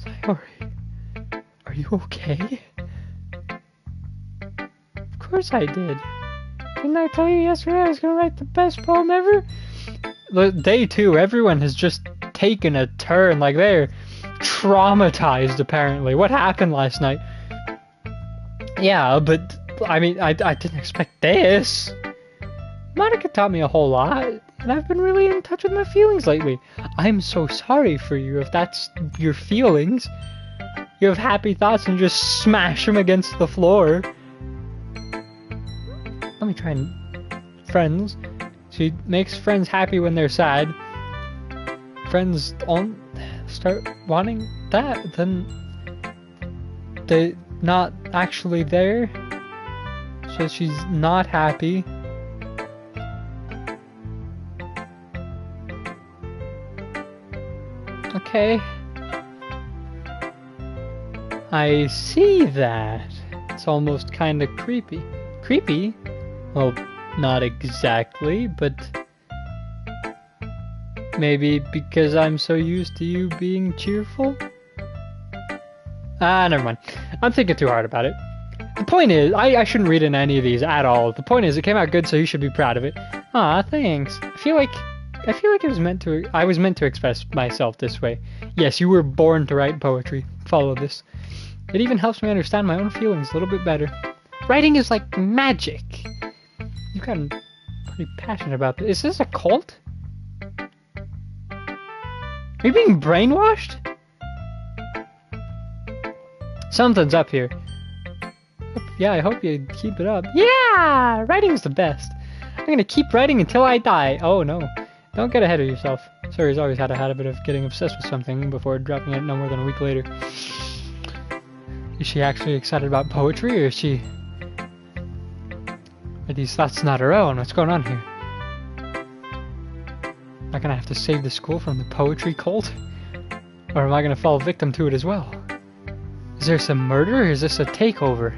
Sayori, are you okay? Of course I did. Didn't I tell you yesterday I was gonna write the best poem ever? Day 2, everyone has just taken a turn. Like, they're traumatized, apparently. What happened last night? Yeah, but, I mean, I didn't expect this. Monica taught me a whole lot, and I've been really in touch with my feelings lately. I'm so sorry for you if that's your feelings. You have happy thoughts and just smash them against the floor. Let me try and... Friends. She makes friends happy when they're sad. Friends don't start wanting that, then they're not actually there. So she's not happy. Okay. I see that. It's almost kind of creepy. Creepy? Well, not exactly, but maybe because I'm so used to you being cheerful? Never mind. I'm thinking too hard about it. The point is, I shouldn't read in any of these at all. The point is, it came out good, so you should be proud of it. Aw, thanks. I feel like I was meant to express myself this way. Yes, you were born to write poetry. Follow this. It even helps me understand my own feelings a little bit better. Writing is like magic. You've gotten pretty passionate about this. Is this a cult? Are you being brainwashed? Something's up here. Yeah, I hope you keep it up. Yeah! Writing's the best. I'm gonna keep writing until I die. Oh no. Don't get ahead of yourself. Sorry's always had a habit of getting obsessed with something before dropping it no more than a week later. Is she actually excited about poetry, or is she... Are these thoughts not her own? What's going on here? Am I gonna have to save the school from the poetry cult? Or am I gonna fall victim to it as well? Is there some murder, or is this a takeover?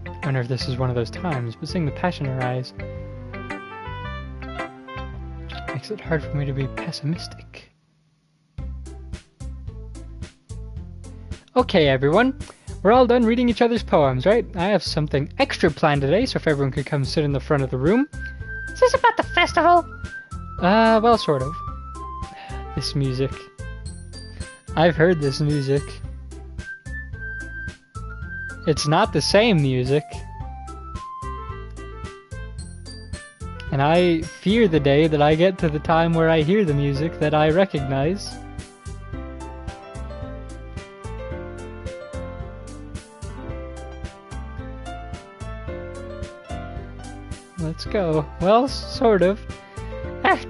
I wonder if this is one of those times, but seeing the passion in her eyes makes it hard for me to be pessimistic. Okay, everyone. We're all done reading each other's poems, right? I have something extra planned today, so if everyone could come sit in the front of the room. Is this about the festival? Well, sort of. This music. I've heard this music. It's not the same music. And I fear the day that I get to the time where I hear the music that I recognize. Let's go. Well, sort of.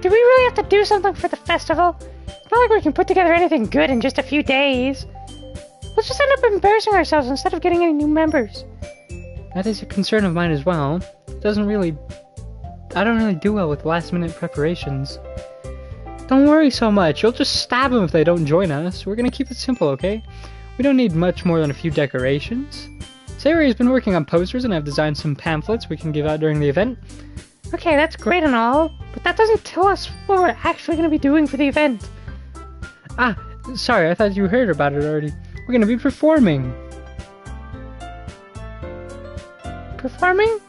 Do we really have to do something for the festival? It's not like we can put together anything good in just a few days. We'll just end up embarrassing ourselves instead of getting any new members. That is a concern of mine as well. I don't really do well with last-minute preparations. Don't worry so much. You'll just stab them if they don't join us. We're gonna keep it simple, okay? We don't need much more than a few decorations. Sayori has been working on posters, and I've designed some pamphlets we can give out during the event. Okay, that's great and all, but that doesn't tell us what we're actually going to be doing for the event. Sorry, I thought you heard about it already. We're going to be performing. Performing?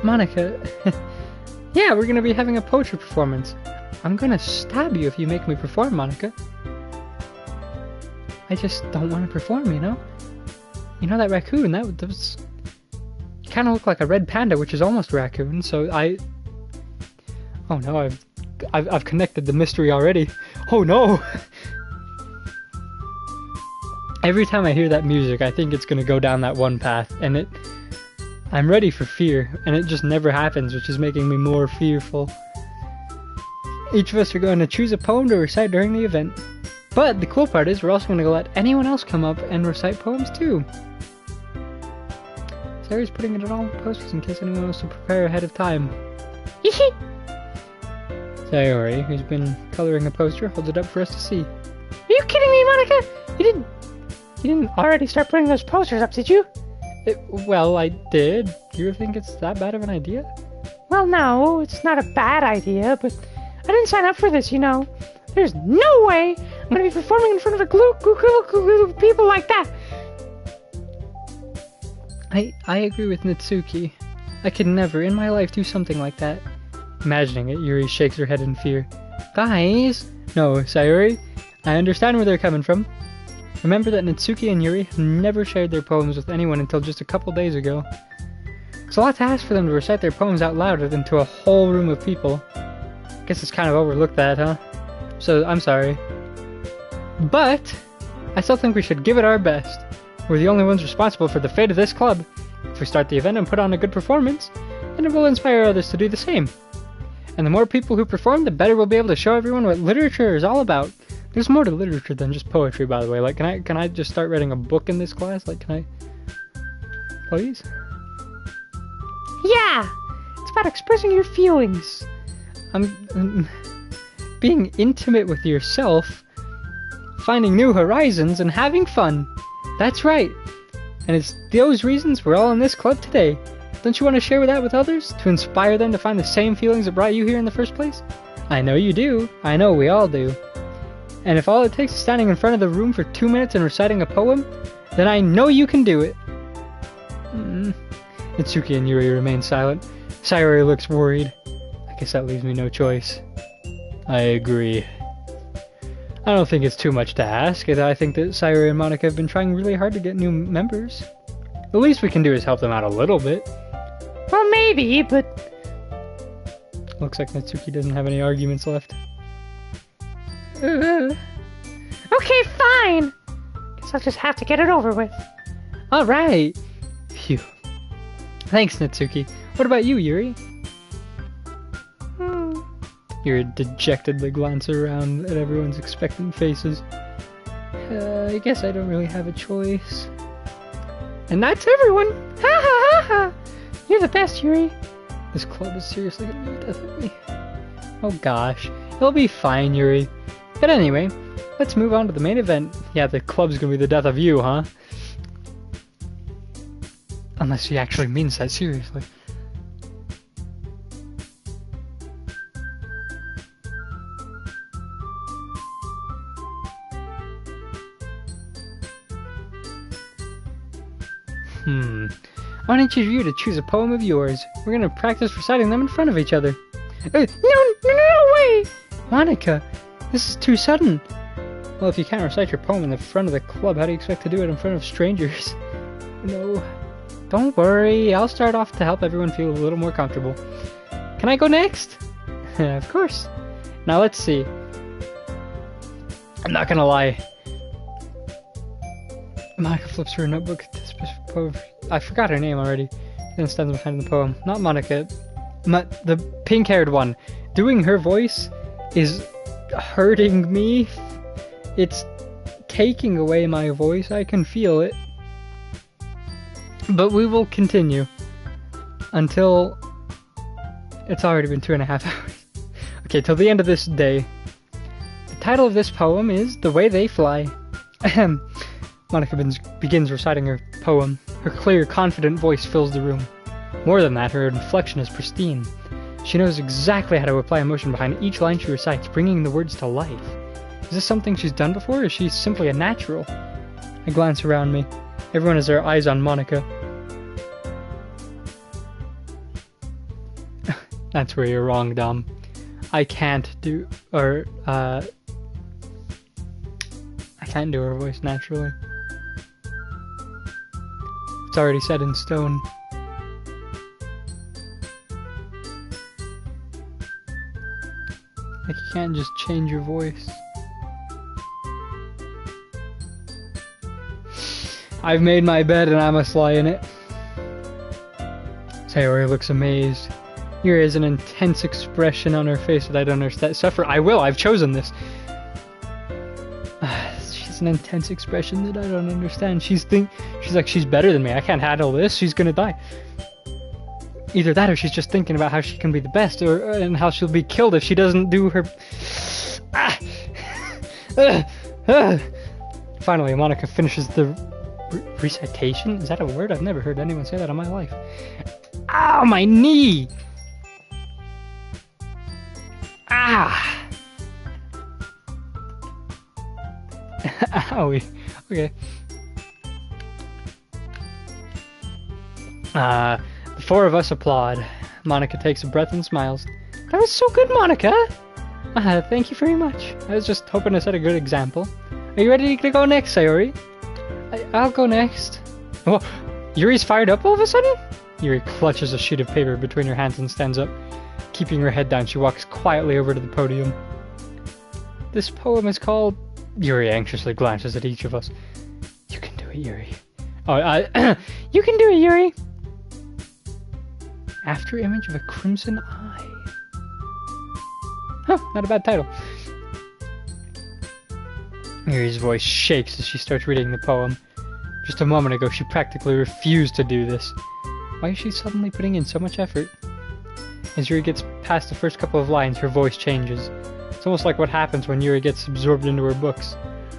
Monica. Yeah, we're going to be having a poetry performance. I'm going to stab you if you make me perform, Monica. I just don't want to perform, you know? You know that raccoon, that was... You kind of look like a red panda, which is almost a raccoon, so Oh no, I've connected the mystery already. Oh no! Every time I hear that music, I think it's gonna go down that one path, and I'm ready for fear, and it just never happens, which is making me more fearful. Each of us are going to choose a poem to recite during the event. But the cool part is we're also going to let anyone else come up and recite poems too. Sayori's putting it on posters in case anyone wants to prepare ahead of time. Sayori, who's been coloring a poster, holds it up for us to see. Are you kidding me, Monica? You didn't already start putting those posters up, did you? Well, I did. Do you think it's that bad of an idea? Well, no, it's not a bad idea, but I didn't sign up for this, you know. There's no way I'm gonna be performing in front of a group of people like that. I agree with Natsuki. I could never in my life do something like that. Imagining it, Yuri shakes her head in fear. Guys! No, Sayori, I understand where they're coming from. Remember that Natsuki and Yuri have never shared their poems with anyone until just a couple days ago. It's a lot to ask for them to recite their poems out loud than to a whole room of people. Guess it's kind of overlooked that, huh? So, I'm sorry. But, I still think we should give it our best. We're the only ones responsible for the fate of this club. If we start the event and put on a good performance, then it will inspire others to do the same. And the more people who perform, the better we'll be able to show everyone what literature is all about. There's more to literature than just poetry, by the way. Like, can I just start writing a book in this class? Like, can I... Please? Yeah! It's about expressing your feelings. Being intimate with yourself, finding new horizons, and having fun. That's right. And it's those reasons we're all in this club today. Don't you want to share that with others? To inspire them to find the same feelings that brought you here in the first place? I know you do. I know we all do. And if all it takes is standing in front of the room for 2 minutes and reciting a poem, then I know you can do it. Natsuki and Yuri remain silent. Sayori looks worried. I guess that leaves me no choice. I agree. I don't think it's too much to ask. I think that Sayori and Monica have been trying really hard to get new members. The least we can do is help them out a little bit. Well, maybe, but... Looks like Natsuki doesn't have any arguments left. Okay, fine. Guess I'll just have to get it over with. Alright. Phew. Thanks, Natsuki. What about you, Yuri? Yuri dejectedly glances around at everyone's expectant faces. I guess I don't really have a choice. And that's everyone! Ha ha ha ha! You're the best, Yuri. This club is seriously gonna be the death of me. Oh gosh. It'll be fine, Yuri. But anyway, let's move on to the main event. Yeah, the club's gonna be the death of you, huh? Unless she actually means that seriously. I want each of you to choose a poem of yours. We're gonna practice reciting them in front of each other. No way! Monica, this is too sudden. Well, if you can't recite your poem in the front of the club, how do you expect to do it in front of strangers? No. Don't worry, I'll start off to help everyone feel a little more comfortable. Can I go next? Of course. Now let's see. I'm not gonna lie. Monica flips through her notebook to specific poem. I forgot her name already. Then stands behind the poem. Not Monica. The pink-haired one. Doing her voice is hurting me. It's taking away my voice. I can feel it. But we will continue until it's already been 2.5 hours. Okay, till the end of this day. The title of this poem is The Way They Fly. Monica begins reciting her poem. Her clear, confident voice fills the room. More than that, her inflection is pristine. She knows exactly how to apply emotion behind each line she recites, bringing the words to life. Is this something she's done before, or is she simply a natural? I glance around me. Everyone has their eyes on Monica. That's where you're wrong, Dom. I can't do her voice naturally. It's already set in stone. Like, you can't just change your voice. I've made my bed and I must lie in it. Sayori looks amazed. Here is an intense expression on her face that I don't understand. Suffer, I will, I've chosen this. an intense expression that I don't understand. She's like, she's better than me. I can't handle this. She's gonna die. Either that or she's just thinking about how she can be the best, and how she'll be killed if she doesn't do her... Finally, Monica finishes the recitation? Is that a word? I've never heard anyone say that in my life. Ow, my knee! Ah! Owie. Okay. The four of us applaud. Monica takes a breath and smiles. That was so good, Monica! Thank you very much. I was just hoping to set a good example. Are you ready to go next, Sayori? I'll go next. Oh, Yuri's fired up all of a sudden? Yuri clutches a sheet of paper between her hands and stands up. Keeping her head down, she walks quietly over to the podium. This poem is called... Yuri anxiously glances at each of us. You can do it, Yuri. Oh, you can do it, Yuri! After image of a crimson eye. Huh, not a bad title. Yuri's voice shakes as she starts reading the poem. Just a moment ago, she practically refused to do this. Why is she suddenly putting in so much effort? As Yuri gets past the first couple of lines, her voice changes. It's almost like what happens when Yuri gets absorbed into her books.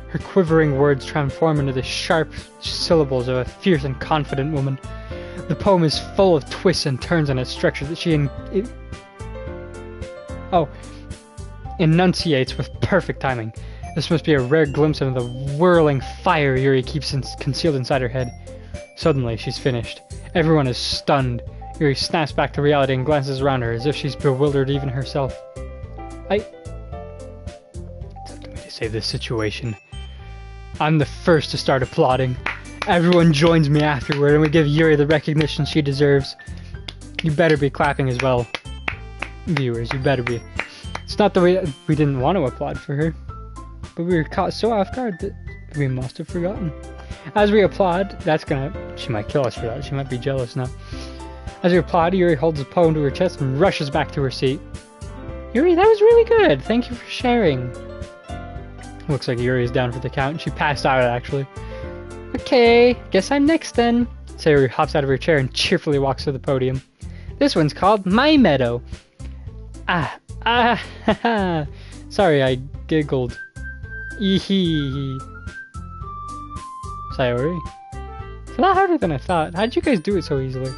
Her quivering words transform into the sharp syllables of a fierce and confident woman. The poem is full of twists and turns in its structure that she enunciates with perfect timing. This must be a rare glimpse into the whirling fire Yuri keeps concealed inside her head. Suddenly, she's finished. Everyone is stunned. Yuri snaps back to reality and glances around her as if she's bewildered even herself. It's up to me to save this situation. I'm the first to start applauding. Everyone joins me afterward and we give Yuri the recognition she deserves. You better be clapping as well. Viewers, you better be. It's not that we didn't want to applaud for her, but we were caught so off guard that we must have forgotten. As we applaud, she might kill us for that. She might be jealous now. As we applaud, Yuri holds the poem to her chest and rushes back to her seat. Yuri, that was really good. Thank you for sharing. Looks like Yuri is down for the count. She passed out, actually. Okay, guess I'm next then. Sayori hops out of her chair and cheerfully walks to the podium. This one's called My Meadow. Sorry, I giggled. Eehee. Sayori. It's a lot harder than I thought. How did you guys do it so easily?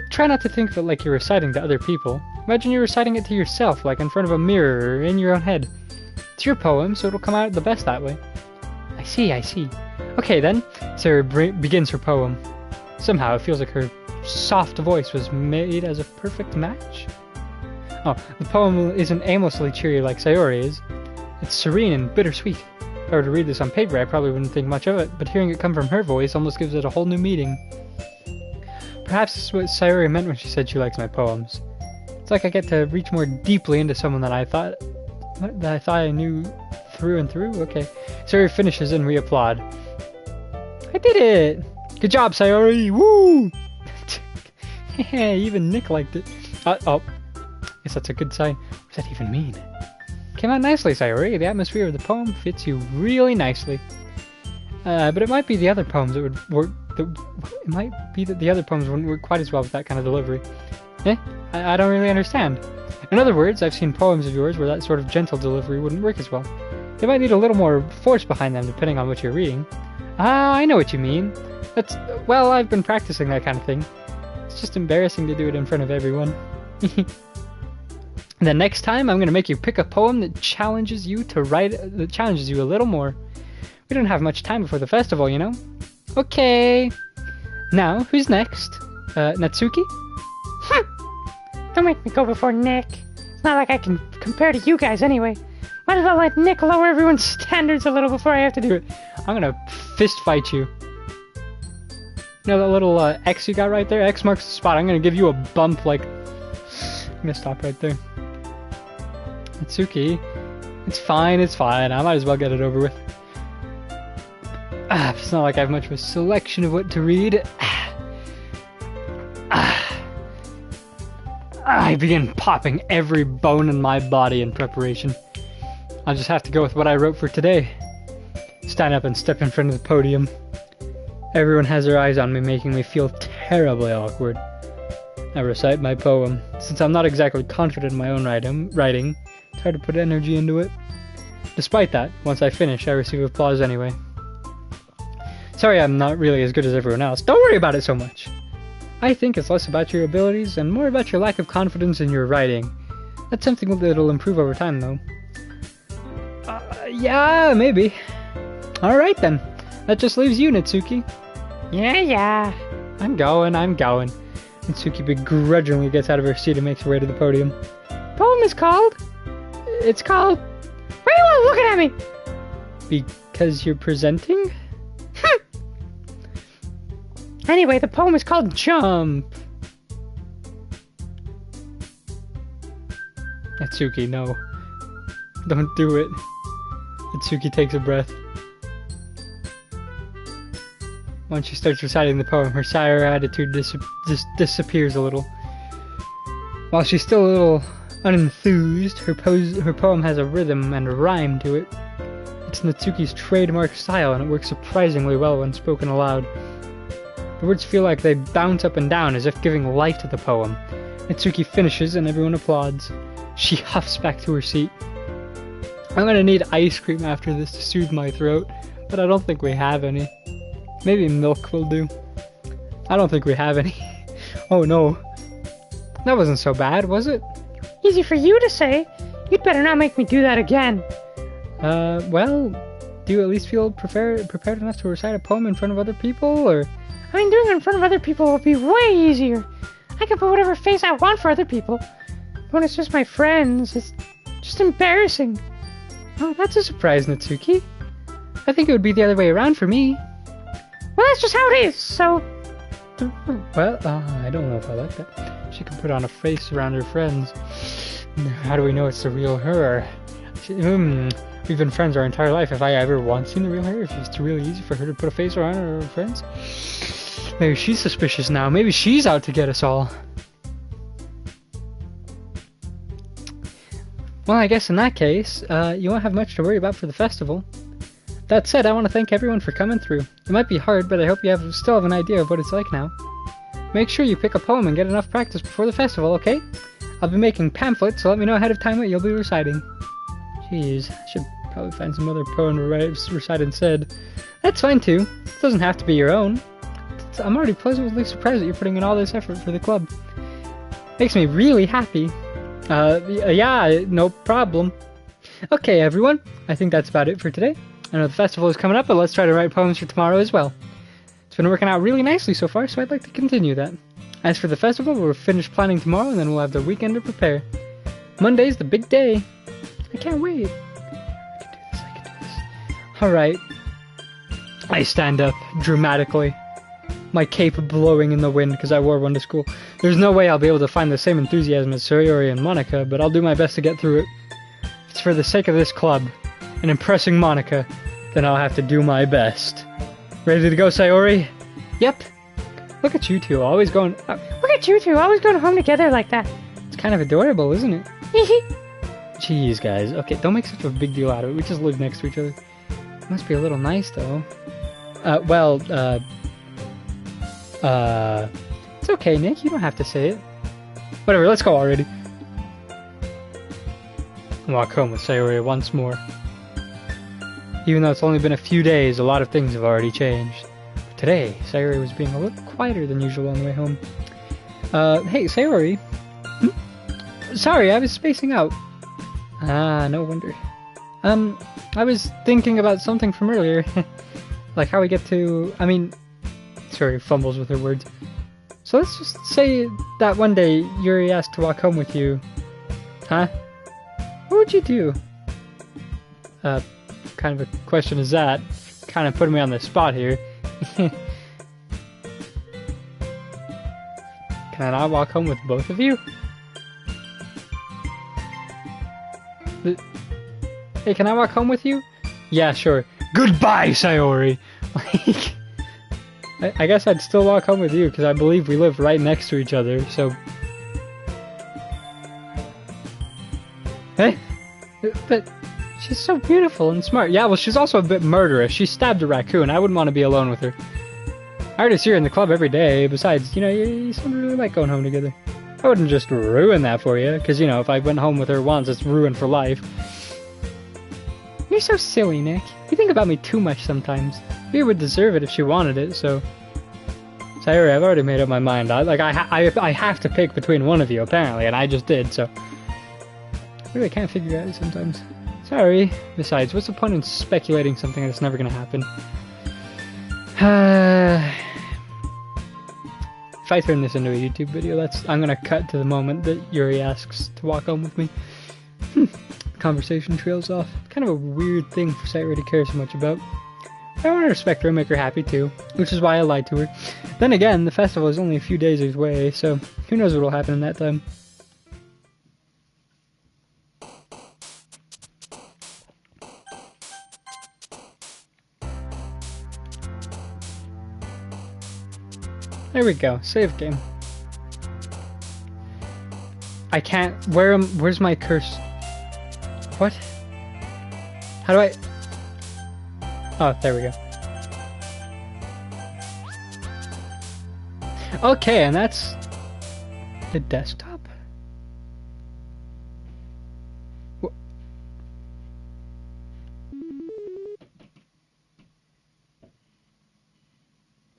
Try not to think of it like you're reciting to other people. Imagine you're reciting it to yourself, like in front of a mirror or in your own head. It's your poem, so it'll come out the best that way. I see. Okay then, Sayori begins her poem. Somehow it feels like her soft voice was made as a perfect match. Oh, the poem isn't aimlessly cheery like Sayori is. It's serene and bittersweet. If I were to read this on paper, I probably wouldn't think much of it, but hearing it come from her voice almost gives it a whole new meaning. Perhaps this is what Sayori meant when she said she likes my poems. It's like I get to reach more deeply into someone that I thought I knew through and through. Okay. Sayori finishes and we applaud. I did it! Good job, Sayori! Woo! Yeah, even Nick liked it. Guess that's a good sign. What does that even mean? Came out nicely, Sayori. The atmosphere of the poem fits you really nicely. But it might be the other poems that would work. It might be that the other poems wouldn't work quite as well with that kind of delivery. I don't really understand. In other words, I've seen poems of yours where that sort of gentle delivery wouldn't work as well. They might need a little more force behind them depending on what you're reading. I know what you mean. Well, I've been practicing that kind of thing. It's just embarrassing to do it in front of everyone. The next time, I'm going to make you pick a poem that challenges you a little more. We don't have much time before the festival, you know? Okay. Now, who's next? Natsuki? Don't make me go before Nick. It's not like I can compare to you guys anyway. Might as well let Nick lower everyone's standards a little before I have to do it. I'm gonna fist fight you. You know that little X you got right there? X marks the spot. I'm gonna give you a bump like... I'm gonna stop right there. Natsuki. It's fine. I might as well get it over with. It's not like I have much of a selection of what to read. I begin popping every bone in my body in preparation. I'll just have to go with what I wrote for today. stand up and step in front of the podium. Everyone has their eyes on me, making me feel terribly awkward. I recite my poem. Since I'm not exactly confident in my own writing, it's hard to put energy into it. Despite that, once I finish, I receive applause anyway. Sorry I'm not really as good as everyone else. Don't worry about it so much. I think it's less about your abilities and more about your lack of confidence in your writing. That's something that'll improve over time, though. Yeah, maybe. Alright then. That just leaves you, Natsuki. Yeah. I'm going. Natsuki begrudgingly gets out of her seat and makes her way to the podium. Poem is called? It's called... Why are you all looking at me? Because you're presenting? Anyway, the poem is called Jump. Natsuki, no. Don't do it. Natsuki takes a breath. Once she starts reciting the poem, her sour attitude disappears a little. While she's still a little unenthused, her poem has a rhythm and a rhyme to it. It's Natsuki's trademark style, and it works surprisingly well when spoken aloud. The words feel like they bounce up and down as if giving life to the poem. Natsuki finishes and everyone applauds. She huffs back to her seat. I'm gonna need ice cream after this to soothe my throat, but I don't think we have any. Maybe milk will do. I don't think we have any. Oh no. That wasn't so bad, was it? Easy for you to say. You'd better not make me do that again. Well, do you at least feel prepared enough to recite a poem in front of other people, or...? I mean, doing it in front of other people will be way easier. I can put whatever face I want for other people. When it's just my friends, it's just embarrassing. Oh, that's a surprise, Natsuki. I think it would be the other way around for me. Well, that's just how it is, so... Well, I don't know if I like that. She can put on a face around her friends. How do we know it's the real her? We've been friends our entire life. Have I ever once seen the real her? If it's really easy for her to put a face around her friends? Maybe she's suspicious now. Maybe she's out to get us all. Well, I guess in that case, you won't have much to worry about for the festival. That said, I want to thank everyone for coming through. It might be hard, but I hope you still have an idea of what it's like now. Make sure you pick a poem and get enough practice before the festival, okay? I'll be making pamphlets, so let me know ahead of time what you'll be reciting. Jeez, I should probably find some other poem to recite instead. That's fine too. It doesn't have to be your own. I'm already pleasantly surprised that you're putting in all this effort for the club. Makes me really happy. Yeah, no problem. Okay, everyone. I think that's about it for today. I know the festival is coming up, but let's try to write poems for tomorrow as well. It's been working out really nicely so far, so I'd like to continue that. As for the festival, we'll finish planning tomorrow, and then we'll have the weekend to prepare. Monday's the big day. I can't wait. I can do this. Alright. I stand up, dramatically. My cape blowing in the wind because I wore one to school. There's no way I'll be able to find the same enthusiasm as Sayori and Monica, but I'll do my best to get through it. If it's for the sake of this club, and impressing Monica, then I'll have to do my best. Ready to go, Sayori? Yep. Look at you two, always going... Look at you two, always going home together like that. It's kind of adorable, isn't it? Jeez, guys. Okay, don't make such a big deal out of it. We just live next to each other. It must be a little nice, though. It's okay, Nick. You don't have to say it. Whatever, let's go already. Walk home with Sayori once more. Even though it's only been a few days, a lot of things have already changed. But today, Sayori was being a little quieter than usual on the way home. Hey, Sayori. Sorry, I was spacing out. Ah, no wonder. I was thinking about something from earlier. Like how we get to... Sorry, fumbles with her words. So let's just say that one day Yuri asked to walk home with you. Huh? What would you do? Kind of a question is that? Kind of putting me on the spot here. Can I not walk home with both of you? Hey, can I walk home with you? Yeah, sure. Goodbye, Sayori! I guess I'd still walk home with you, because I believe we live right next to each other, so... Hey? But She's so beautiful and smart. Yeah, well, she's also a bit murderous. She stabbed a raccoon. I wouldn't want to be alone with her. I already see her in the club every day. Besides, you know, you seem to really like going home together. I wouldn't just ruin that for you, because, you know, if I went home with her once, it's ruined for life. You're so silly, Nick. You think about me too much sometimes. Rhea would deserve it if she wanted it, so... Sorry, I've already made up my mind. I have to pick between one of you, apparently, and I just did, so... I really can't figure it out sometimes. Sorry. Besides, what's the point in speculating something that's never gonna happen? If I turn this into a YouTube video, I'm gonna cut to the moment that Yuri asks to walk home with me. Conversation trails off. Kind of a weird thing for Sayori to care so much about. I want to respect her and make her happy too, which is why I lied to her. Then again, the festival is only a few days away, so who knows what will happen in that time. There we go, save game. I can't, where's my curse? What? How do I? Oh, there we go. Okay, and that's the desktop?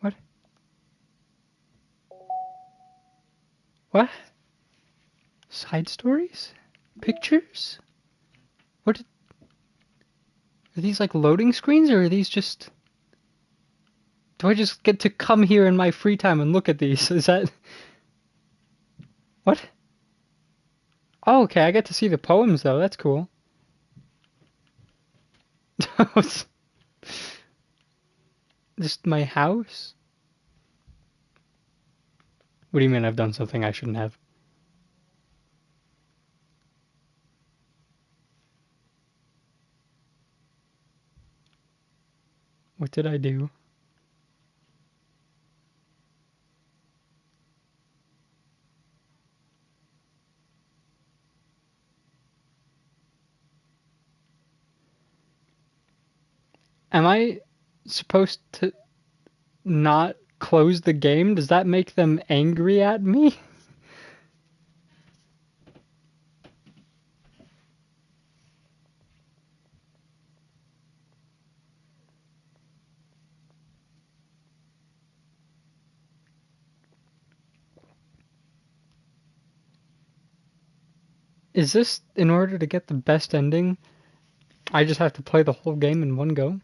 What? What? Side stories? Pictures? What? Are these like loading screens, or are these just... Do I just get to come here in my free time and look at these? Is that... What? Oh, okay, I get to see the poems though, that's cool. Just my house? What do you mean I've done something I shouldn't have? What did I do? Am I supposed to not close the game? Does that make them angry at me? Is this in order to get the best ending? I just have to play the whole game in one go?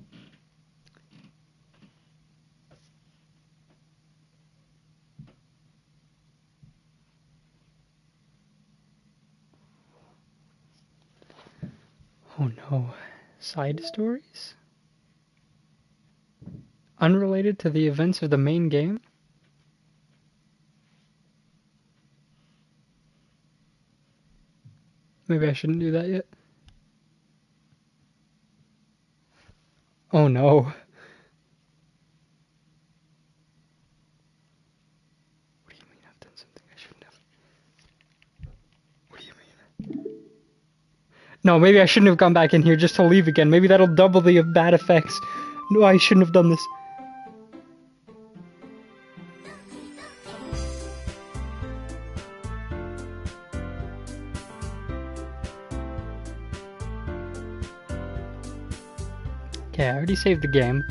Oh no. Side stories? Unrelated to the events of the main game? Maybe I shouldn't do that yet. Oh no. What do you mean I've done something I shouldn't have? What do you mean? No, maybe I shouldn't have gone back in here just to leave again. Maybe that'll double the bad effects. No, I shouldn't have done this. Okay, I already saved the game.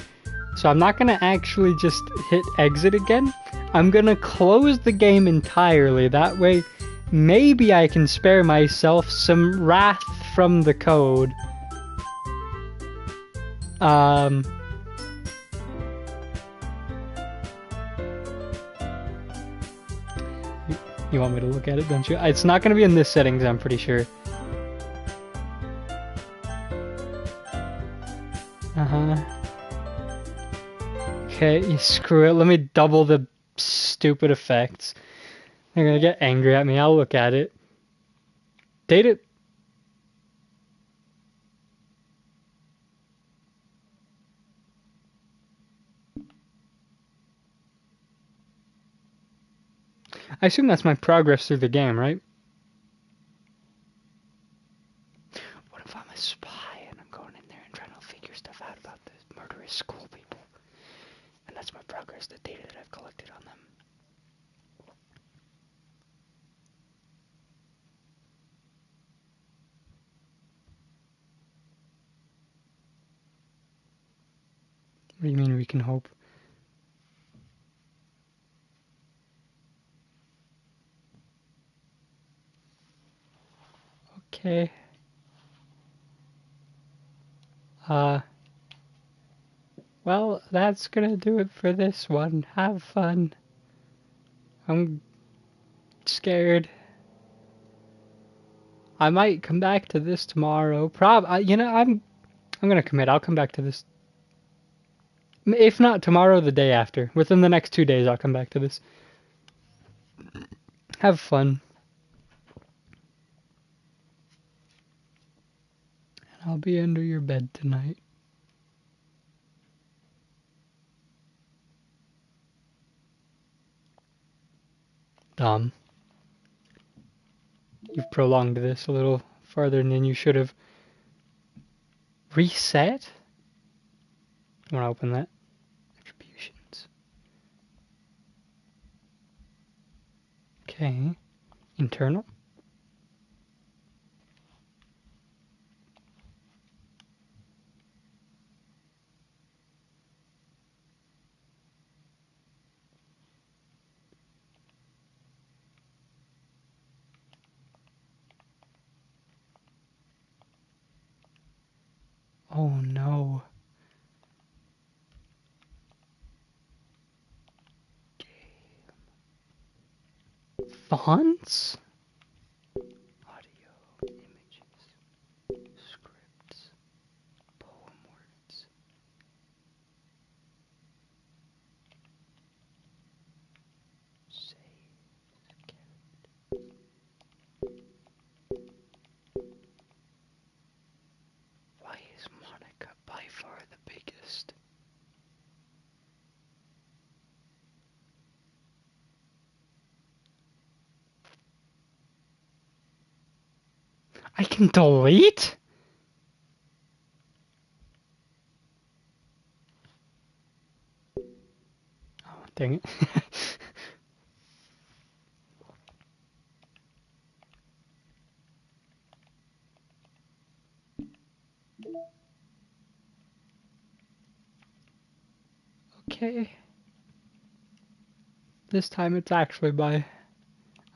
So I'm not gonna actually just hit exit again. I'm gonna close the game entirely. That way, maybe I can spare myself some wrath from the code. You want me to look at it, don't you? It's not gonna be in this settings, I'm pretty sure. Okay, screw it. Let me double the stupid effects. They're gonna get angry at me. I'll look at it. Date it. I assume that's my progress through the game, right? What if I'm a spy and I'm What do you mean we can hope? Okay. Well, that's gonna do it for this one. Have fun. I'm scared. I might come back to this tomorrow. I'm gonna commit. I'll come back to this. If not tomorrow, the day after. Within the next 2 days, I'll come back to this. Have fun. And I'll be under your bed tonight. Dom, you've prolonged this a little farther than you should have. Reset? I want to open that. Attributions. Okay. Internal. Oh no. Fonts? Audio, images, scripts, poem words. Save. Why is Monica by far the biggest? I can delete? Oh, dang it. Okay. This time it's actually by.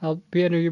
I'll be under your bed.